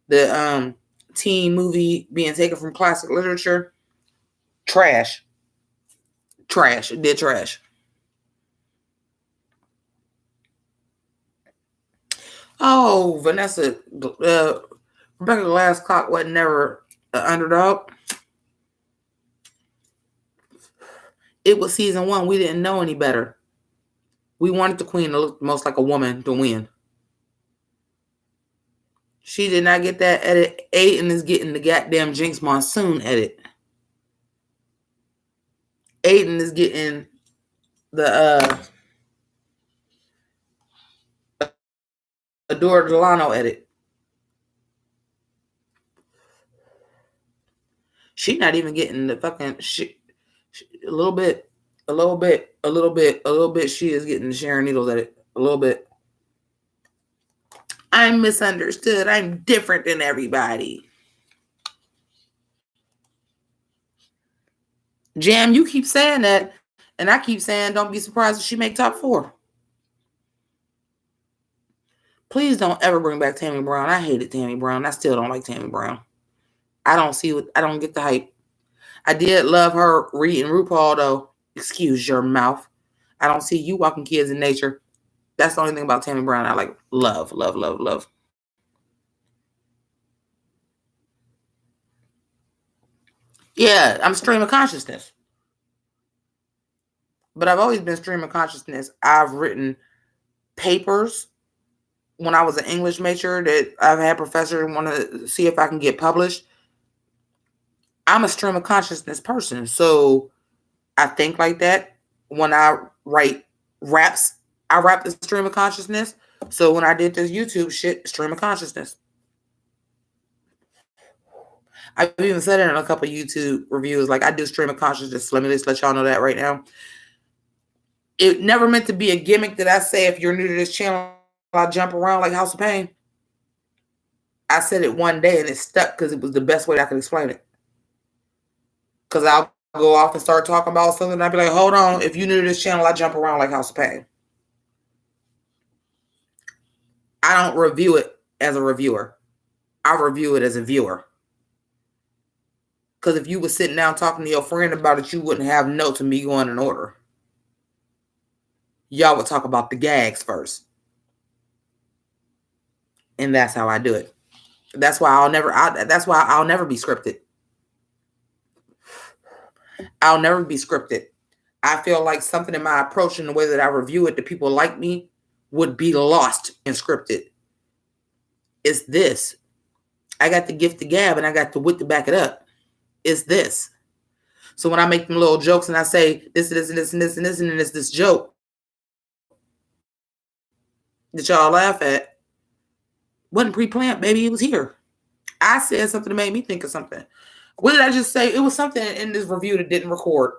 the teen movie being taken from classic literature. Trash. It did trash. Oh, Vanessa, Rebecca Glasscock wasn't never an underdog. It was season 1. We didn't know any better. We wanted the queen to look most like a woman to win. She did not get that edit. Aiden is getting the goddamn Jinx Monsoon edit. Aiden is getting the Adora Delano edit. She not even getting the fucking shit. A little bit. She is getting the Sharon Needles edit. A little bit. I'm misunderstood. I'm different than everybody. Jam, you keep saying that, and I keep saying don't be surprised if she make top 4. Please don't ever bring back Tammy Brown. I hated Tammy Brown. I still don't like Tammy Brown. I don't get the hype. I did love her reading RuPaul though. Excuse your mouth. I don't see you walking kids in nature. That's the only thing about Tammy Brown I like. Love. Yeah, I'm stream of consciousness. But I've always been stream of consciousness. I've written papers when I was an English major that I've had professors want to see if I can get published. I'm a stream of consciousness person. So I think like that. When I write raps, I rap the stream of consciousness. So when I did this YouTube shit, stream of consciousness. I've even said it in a couple of YouTube reviews. Like I do stream of consciousness. Let me just let y'all know that right now. It never meant to be a gimmick that I say if you're new to this channel, I jump around like House of Pain. I said it one day and it stuck because it was the best way I could explain it. Because I'll go off and start talking about something and I'll be like, hold on. If you're new to this channel, I jump around like House of Pain. I don't review it as a reviewer. I review it as a viewer. Because if you were sitting down talking to your friend about it, you wouldn't have notes of me going in order. Y'all would talk about the gags first. And that's how I do it. That's why I'll never be scripted. I'll never be scripted. I feel like something in my approach and the way that I review it to people like me would be lost in scripted. It's this. I got the gift of gab and I got the wit to back it up. It's this. So when I make them little jokes and I say this and it's this joke that y'all laugh at, wasn't pre-planned, baby. It was here. I said something that made me think of something. What did I just say? It was something in this review that didn't record.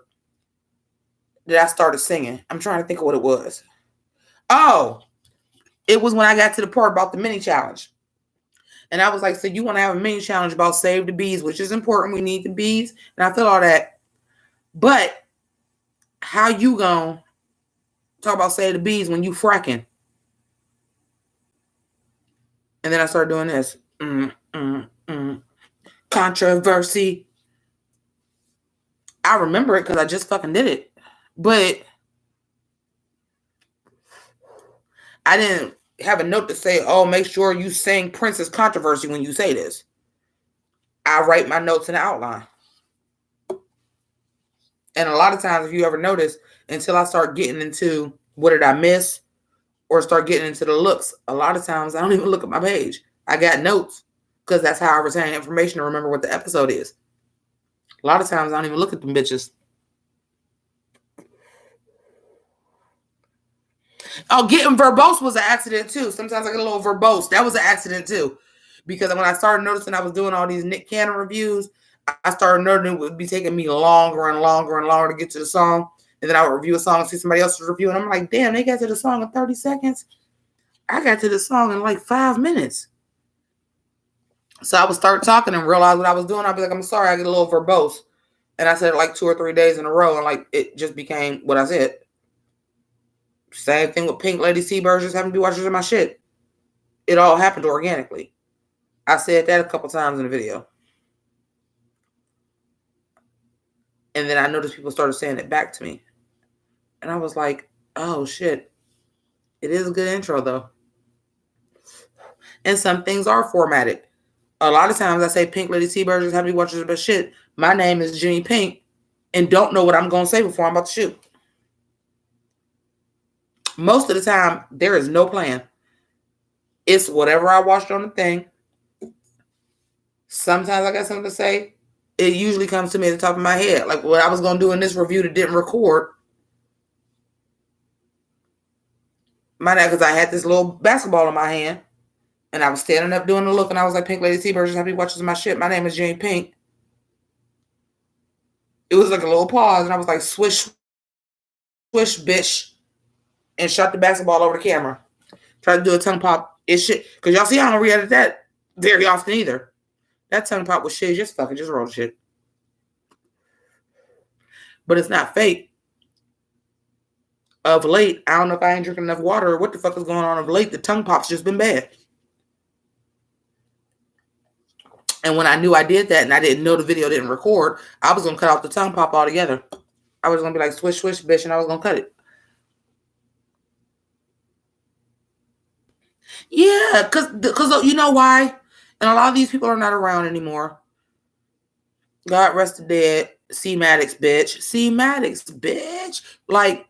that I started singing. I'm trying to think of what it was. Oh, it was when I got to the part about the mini challenge. And I was like, so you want to have a mini challenge about save the bees, which is important. We need the bees. And I feel all that. But how you gonna talk about save the bees when you fracking? And then I started doing this. Controversy. I remember it because I just fucking did it. But I didn't have a note to say, oh, make sure you sing Princess Controversy when you say this. I write my notes in the outline. And a lot of times, if you ever notice, until I start getting into what did I miss or start getting into the looks, a lot of times I don't even look at my page. I got notes because that's how I retain information to remember what the episode is. A lot of times I don't even look at them bitches. Oh, getting verbose was an accident too. Sometimes I get a little verbose. That was an accident too. Because when I started noticing I was doing all these Nick Cannon reviews, I started noticing it would be taking me longer and longer and longer to get to the song. And then I would review a song and see somebody else's review. And I'm like, damn, they got to the song in 30 seconds. I got to the song in like 5 minutes. So I would start talking and realize what I was doing. I'd be like, I'm sorry, I get a little verbose. And I said it like 2 or 3 days in a row. And like, it just became what I said. Same thing with Pink Lady Seaburgers having to be watchers of my shit. It all happened organically. I said that a couple times in the video. And then I noticed people started saying it back to me. And I was like, oh shit. It is a good intro though. And some things are formatted. A lot of times I say Pink Lady Seaburgers having to be watchers of my shit. My name is Jimmi Pynk and don't know what I'm going to say before I'm about to shoot. Most of the time, there is no plan. It's whatever I watched on the thing. Sometimes I got something to say. It usually comes to me at the top of my head. Like what I was going to do in this review that didn't record. Because I had this little basketball in my hand. And I was standing up doing the look. And I was like, Pink Lady Seaburgers, happy watching my shit. My name is Jimmi Pynk. It was like a little pause. And I was like, swish, swish, bitch. And shot the basketball over the camera. Tried to do a tongue pop. It's shit. Because y'all see I don't re-edit that very often either. That tongue pop was shit. Just fucking just roll the shit. But it's not fake. Of late, I don't know if I ain't drinking enough water or what the fuck is going on of late. The tongue pop's just been bad. And when I knew I did that and I didn't know the video didn't record, I was going to cut out the tongue pop altogether. I was going to be like, swish, swish, bitch, and I was going to cut it. Yeah, because you know why? And a lot of these people are not around anymore. God rest the dead. C Maddox, bitch. C Maddox, bitch. Like,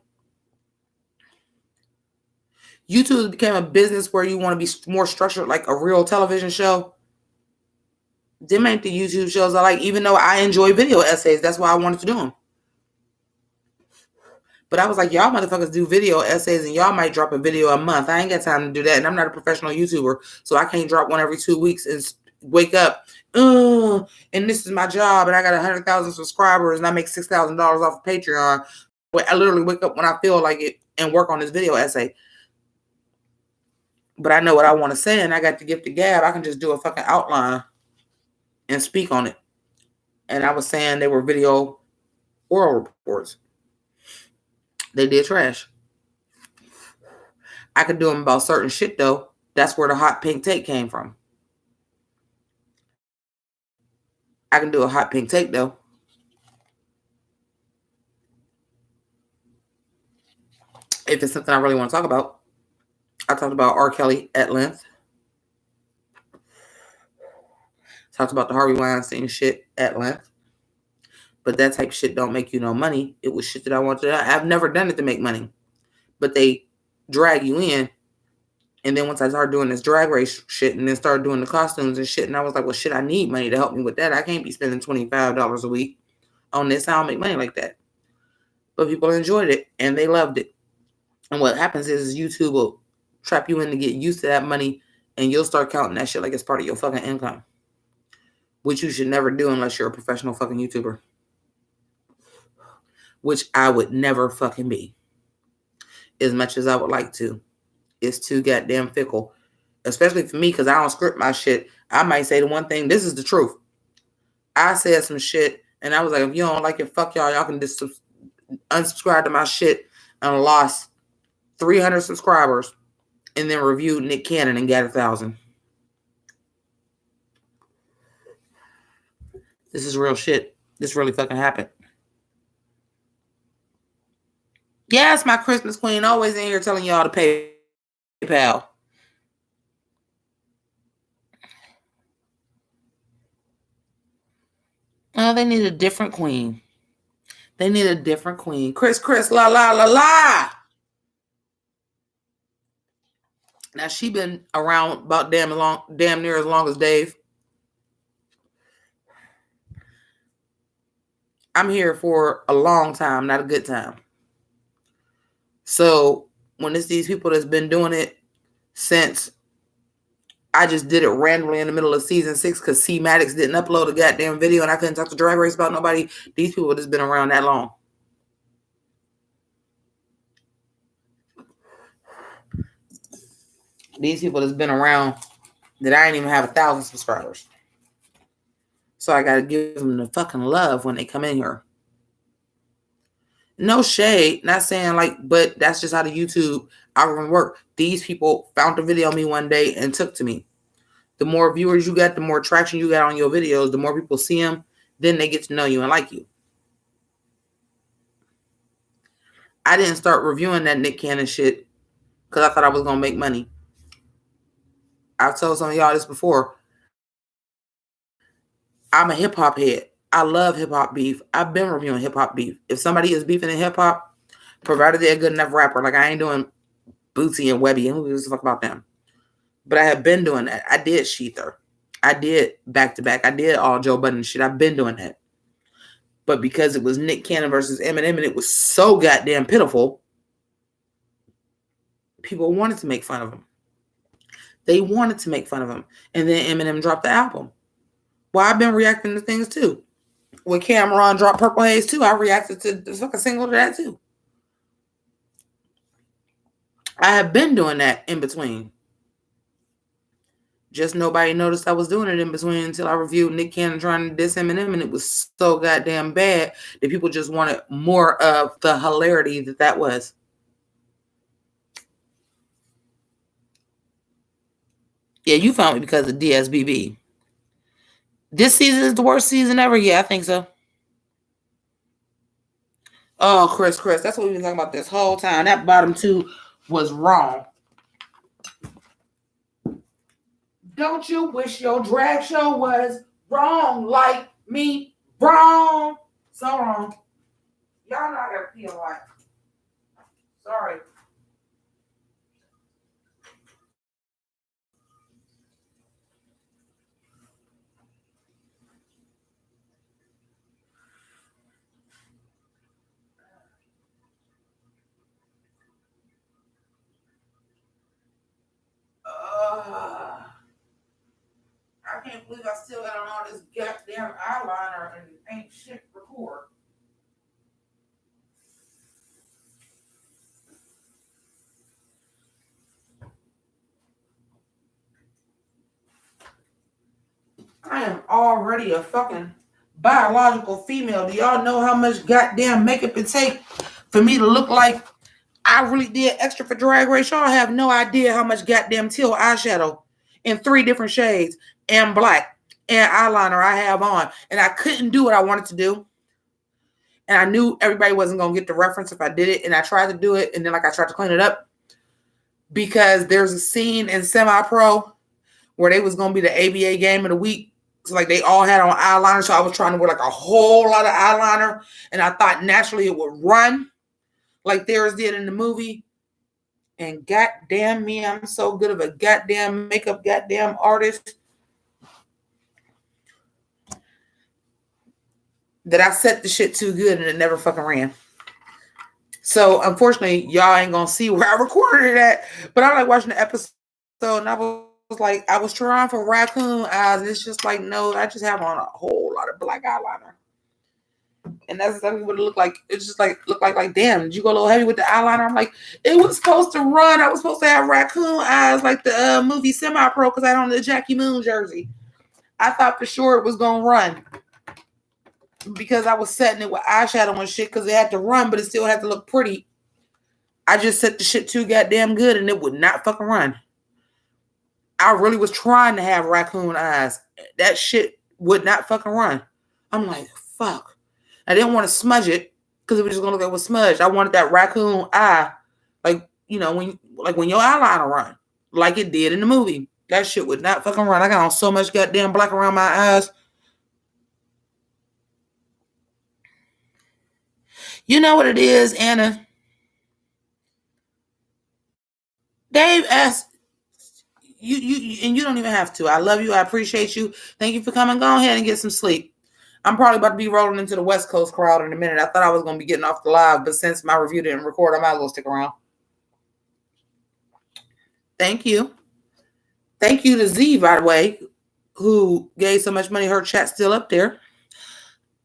YouTube became a business where you want to be more structured like a real television show. Them ain't the YouTube shows I like, even though I enjoy video essays. That's why I wanted to do them. But I was like, y'all motherfuckers do video essays and y'all might drop a video a month. I ain't got time to do that. And I'm not a professional YouTuber. So I can't drop one every 2 weeks and wake up. And this is my job. And I got 100,000 subscribers and I make $6,000 off of Patreon. I literally wake up when I feel like it and work on this video essay. But I know what I want to say and I got the gift of gab. I can just do a fucking outline and speak on it. And I was saying they were video oral reports. They did trash. I could do them about certain shit, though. That's where the hot pink take came from. I can do a hot pink take, though. If it's something I really want to talk about. I talked about R. Kelly at length. Talked about the Harvey Weinstein shit at length. But that type of shit don't make you no money. It was shit that I wanted to do. I've never done it to make money. But they drag you in. And then once I started doing this drag race shit and then started doing the costumes and shit, and I was like, well, shit, I need money to help me with that. I can't be spending $25 a week on this. I don't make money like that. But people enjoyed it and they loved it. And what happens is YouTube will trap you in to get used to that money and you'll start counting that shit like it's part of your fucking income. Which you should never do unless you're a professional fucking YouTuber. which I would never fucking be. As much as I would like to. It's too goddamn fickle. Especially for me, because I don't script my shit. I might say the one thing, this is the truth. I said some shit, and I was like, if you don't like it, fuck y'all. Y'all can just unsubscribe to my shit. And I lost 300 subscribers, and then reviewed Nick Cannon and got 1,000. This is real shit. This really fucking happened. Yes, my Christmas queen always in here telling y'all to PayPal. Oh, they need a different queen. They need a different queen. Chris, la, la, la, la. Now, she been around about damn near as long as Dave. I'm here for a long time, not a good time. So, when it's these people that's been doing it since I just did it randomly in the middle of season 6 because C Maddox didn't upload a goddamn video and I couldn't talk to Drag Race about nobody. These people have just been around that long. These people that's been around that I ain't even have 1,000 subscribers. So I got to give them the fucking love when they come in here. No shade, not saying like, but that's just how the YouTube algorithm work. These people found a video of me one day and took to me. The more viewers you got, the more traction you got on your videos, the more people see them, then they get to know you and like you. I didn't start reviewing that Nick Cannon shit because I thought I was going to make money. I've told some of y'all this before. I'm a hip-hop head. I love hip-hop beef. I've been reviewing hip-hop beef. If somebody is beefing in hip-hop, provided they're a good enough rapper, like I ain't doing Bootsy and Webby, and who gives a fuck about them? But I have been doing that. I did Sheether. I did back-to-back. I did all Joe Budden shit. I've been doing that. But because it was Nick Cannon versus Eminem, and it was so goddamn pitiful, people wanted to make fun of him. They wanted to make fun of him. And then Eminem dropped the album. Well, I've been reacting to things too. When Cameron dropped Purple Haze too, I reacted to the fucking single to that too. I have been doing that in between. Just nobody noticed I was doing it in between until I reviewed Nick Cannon trying to diss Eminem, and it was so goddamn bad that people just wanted more of the hilarity that was. Yeah, you found me because of DSBB. This season is the worst season ever? Yeah, I think so. Oh, Chris, that's what we've been talking about this whole time. That bottom 2 was wrong. Don't you wish your drag show was wrong like me? Wrong. So wrong. Y'all know I gotta pee a lot. Sorry. I can't believe I still got on all this goddamn eyeliner and ain't shit record. I am already a fucking biological female. Do y'all know how much goddamn makeup it take for me to look like I really did extra for Drag Race? Y'all have no idea how much goddamn teal eyeshadow in 3 different shades and black and eyeliner I have on. And I couldn't do what I wanted to do. And I knew everybody wasn't going to get the reference if I did it. And I tried to do it. And then I tried to clean it up. Because there's a scene in Semi-Pro where they was going to be the ABA game of the week. So like they all had on eyeliner. So I was trying to wear like a whole lot of eyeliner. And I thought naturally it would run like theirs did in the movie. And goddamn me, I'm so good of a goddamn makeup goddamn artist that I set the shit too good and it never fucking ran. So unfortunately, y'all ain't gonna see where I recorded it at. But I like watching the episode and I was like, I was trying for raccoon eyes. It's just like, no, I just have on a whole lot of black eyeliner. And that's exactly what it looked like. It's just like looked like damn, did you go a little heavy with the eyeliner? I'm like, it was supposed to run. I was supposed to have raccoon eyes like the movie Semi-Pro because I had on the Jackie Moon jersey. I thought for sure it was gonna run because I was setting it with eyeshadow and shit because it had to run, but it still had to look pretty. I just set the shit too goddamn good and it would not fucking run. I really was trying to have raccoon eyes. That shit would not fucking run. I'm like, fuck. I didn't want to smudge it because it was just gonna look like it was smudged. I wanted that raccoon eye, like you know when your eyeliner run, like it did in the movie. That shit would not fucking run. I got on so much goddamn black around my eyes. You know what it is, Anna? Dave asked you, and you don't even have to. I love you. I appreciate you. Thank you for coming. Go ahead and get some sleep. I'm probably about to be rolling into the West Coast crowd in a minute. I thought I was going to be getting off the live, but since my review didn't record, I might as well stick around. Thank you. Thank you to Z, by the way, who gave so much money. Her chat's still up there.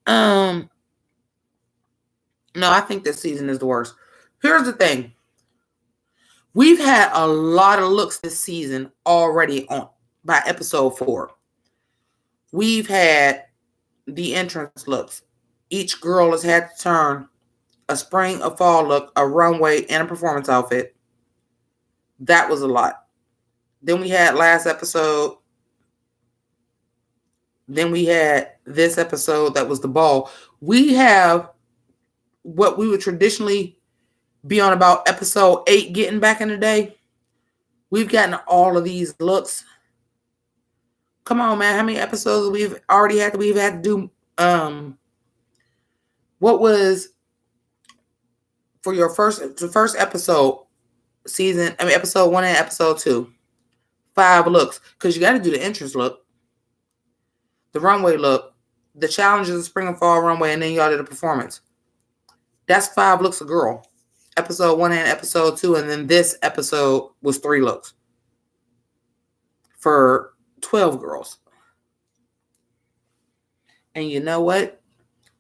No, I think this season is the worst. Here's the thing. We've had a lot of looks this season already on by episode 4. We've had the entrance looks. Each girl has had to turn a spring, a fall look, a runway, and a performance outfit. That was a lot. Then we had last episode. Then we had this episode that was the ball. We have what we would traditionally be on about episode 8 getting back in the day. We've gotten all of these looks. Come on, man. How many episodes we've already had? We've had to do what was for your first episode season, episode 1 and episode 2. 5 looks. Because you got to do the entrance look, the runway look, the challenges of spring and fall runway, and then y'all did a performance. That's 5 looks a girl. Episode 1 and episode 2, and then this episode was 3 looks for 12 girls. And you know what?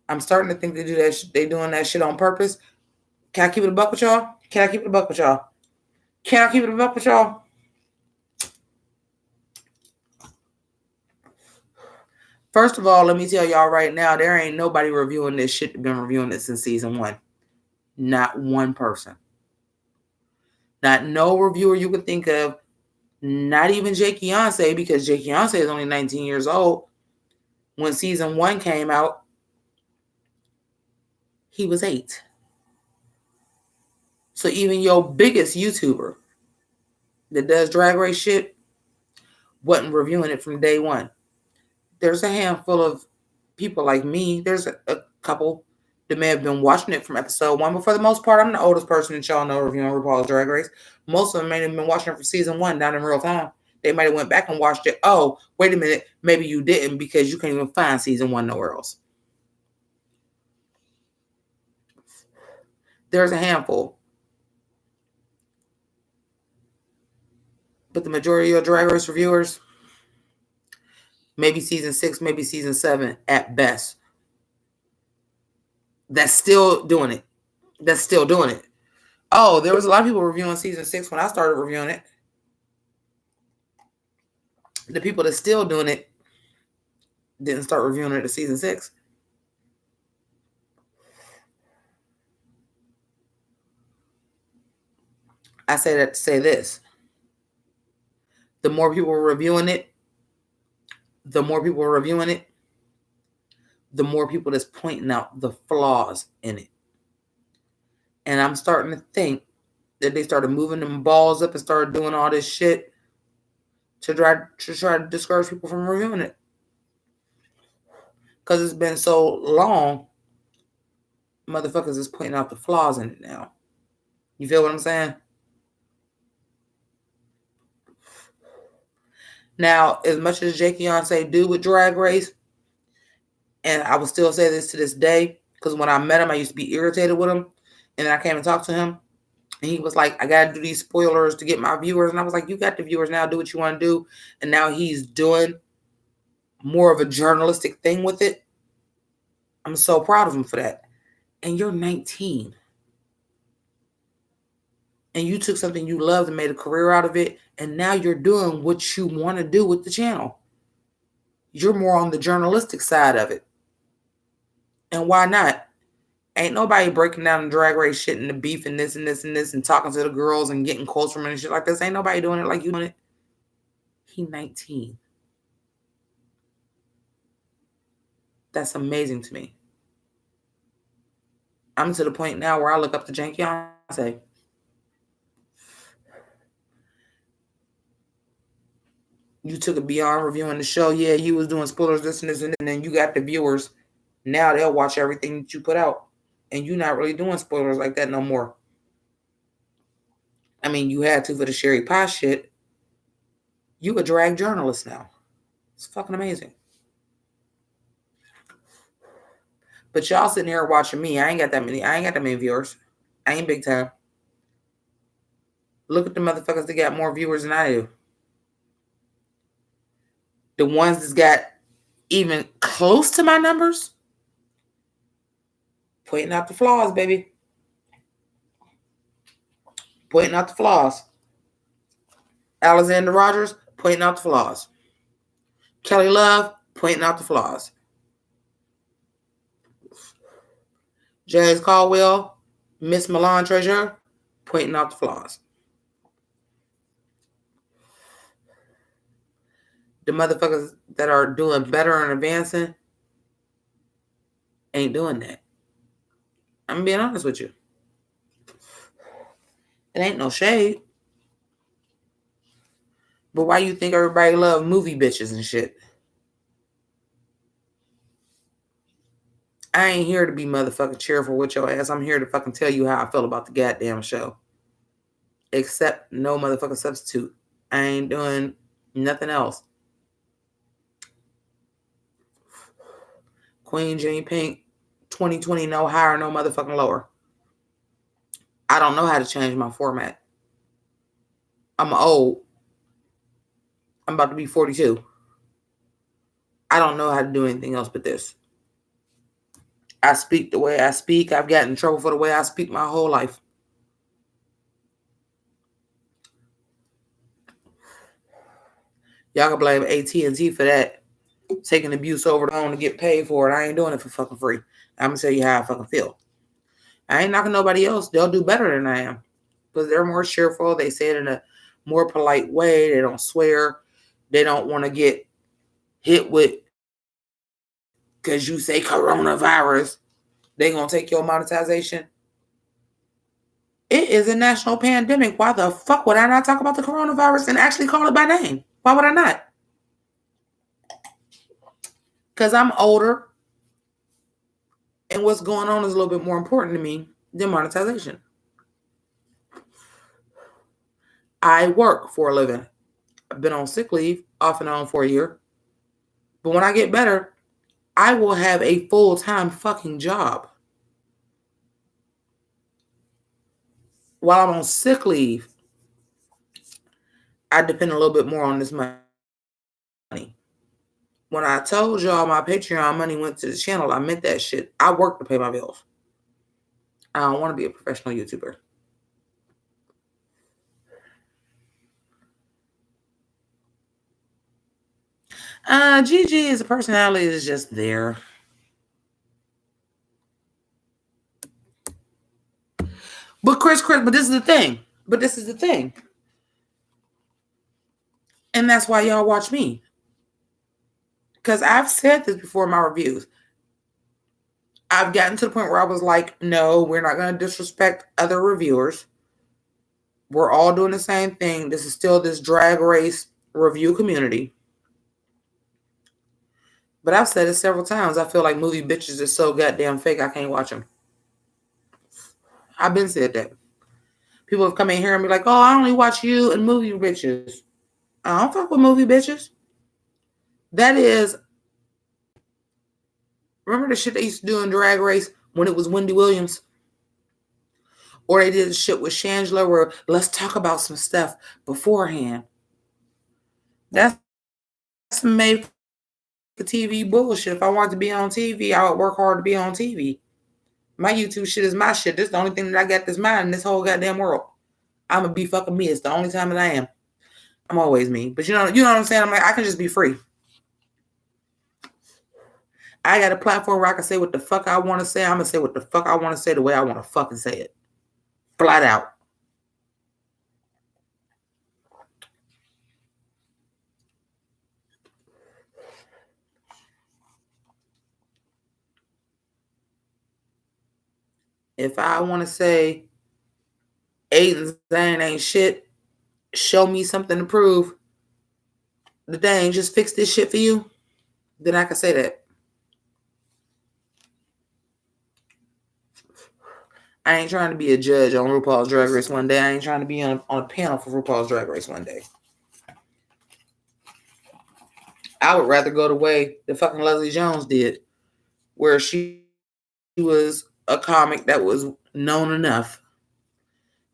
I'm starting to think they do that. They doing that shit on purpose. Can I keep it a buck with y'all? Can I keep it a buck with y'all? Can I keep it a buck with y'all? First of all, let me tell y'all right now, there ain't nobody reviewing this shit been reviewing it since season 1. Not one person. Not no reviewer you can think of. Not even Jake Beyonce, because Jake Beyonce is only 19 years old. When season 1 came out, he was 8. So even your biggest YouTuber that does drag race shit wasn't reviewing it from day 1. There's a handful of people like me. There's a couple that may have been watching it from episode 1, but for the most part, I'm the oldest person that y'all know reviewing RuPaul's Drag Race. Most of them may have been watching it from season 1 down in real time. They might have went back and watched it. Oh, wait a minute. Maybe you didn't because you can't even find season 1 nowhere else. There's a handful. But the majority of your Drag Race reviewers, maybe season 6, maybe season 7 at best. That's still doing it. Oh, there was a lot of people reviewing season 6 when I started reviewing it. The people that's still doing it didn't start reviewing it at season 6. I say that to say this. The more people are reviewing it, the more people that's pointing out the flaws in it. And I'm starting to think that they started moving them balls up and started doing all this shit to try to discourage people from reviewing it. Because it's been so long, motherfuckers is pointing out the flaws in it now. You feel what I'm saying? Now, as much as Jake Beyonce do with Drag Race, and I will still say this to this day, because when I met him, I used to be irritated with him. And then I came and talked to him. And he was like, I got to do these spoilers to get my viewers. And I was like, you got the viewers now. Do what you want to do. And now he's doing more of a journalistic thing with it. I'm so proud of him for that. And you're 19. And you took something you loved and made a career out of it. And now you're doing what you want to do with the channel. You're more on the journalistic side of it. And why not? Ain't nobody breaking down the drag race shit and the beef and this and this and this and talking to the girls and getting quotes from it and shit like this. Ain't nobody doing it like you doing it. He 19. That's amazing to me. I'm to the point now where I look up to Janky. You took it beyond reviewing the show. Yeah, you was doing spoilers, this and this, and then you got the viewers. Now they'll watch everything that you put out. And you're not really doing spoilers like that no more. I mean, you had to for the Sherry Pie shit. You a drag journalist now. It's fucking amazing. But y'all sitting here watching me. I ain't got that many viewers. I ain't big time. Look at the motherfuckers that got more viewers than I do. The ones that's got even close to my numbers, pointing out the flaws, baby. Pointing out the flaws. Alexander Rogers, pointing out the flaws. Kelly Love, pointing out the flaws. James Caldwell, Miss Milan Treasure, pointing out the flaws. The motherfuckers that are doing better and advancing ain't doing that. I'm being honest with you. It ain't no shade. But why you think everybody love movie bitches and shit? I ain't here to be motherfucking cheerful with your ass. I'm here to fucking tell you how I feel about the goddamn show. Except no motherfucking substitute. I ain't doing nothing else. Queen Jimmi Pynk, 2020, no higher, no motherfucking lower. I don't know how to change my format. I'm old. I'm about to be 42. I don't know how to do anything else but this. I speak the way I speak. I've gotten in trouble for the way I speak my whole life. Y'all can blame AT&T for that. Taking abuse over the phone to get paid for it. I ain't doing it for fucking free. I'm going to tell you how I fucking feel. I ain't knocking nobody else. They'll do better than I am. Because they're more cheerful. They say it in a more polite way. They don't swear. They don't want to get hit with, because you say coronavirus, they going to take your monetization. It is a national pandemic. Why the fuck would I not talk about the coronavirus and actually call it by name? Why would I not? Because I'm older. And what's going on is a little bit more important to me than monetization. I work for a living. I've been on sick leave off and on for a year. But when I get better, I will have a full-time fucking job. While I'm on sick leave, I depend a little bit more on this money. When I told y'all my Patreon money went to the channel, I meant that shit. I work to pay my bills. I don't want to be a professional YouTuber. Gigi as a personality is just there. But but this is the thing. And that's why y'all watch me. Because I've said this before in my reviews. I've gotten to the point where I was like, no, we're not going to disrespect other reviewers. We're all doing the same thing. This is still this drag race review community. But I've said it several times. I feel like movie bitches are so goddamn fake, I can't watch them. I've been said that. People have come in here and be like, oh, I only watch you and movie bitches. I don't fuck with movie bitches. That is, remember the shit they used to do in Drag Race when it was Wendy Williams? Or they did the shit with Shangela where let's talk about some stuff beforehand. That's made the TV bullshit. If I wanted to be on TV, I would work hard to be on TV. My YouTube shit is my shit. This is the only thing that I got that's mine in this whole goddamn world. I'm gonna be fucking me. It's the only time that I am. I'm always me. But you know what I'm saying? I'm like, I can just be free. I got a platform where I can say what the fuck I want to say. I'm gonna say what the fuck I want to say the way I want to fucking say it. Flat out. If I want to say Aiden's thing ain't shit, show me something to prove the thing just fix this shit for you, then I can say that. I ain't trying to be a judge on RuPaul's Drag Race one day. I ain't trying to be on a panel for RuPaul's Drag Race one day. I would rather go the way the fucking Leslie Jones did, where she was a comic that was known enough,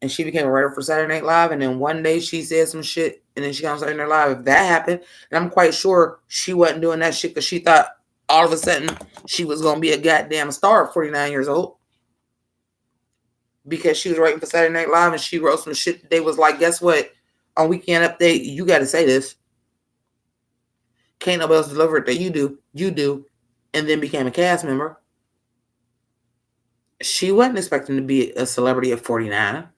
and she became a writer for Saturday Night Live, and then one day she said some shit, and then she got on Saturday Night Live. If that happened, and I'm quite sure she wasn't doing that shit because she thought all of a sudden she was going to be a goddamn star at 49 years old. Because she was writing for Saturday Night Live, and she wrote some shit that they was like, guess what? On Weekend Update, you got to say this. Can't nobody else deliver it that you do. You do. And then became a cast member. She wasn't expecting to be a celebrity at 49.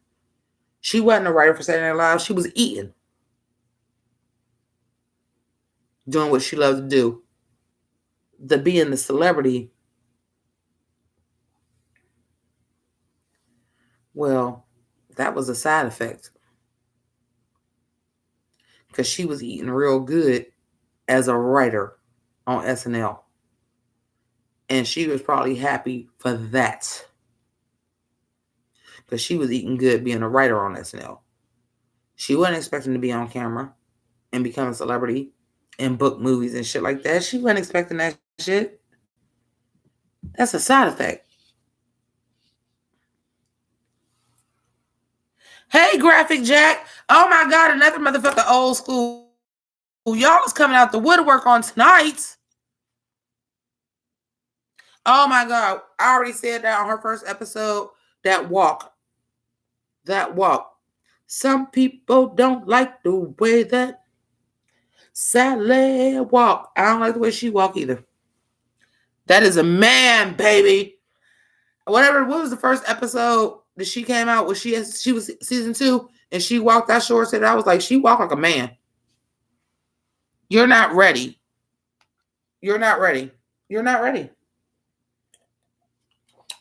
She wasn't a writer for Saturday Night Live. She was eating. Doing what she loved to do. The being the celebrity. Well, that was a side effect. Because she was eating real good as a writer on SNL. And she was probably happy for that. Because she was eating good being a writer on SNL. She wasn't expecting to be on camera and become a celebrity and book movies and shit like that. She wasn't expecting that shit. That's a side effect. Hey, Graphic Jack. Oh my God, another motherfucker old school. Y'all is coming out the woodwork on tonight. Oh my God. I already said that on her first episode. That walk. Some people don't like the way that Sally walk. I don't like the way she walk either. That is a man, baby. What was the first episode that she came out with? She was season 2 and she walked that short set. I was like, she walked like a man. You're not ready. You're not ready.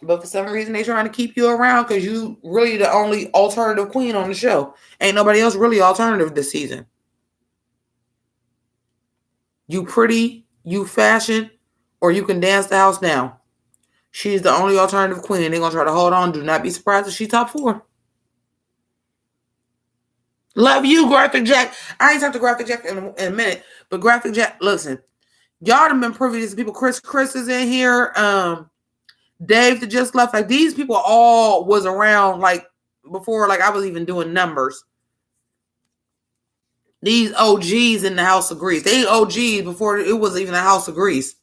But for some reason, they're trying to keep you around because you really the only alternative queen on the show. Ain't nobody else really alternative this season. You pretty, you fashion, or you can dance the house down. She's the only alternative queen. They're going to try to hold on. Do not be surprised if she's top 4. Love you, Graphic Jack. I ain't talked to Graphic Jack in a minute. But Graphic Jack, listen. Y'all done been privy to these people. Chris is in here. Dave that just left. Like, these people all was around, like, before, like, I was even doing numbers. These OGs in the House of Grease. They OGs before it was even a House of Grease.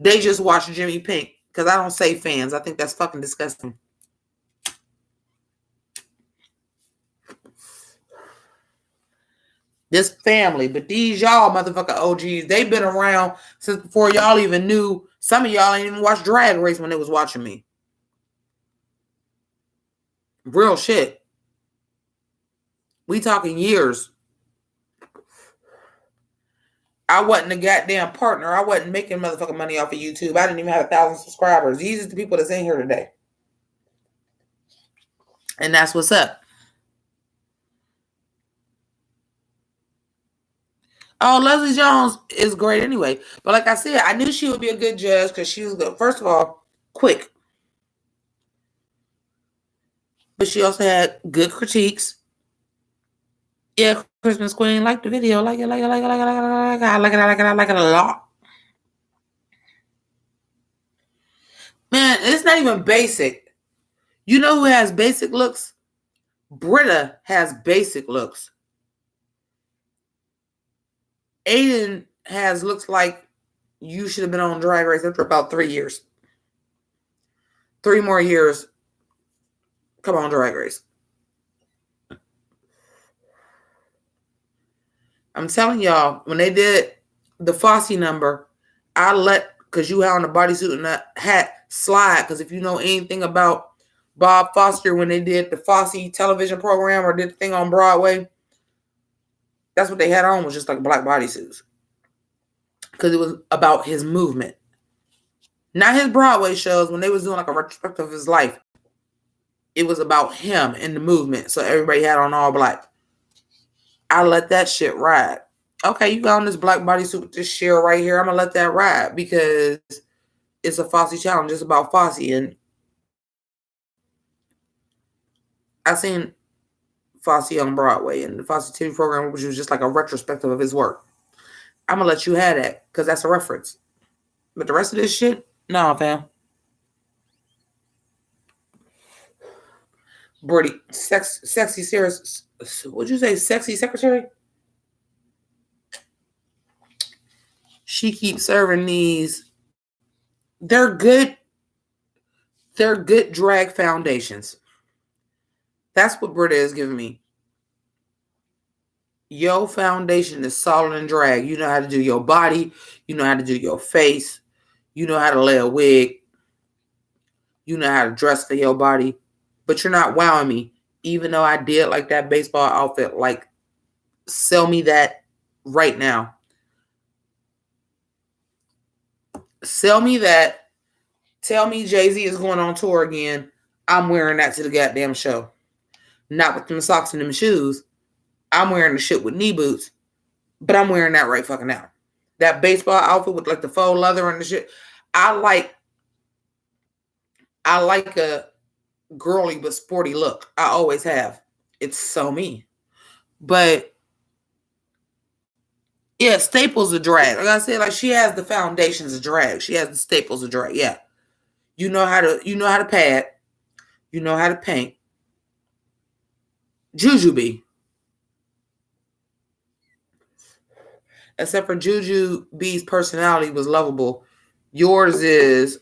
They just watched Jimmi Pynk. Because I don't say fans. I think that's fucking disgusting. This family. But these y'all motherfucker OGs, they've been around since before y'all even knew. Some of y'all ain't even watched Drag Race when they was watching me. Real shit. We talking years. I wasn't a goddamn partner. I wasn't making motherfucking money off of YouTube. I didn't even have 1,000 subscribers. These are the people that's in here today. And that's what's up. Oh, Leslie Jones is great anyway. But like I said, I knew she would be a good judge because she was good. First of all, quick. But she also had good critiques. Yeah, Christmas Queen, like the video. I like it a lot. Man, it's not even basic. You know who has basic looks? Britta has basic looks. Aiden has looks like you should have been on Drag Race after about 3 years. 3 more years. Come on, Drag Race. I'm telling y'all, when they did the Fosse number, because you had on a bodysuit and a hat, slide. Because if you know anything about Bob Foster, when they did the Fosse television program or did the thing on Broadway, that's what they had on, was just like black bodysuits. Because it was about his movement. Not his Broadway shows, when they was doing like a retrospective of his life. It was about him and the movement. So everybody had on all black. I let that shit ride. Okay, you got on this black bodysuit with this shell right here. I'm going to let that ride because it's a Fosse challenge. It's about Fosse. And I seen Fosse on Broadway and the Fosse TV program, which was just like a retrospective of his work. I'm going to let you have that because that's a reference. But the rest of this shit, nah, fam. Brody, sexy serious. What'd you say? Sexy secretary? She keeps serving these. They're good. They're good drag foundations. That's what Britta is giving me. Your foundation is solid in drag. You know how to do your body. You know how to do your face. You know how to lay a wig. You know how to dress for your body. But you're not wowing me. Even though I did like that baseball outfit. Like, sell me that right now. Sell me that. Tell me Jay-Z is going on tour again. I'm wearing that to the goddamn show. Not with them socks and them shoes. I'm wearing the shit with knee boots. But I'm wearing that right fucking now. That baseball outfit with like the faux leather and the shit. I like a girly but sporty look. I always have. It's so me. But yeah, staples of drag. Like I said, like she has the foundations of drag. She has the staples of drag. Yeah. You know how to pad. You know how to paint. Jujubee. Except for Jujubee's personality was lovable. Yours is,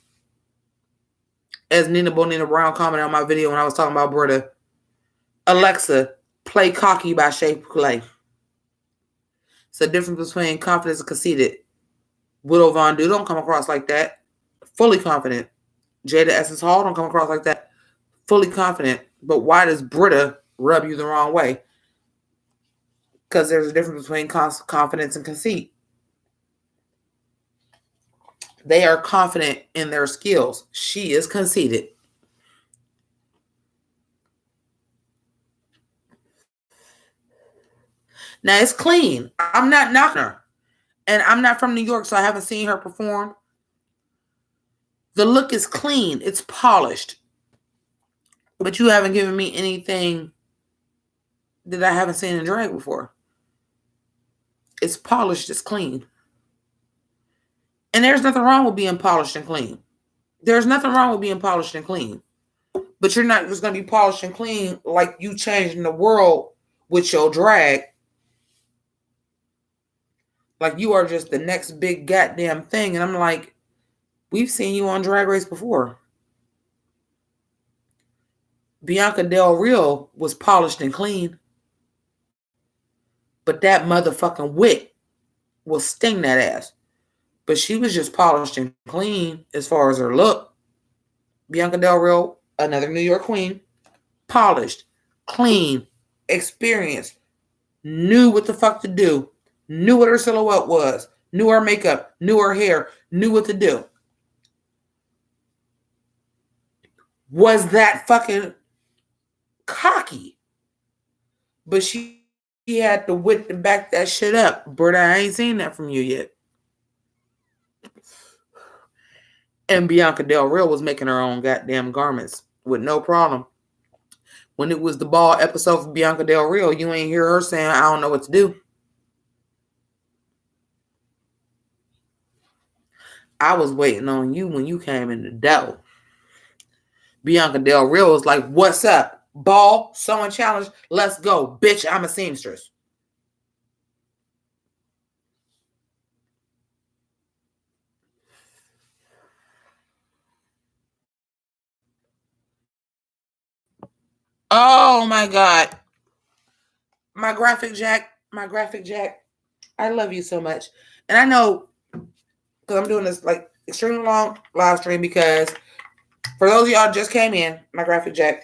as Nina Bonina Brown commented on my video when I was talking about Britta, Alexa, play Cocky by Shea Coulee. It's the difference between confidence and conceited. Widow Von Du don't come across like that. Fully confident. Jada Essence Hall don't come across like that. Fully confident. But why does Britta rub you the wrong way? Because there's a difference between confidence and conceit. They are confident in their skills. She is conceited. Now, it's clean. I'm not knocking her. And I'm not from New York, so I haven't seen her perform. The look is clean. It's polished. But you haven't given me anything that I haven't seen in drag before. It's polished. It's clean. And there's nothing wrong with being polished and clean. There's nothing wrong with being polished and clean. But you're not just going to be polished and clean like you changing the world with your drag. Like you are just the next big goddamn thing. And I'm like, we've seen you on Drag Race before. Bianca Del Rio was polished and clean. But that motherfucking wit will sting that ass. But she was just polished and clean as far as her look. Bianca Del Rio, another New York queen, polished, clean, experienced, knew what the fuck to do, knew what her silhouette was, knew her makeup, knew her hair, knew what to do. Was that fucking cocky? But she had the wit to back that shit up. Britta, I ain't seen that from you yet. And Bianca Del Rio was making her own goddamn garments with no problem. When it was the ball episode for Bianca Del Rio, you ain't hear her saying, I don't know what to do. I was waiting on you when you came in the door. Bianca Del Rio was like, what's up? Ball, sewing challenge, let's go. Bitch, I'm a seamstress. Oh my God. My graphic jack. I love you so much. And I know, because I'm doing this like extremely long live stream, because for those of y'all just came in, my graphic jack,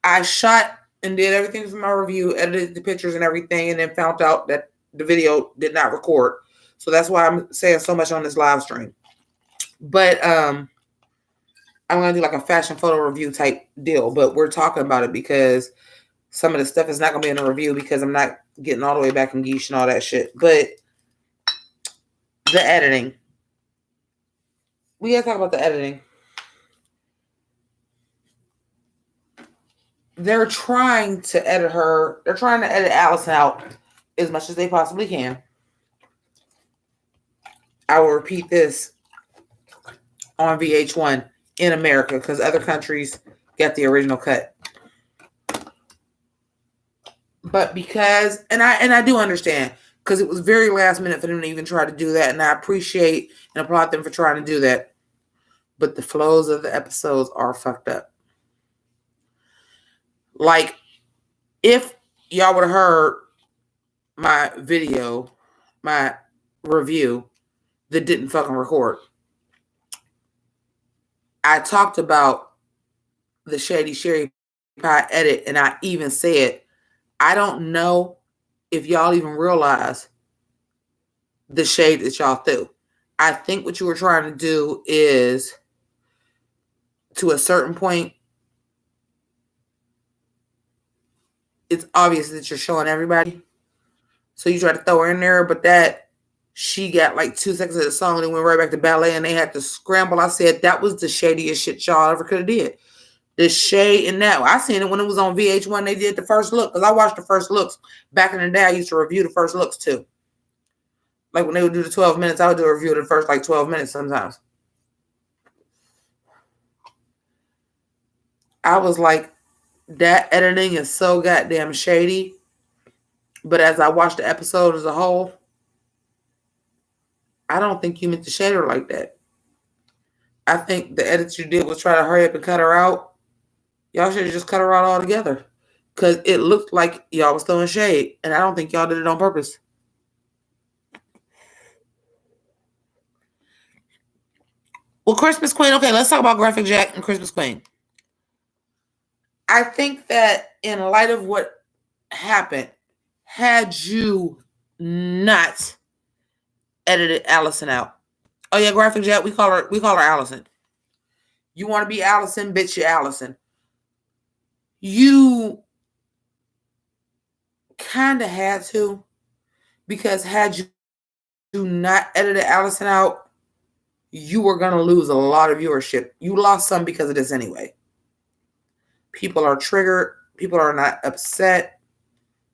I shot and did everything for my review, edited the pictures and everything, and then found out that the video did not record. So that's why I'm saying so much on this live stream. But I'm gonna do like a fashion photo review type deal. But we're talking about it because some of the stuff is not gonna be in the review because I'm not getting all the way back in Geesh and all that shit. But the editing. We gotta talk about the editing. They're trying to edit her. They're trying to edit Allison out as much as they possibly can. I will repeat this on VH1 in America because other countries get the original cut. But because, and I do understand, because it was very last minute for them to even try to do that, and I appreciate and applaud them for trying to do that. But the flows of the episodes are fucked up. Like, if y'all would have heard my video, my review that didn't fucking record, I talked about the Shady Sherry Pie edit, and I even said, I don't know if y'all even realize the shade that y'all threw. I think what you were trying to do is, to a certain point, it's obvious that you're showing everybody. So you try to throw her in there, but that she got like 2 seconds of the song and then went right back to ballet and they had to scramble. I said that was the shadiest shit y'all ever could have did. The shade in that. I seen it when it was on VH1. They did the first look because I watched the first looks back in the day. I used to review the first looks too. Like when they would do the 12 minutes, I would do a review of the first like 12 minutes sometimes. I was like, that editing is so goddamn shady. But as I watched the episode as a whole, I don't think you meant to shade her like that. I think the edits you did was try to hurry up and cut her out. Y'all should have just cut her out altogether. Because it looked like y'all was throwing shade. And I don't think y'all did it on purpose. Well, Christmas Queen. Okay, let's talk about Graphic Jack and Christmas Queen. I think that in light of what happened, had you not edited Allison out. Oh yeah, Graphic Jack, we call her Allison. You want to be Allison, bitch, you Allison. You kind of had to, because had you not edited Allison out, you were going to lose a lot of viewership. You lost some because of this anyway. People are triggered. People are not upset.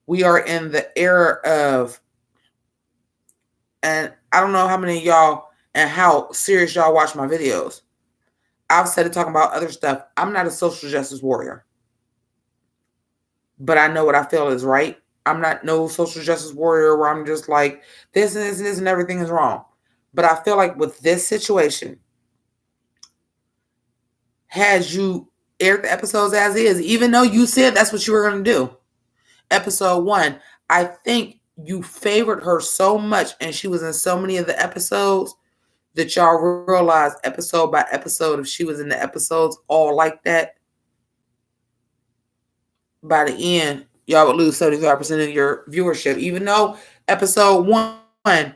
We are in the era of, and I don't know how many of y'all and how serious y'all watch my videos. I've said it talking about other stuff. I'm not a social justice warrior. But I know what I feel is right. I'm not no social justice warrior where I'm just like, this and this and this and everything is wrong. But I feel like with this situation, had you aired the episodes as is, even though you said that's what you were going to do, episode 1, I think you favored her so much and she was in so many of the episodes that y'all realized episode by episode, if she was in the episodes all like that, by the end, y'all would lose 75% of your viewership. Even though episode 1,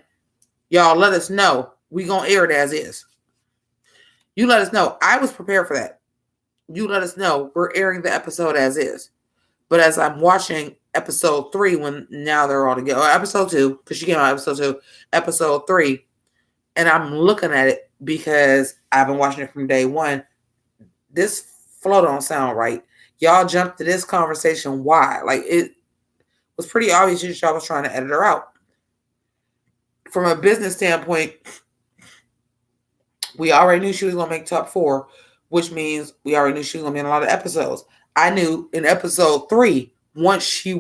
y'all let us know we gonna air it as is. You let us know. I was prepared for that. You let us know we're airing the episode as is. But as I'm watching episode 3, when now they're all together, or episode 2, because she came out episode 2, episode 3, and I'm looking at it because I've been watching it from day 1. This flow don't sound right. Y'all jumped to this conversation. Why? Like, it was pretty obvious that y'all was trying to edit her out. From a business standpoint, we already knew she was going to make top 4, which means we already knew she was going to be in a lot of episodes. I knew in episode 3, once she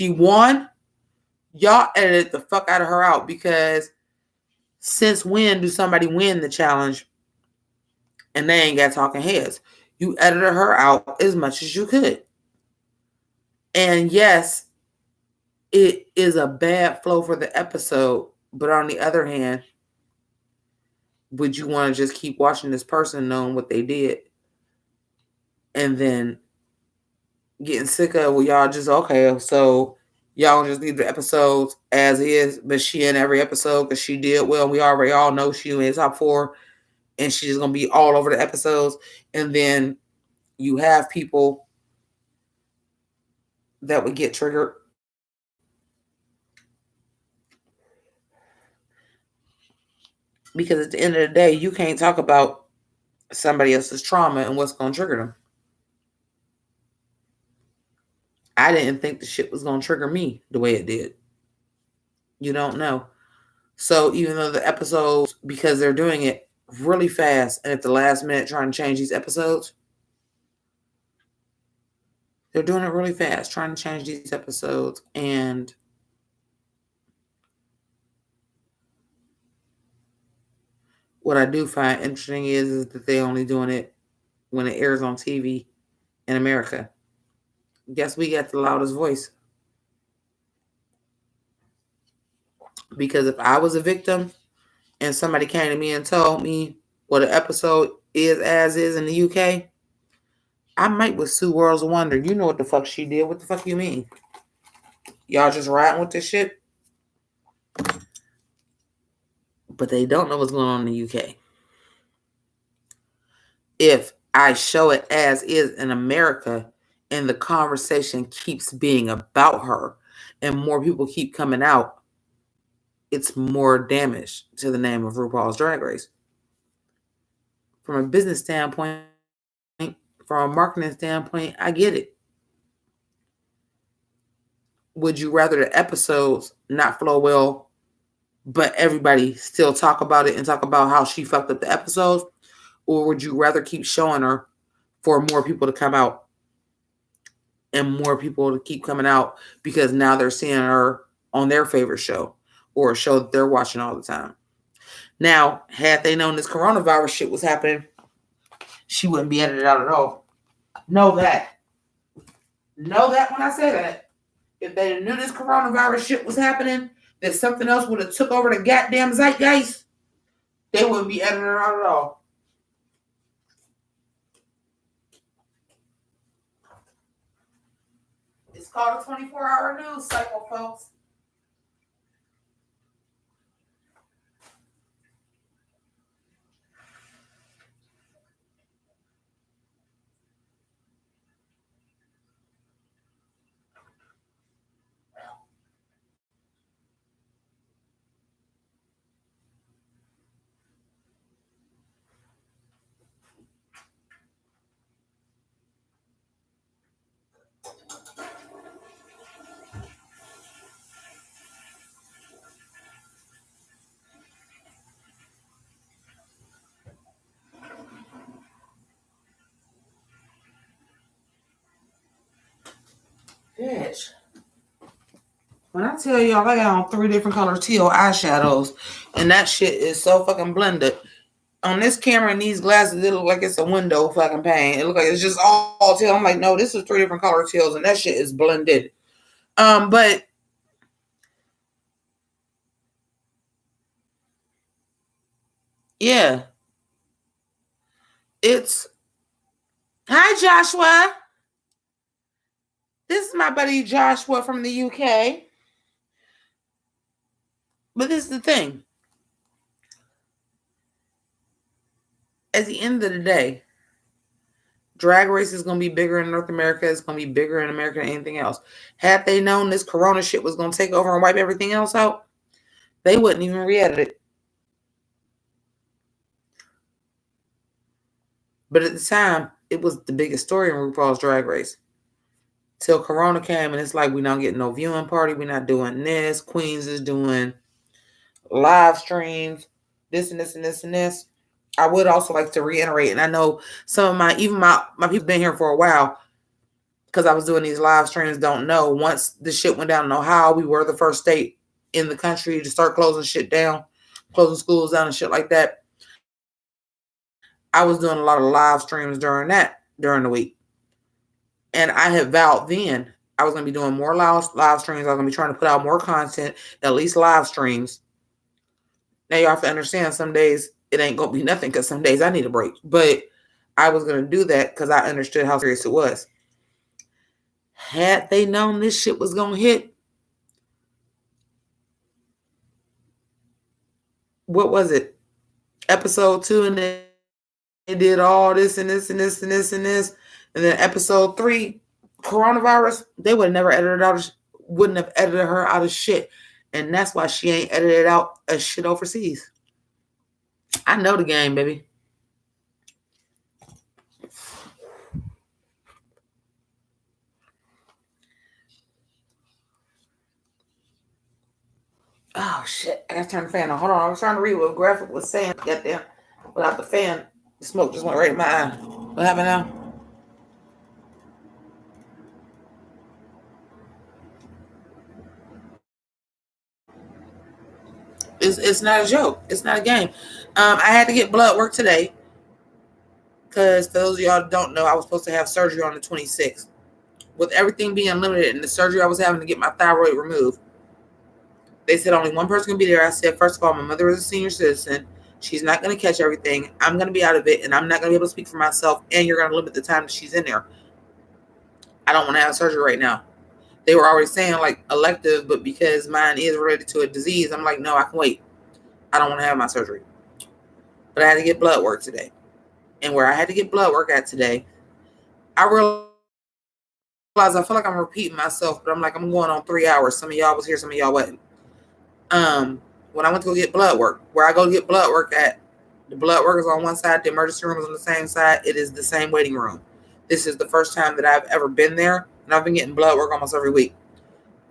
won, y'all edited the fuck out of her out, because since when do somebody win the challenge and they ain't got talking heads? You edited her out as much as you could. And yes, it is a bad flow for the episode. But on the other hand, would you want to just keep watching this person knowing what they did and then getting sick of, well, y'all just, okay, so y'all just leave the episodes as is, but she in every episode because she did well. We already all know she in the top 4 and she's going to be all over the episodes. And then you have people that would get triggered because at the end of the day, you can't talk about somebody else's trauma and what's going to trigger them. I didn't think the shit was going to trigger me the way it did. You don't know. So even though the episodes, because they're doing it really fast and at the last minute trying to change these episodes, they're doing it really fast, trying to change these episodes. And what I do find interesting is that they only doing it when it airs on TV in America. Guess we got the loudest voice. Because if I was a victim and somebody came to me and told me what an episode is as is in the UK, I might with Sue Worlds of Wonder. You know what the fuck she did. What the fuck you mean? Y'all just riding with this shit? But they don't know what's going on in the UK. If I show it as is in America and the conversation keeps being about her and more people keep coming out, it's more damage to the name of RuPaul's Drag Race. From a business standpoint, from a marketing standpoint, I get it. Would you rather the episodes not flow well, but everybody still talk about it and talk about how she fucked up the episodes? Or would you rather keep showing her for more people to come out and more people to keep coming out because now they're seeing her on their favorite show or a show that they're watching all the time? Now, had they known this coronavirus shit was happening, she wouldn't be edited out at all. Know that. Know that when I say that. If they knew this coronavirus shit was happening, that something else would have took over the goddamn zeitgeist, they wouldn't be edited out at all. It's called a 24-hour news cycle, folks. Bitch. When I tell y'all I got on 3 different color teal eyeshadows, and that shit is so fucking blended. On this camera and these glasses, it look like it's a window fucking pane. It look like it's just all teal. I'm like, no, this is 3 different color teals, and that shit is blended. But yeah, it's hi Joshua. This is my buddy Joshua from the UK. But this is the thing. At the end of the day, Drag Race is going to be bigger in North America. It's going to be bigger in America than anything else. Had they known this corona shit was going to take over and wipe everything else out, they wouldn't even re-edit it. But at the time, it was the biggest story in RuPaul's Drag Race. Till corona came and it's like, we're not getting no viewing party. We're not doing this. Queens is doing live streams, this and this and this and this. I would also like to reiterate, and I know some of my people been here for a while because I was doing these live streams, don't know. Once the shit went down in Ohio, we were the first state in the country to start closing shit down, closing schools down and shit like that. I was doing a lot of live streams during the week. And I had vowed then I was going to be doing more live streams. I was going to be trying to put out more content, at least live streams. Now you have to understand some days it ain't going to be nothing because some days I need a break. But I was going to do that because I understood how serious it was. Had they known this shit was going to hit, what was it? Episode 2, and they did all this and this and this and this and this. And then episode 3, coronavirus, they would have never edited out, wouldn't have edited her out of shit. And that's why she ain't edited out a shit overseas. I know the game, baby. Oh shit! I gotta turn the fan on. Hold on, I was trying to read what graphic was saying. Get there, without the fan, the smoke just went right in my eye. What happened now? It's not a joke. It's not a game. I had to get blood work today because for those of y'all who don't know, I was supposed to have surgery on the 26th. With everything being limited and the surgery I was having to get my thyroid removed, they said only one person can be there. I said, first of all, my mother is a senior citizen. She's not going to catch everything. I'm going to be out of it, and I'm not going to be able to speak for myself, and you're going to limit the time that she's in there. I don't want to have surgery right now. They were already saying, like, elective, but because mine is related to a disease, I'm like, no, I can wait. I don't want to have my surgery. But I had to get blood work today. And where I had to get blood work at today, I realized I feel like I'm repeating myself, but I'm like, I'm going on 3 hours. Some of y'all was here, some of y'all wasn't. When I went to go get blood work, where I go get blood work at, the blood work is on one side, the emergency room is on the same side. It is the same waiting room. This is the first time that I've ever been there, and I've been getting blood work almost every week.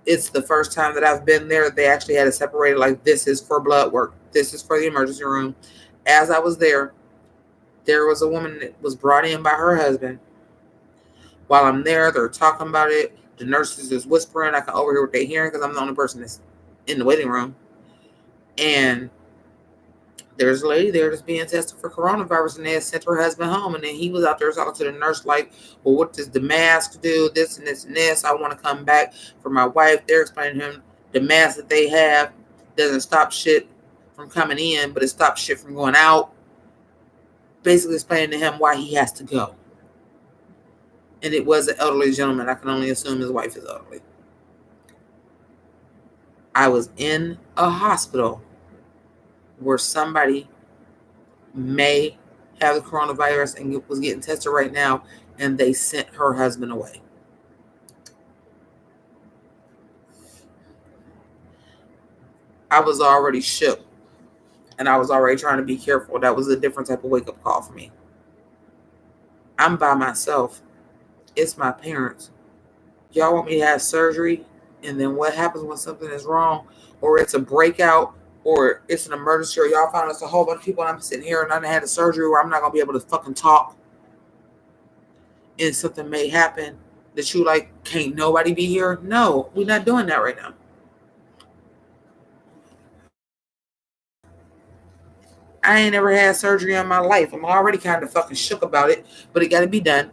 It's the first time that I've been there. They actually had it separated, like, this is for blood work. This is for the emergency room. As I was there was a woman that was brought in by her husband. While I'm there, they're talking about it. The nurses is whispering. I can overhear what they're hearing because I'm the only person that's in the waiting room. And there's a lady there that's being tested for coronavirus, and they had sent her husband home. And then he was out there talking to the nurse like, well, what does the mask do? This and this and this. I want to come back for my wife. They're explaining to him the mask that they have doesn't stop shit from coming in, but it stops shit from going out. Basically explaining to him why he has to go. And it was an elderly gentleman. I can only assume his wife is elderly. I was in a hospital where somebody may have the coronavirus and was getting tested right now, and they sent her husband away. I was already shook, and I was already trying to be careful. That was a different type of wake-up call for me. I'm by myself. It's my parents. Y'all want me to have surgery, and then what happens when something is wrong, or it's a breakout, or it's an emergency, or y'all find us a whole bunch of people and I'm sitting here and I had a surgery where I'm not going to be able to fucking talk, and something may happen that you like, can't nobody be here? No, we're not doing that right now. I ain't never had surgery in my life. I'm already kind of fucking shook about it, but it got to be done.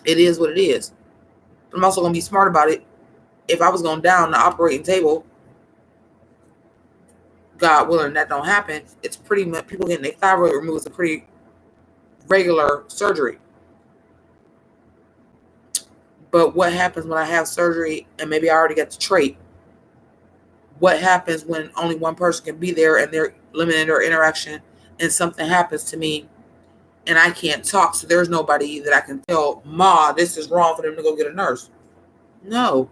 It is what it is. I'm also going to be smart about it. If I was going to die on the operating table, God willing, that don't happen. It's pretty much people getting their thyroid removed is a pretty regular surgery. But what happens when I have surgery and maybe I already got the trait? What happens when only one person can be there and they're limiting their interaction and something happens to me and I can't talk? So there's nobody that I can tell, Ma, this is wrong, for them to go get a nurse. No.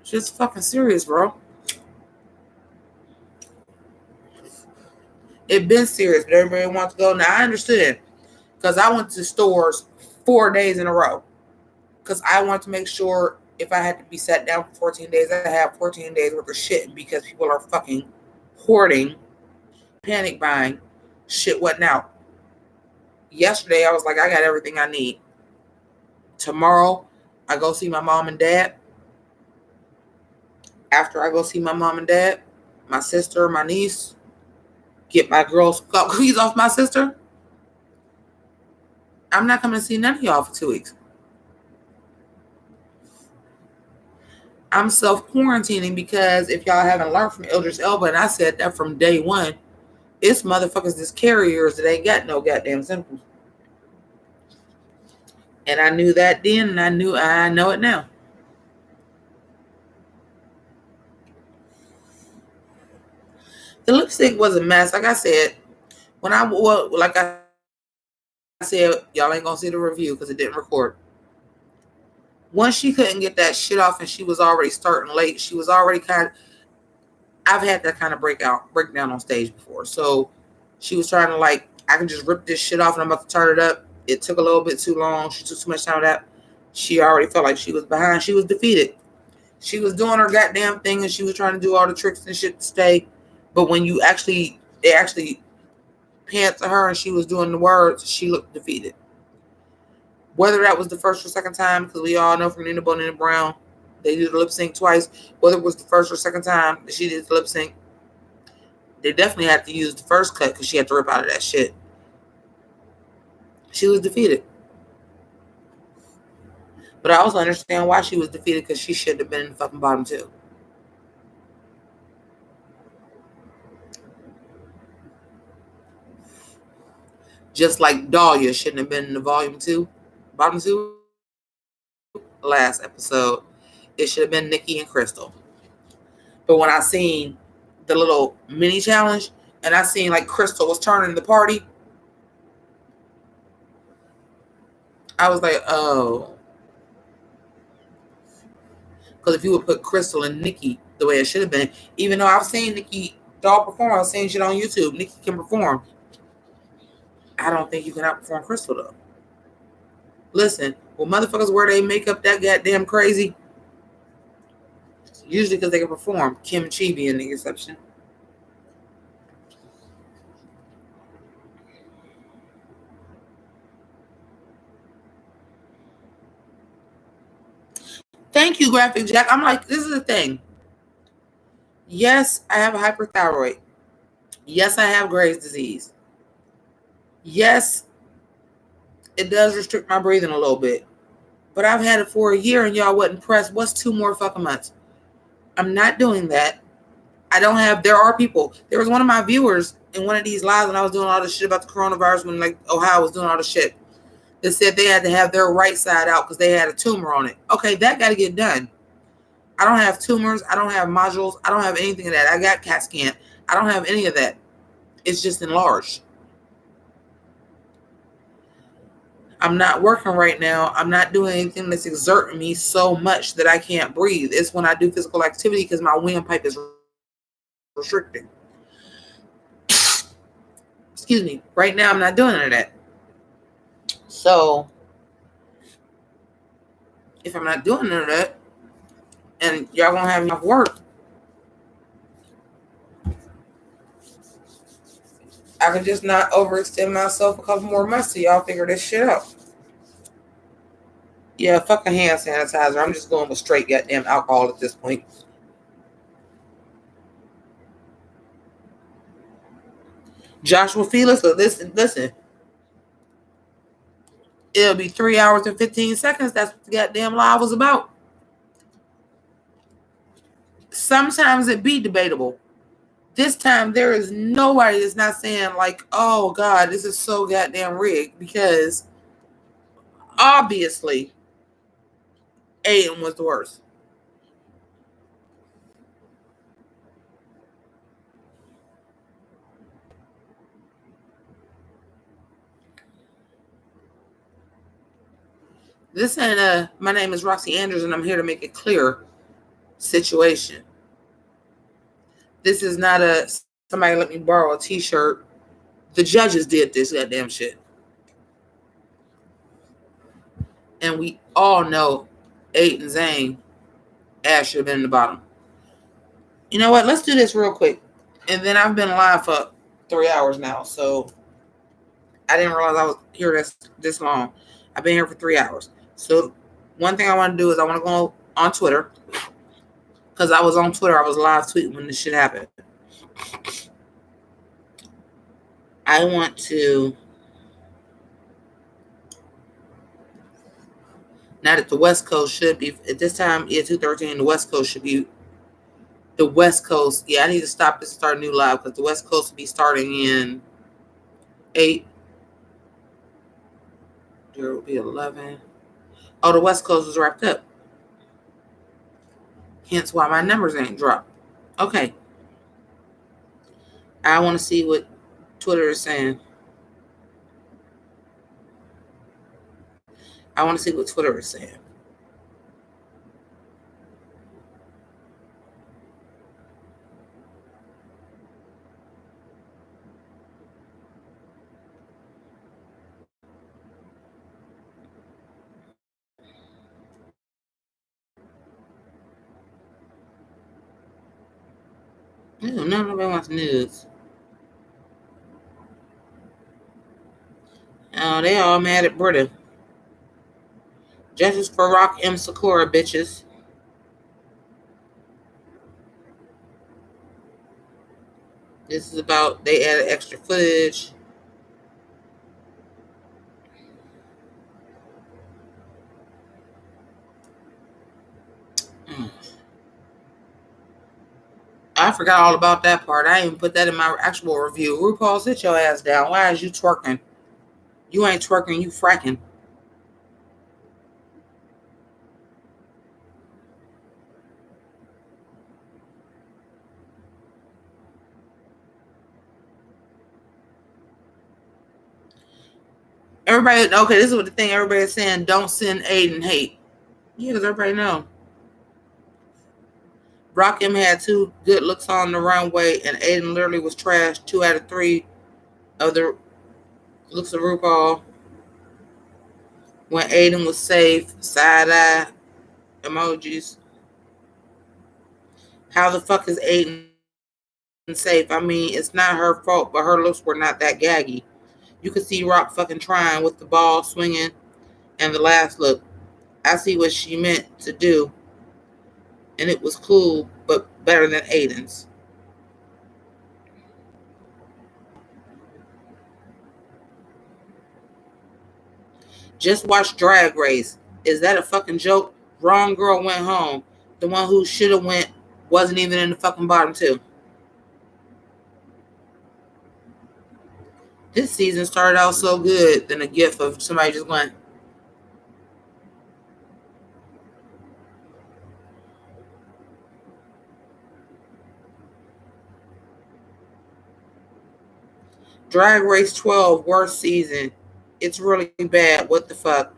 It's just fucking serious, bro. It been serious, but everybody wants to go. Now, I understood because I went to stores 4 days in a row because I wanted to make sure if I had to be sat down for 14 days, I have 14 days worth of shit because people are fucking hoarding, panic buying, shit wasn't out. Yesterday, I was like, I got everything I need. Tomorrow, I go see my mom and dad. After I go see my mom and dad, my sister, my niece, get my girls cookies off my sister, I'm not coming to see none of y'all for 2 weeks. I'm self-quarantining because if y'all haven't learned from Idris Elba, and I said that from day one, it's motherfuckers that's carriers that ain't got no goddamn symptoms. And I knew that then, and I know it now. The lip sync was a mess. Like I said, like I said, y'all ain't gonna see the review because it didn't record. Once she couldn't get that shit off and she was already starting late, she was already I've had that kind of breakdown on stage before. So she was trying to I can just rip this shit off and I'm about to turn it up. It took a little bit too long. She took too much time with that. She already felt like she was behind. She was defeated. She was doing her goddamn thing and she was trying to do all the tricks and shit to stay. But when they actually panned to her and she was doing the words, she looked defeated. Whether that was the first or second time, because we all know from Nina Bonet and Brown, they did the lip sync twice. Whether it was the first or second time that she did the lip sync, they definitely had to use the first cut because she had to rip out of that shit. She was defeated. But I also understand why she was defeated because she should have been in the fucking bottom two. Just like Dahlia shouldn't have been in the bottom two last episode. It should have been Nikki and Crystal. But when I seen the little mini challenge and I seen Crystal was turning the party, I was like, oh. Because if you would put Crystal and Nikki the way it should have been, even though I've seen Nikki doll perform, I've seen shit on YouTube, Nikki can perform. I don't think you can outperform Crystal though. Listen, when motherfuckers wear their makeup that goddamn crazy, usually because they can perform. Kim Chi being the exception. Thank you, Graphic Jack. I'm like, this is the thing. Yes, I have a hyperthyroid. Yes, I have Graves' disease. Yes, it does restrict my breathing a little bit. But I've had it for a year and y'all wasn't pressed. What's 2 more fucking months? I'm not doing that. There are people. There was one of my viewers in one of these lives when I was doing all this shit about the coronavirus when Ohio was doing all the shit. That said they had to have their right side out because they had a tumor on it. Okay, that got to get done. I don't have tumors. I don't have nodules. I don't have anything of that. I got CAT scan. I don't have any of that. It's just enlarged. I'm not working right now. I'm not doing anything that's exerting me so much that I can't breathe. It's when I do physical activity because my windpipe is restricting. Excuse me. Right now, I'm not doing any of that. So, if I'm not doing none of that, and y'all gonna have enough work, I can just not overextend myself a couple more months so y'all figure this shit out. Yeah, fuck a hand sanitizer. I'm just going with straight goddamn alcohol at this point. Joshua Felix, so listen. It'll be 3 hours and 15 seconds. That's what the goddamn live was about. Sometimes it be debatable. This time there is nobody that's not saying oh God, this is so goddamn rigged because obviously Aiden was the worst. This ain't my name is Roxy Andrews and I'm here to make it clear situation. This is not somebody let me borrow a t-shirt. The judges did this goddamn shit. And we all know Aiden Zane ass should have been in the bottom. You know what? Let's do this real quick. And then I've been live for 3 hours now, so I didn't realize I was here this long. I've been here for 3 hours. So one thing I want to do is I want to go on Twitter because I was on Twitter. I was live tweeting when this shit happened. I want to Now that the West Coast should be at this time, 2:13. The West Coast should be the West Coast. Yeah, I need to stop and start a new live because the West Coast will be starting in 8. There will be 11. Oh, the West Coast is wrapped up. Hence why my numbers ain't dropped. Okay. I want to see what Twitter is saying. I want to see what Twitter is saying. Ew, nobody wants news. Oh, they all mad at Britta. Justice for Rock M. Sakura, bitches. This is about they added extra footage. I forgot all about that part. I didn't even put that in my actual review. RuPaul, sit your ass down. Why is you twerking? You ain't twerking, you fracking. Everybody, okay, this is what the thing everybody's saying. Don't send Aiden hate. Yeah, because everybody know. Rock M had 2 good looks on the runway, and Aiden literally was trash 2 out of 3 of the looks of RuPaul. When Aiden was safe, side eye emojis. How the fuck is Aiden safe? I mean, it's not her fault, but her looks were not that gaggy. You could see Rock fucking trying with the ball swinging and the last look. I see what she meant to do, and it was cool, but better than Aiden's. Just watch Drag Race. Is that a fucking joke? Wrong girl went home. The one who should have went wasn't even in the fucking bottom 2. This season started out so good, then a gif of somebody just going. Drag Race 12, worst season. It's really bad. What the fuck?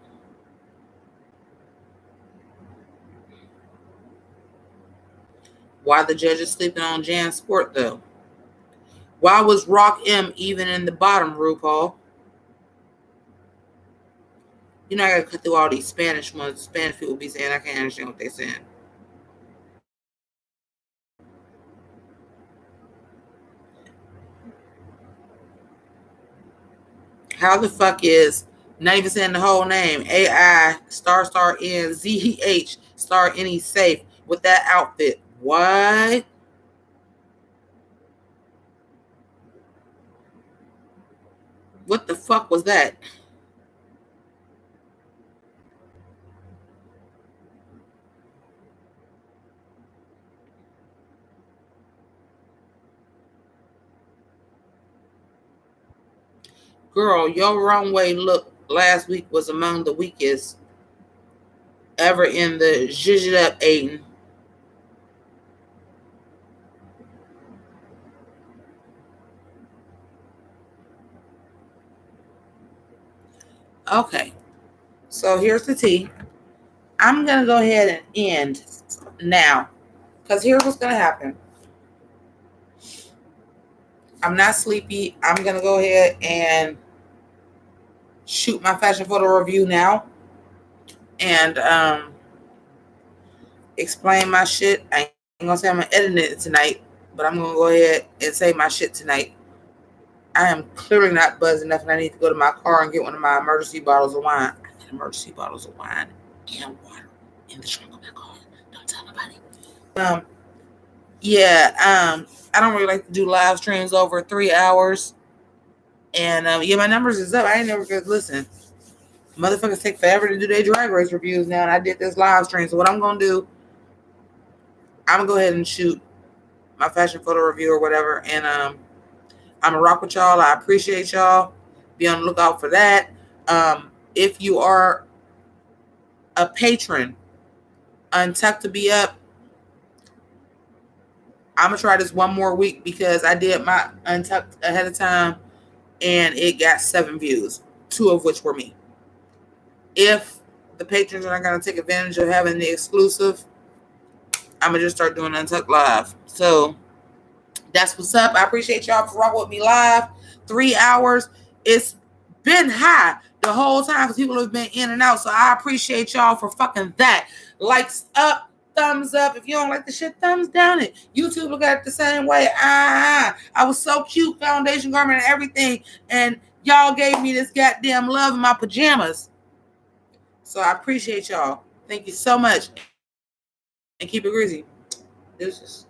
Why the judges sleeping on Jan Sport though? Why was Rock M even in the bottom, RuPaul? You know I gotta cut through all these Spanish ones. Spanish people be saying I can't understand what they're saying. How the fuck is not even saying the whole name? AI star N Z H star any safe with that outfit? What? What the fuck was that? Girl, your runway look last week was among the weakest ever in the zhuzh it up, Aiden. Okay, so here's the tea. I'm going to go ahead and end now because here's what's going to happen. I'm not sleepy. I'm going to go ahead and shoot my fashion photo review now and explain my shit. I ain't going to say I'm going to edit it tonight, but I'm going to go ahead and say my shit tonight. I am clearly not buzzed enough, and I need to go to my car and get one of my emergency bottles of wine. I got emergency bottles of wine and water in the trunk of my car. Don't tell nobody. I don't really like to do live streams over 3 hours. And my numbers is up. I ain't never good listen. Motherfuckers take forever to do their Drag Race reviews now, and I did this live stream. So what I'm gonna do, I'm gonna go ahead and shoot my fashion photo review or whatever, and I'm gonna rock with y'all. I appreciate y'all. Be on the lookout for that. If you are a patron, Untucked to be up. I'm gonna try this one more week because I did my Untucked ahead of time and it got 7 views, 2 of which were me. If the patrons are not gonna take advantage of having the exclusive, I'm gonna just start doing Untucked live. So that's what's up. I appreciate y'all for rocking with me live. 3 hours. It's been high the whole time because people have been in and out. So I appreciate y'all for fucking that. Likes up, thumbs up. If you don't like the shit, thumbs down it. YouTube look at it the same way. I was so cute, foundation garment and everything, and y'all gave me this goddamn love in my pajamas. So I appreciate y'all. Thank you so much. And keep it greasy. Deuces.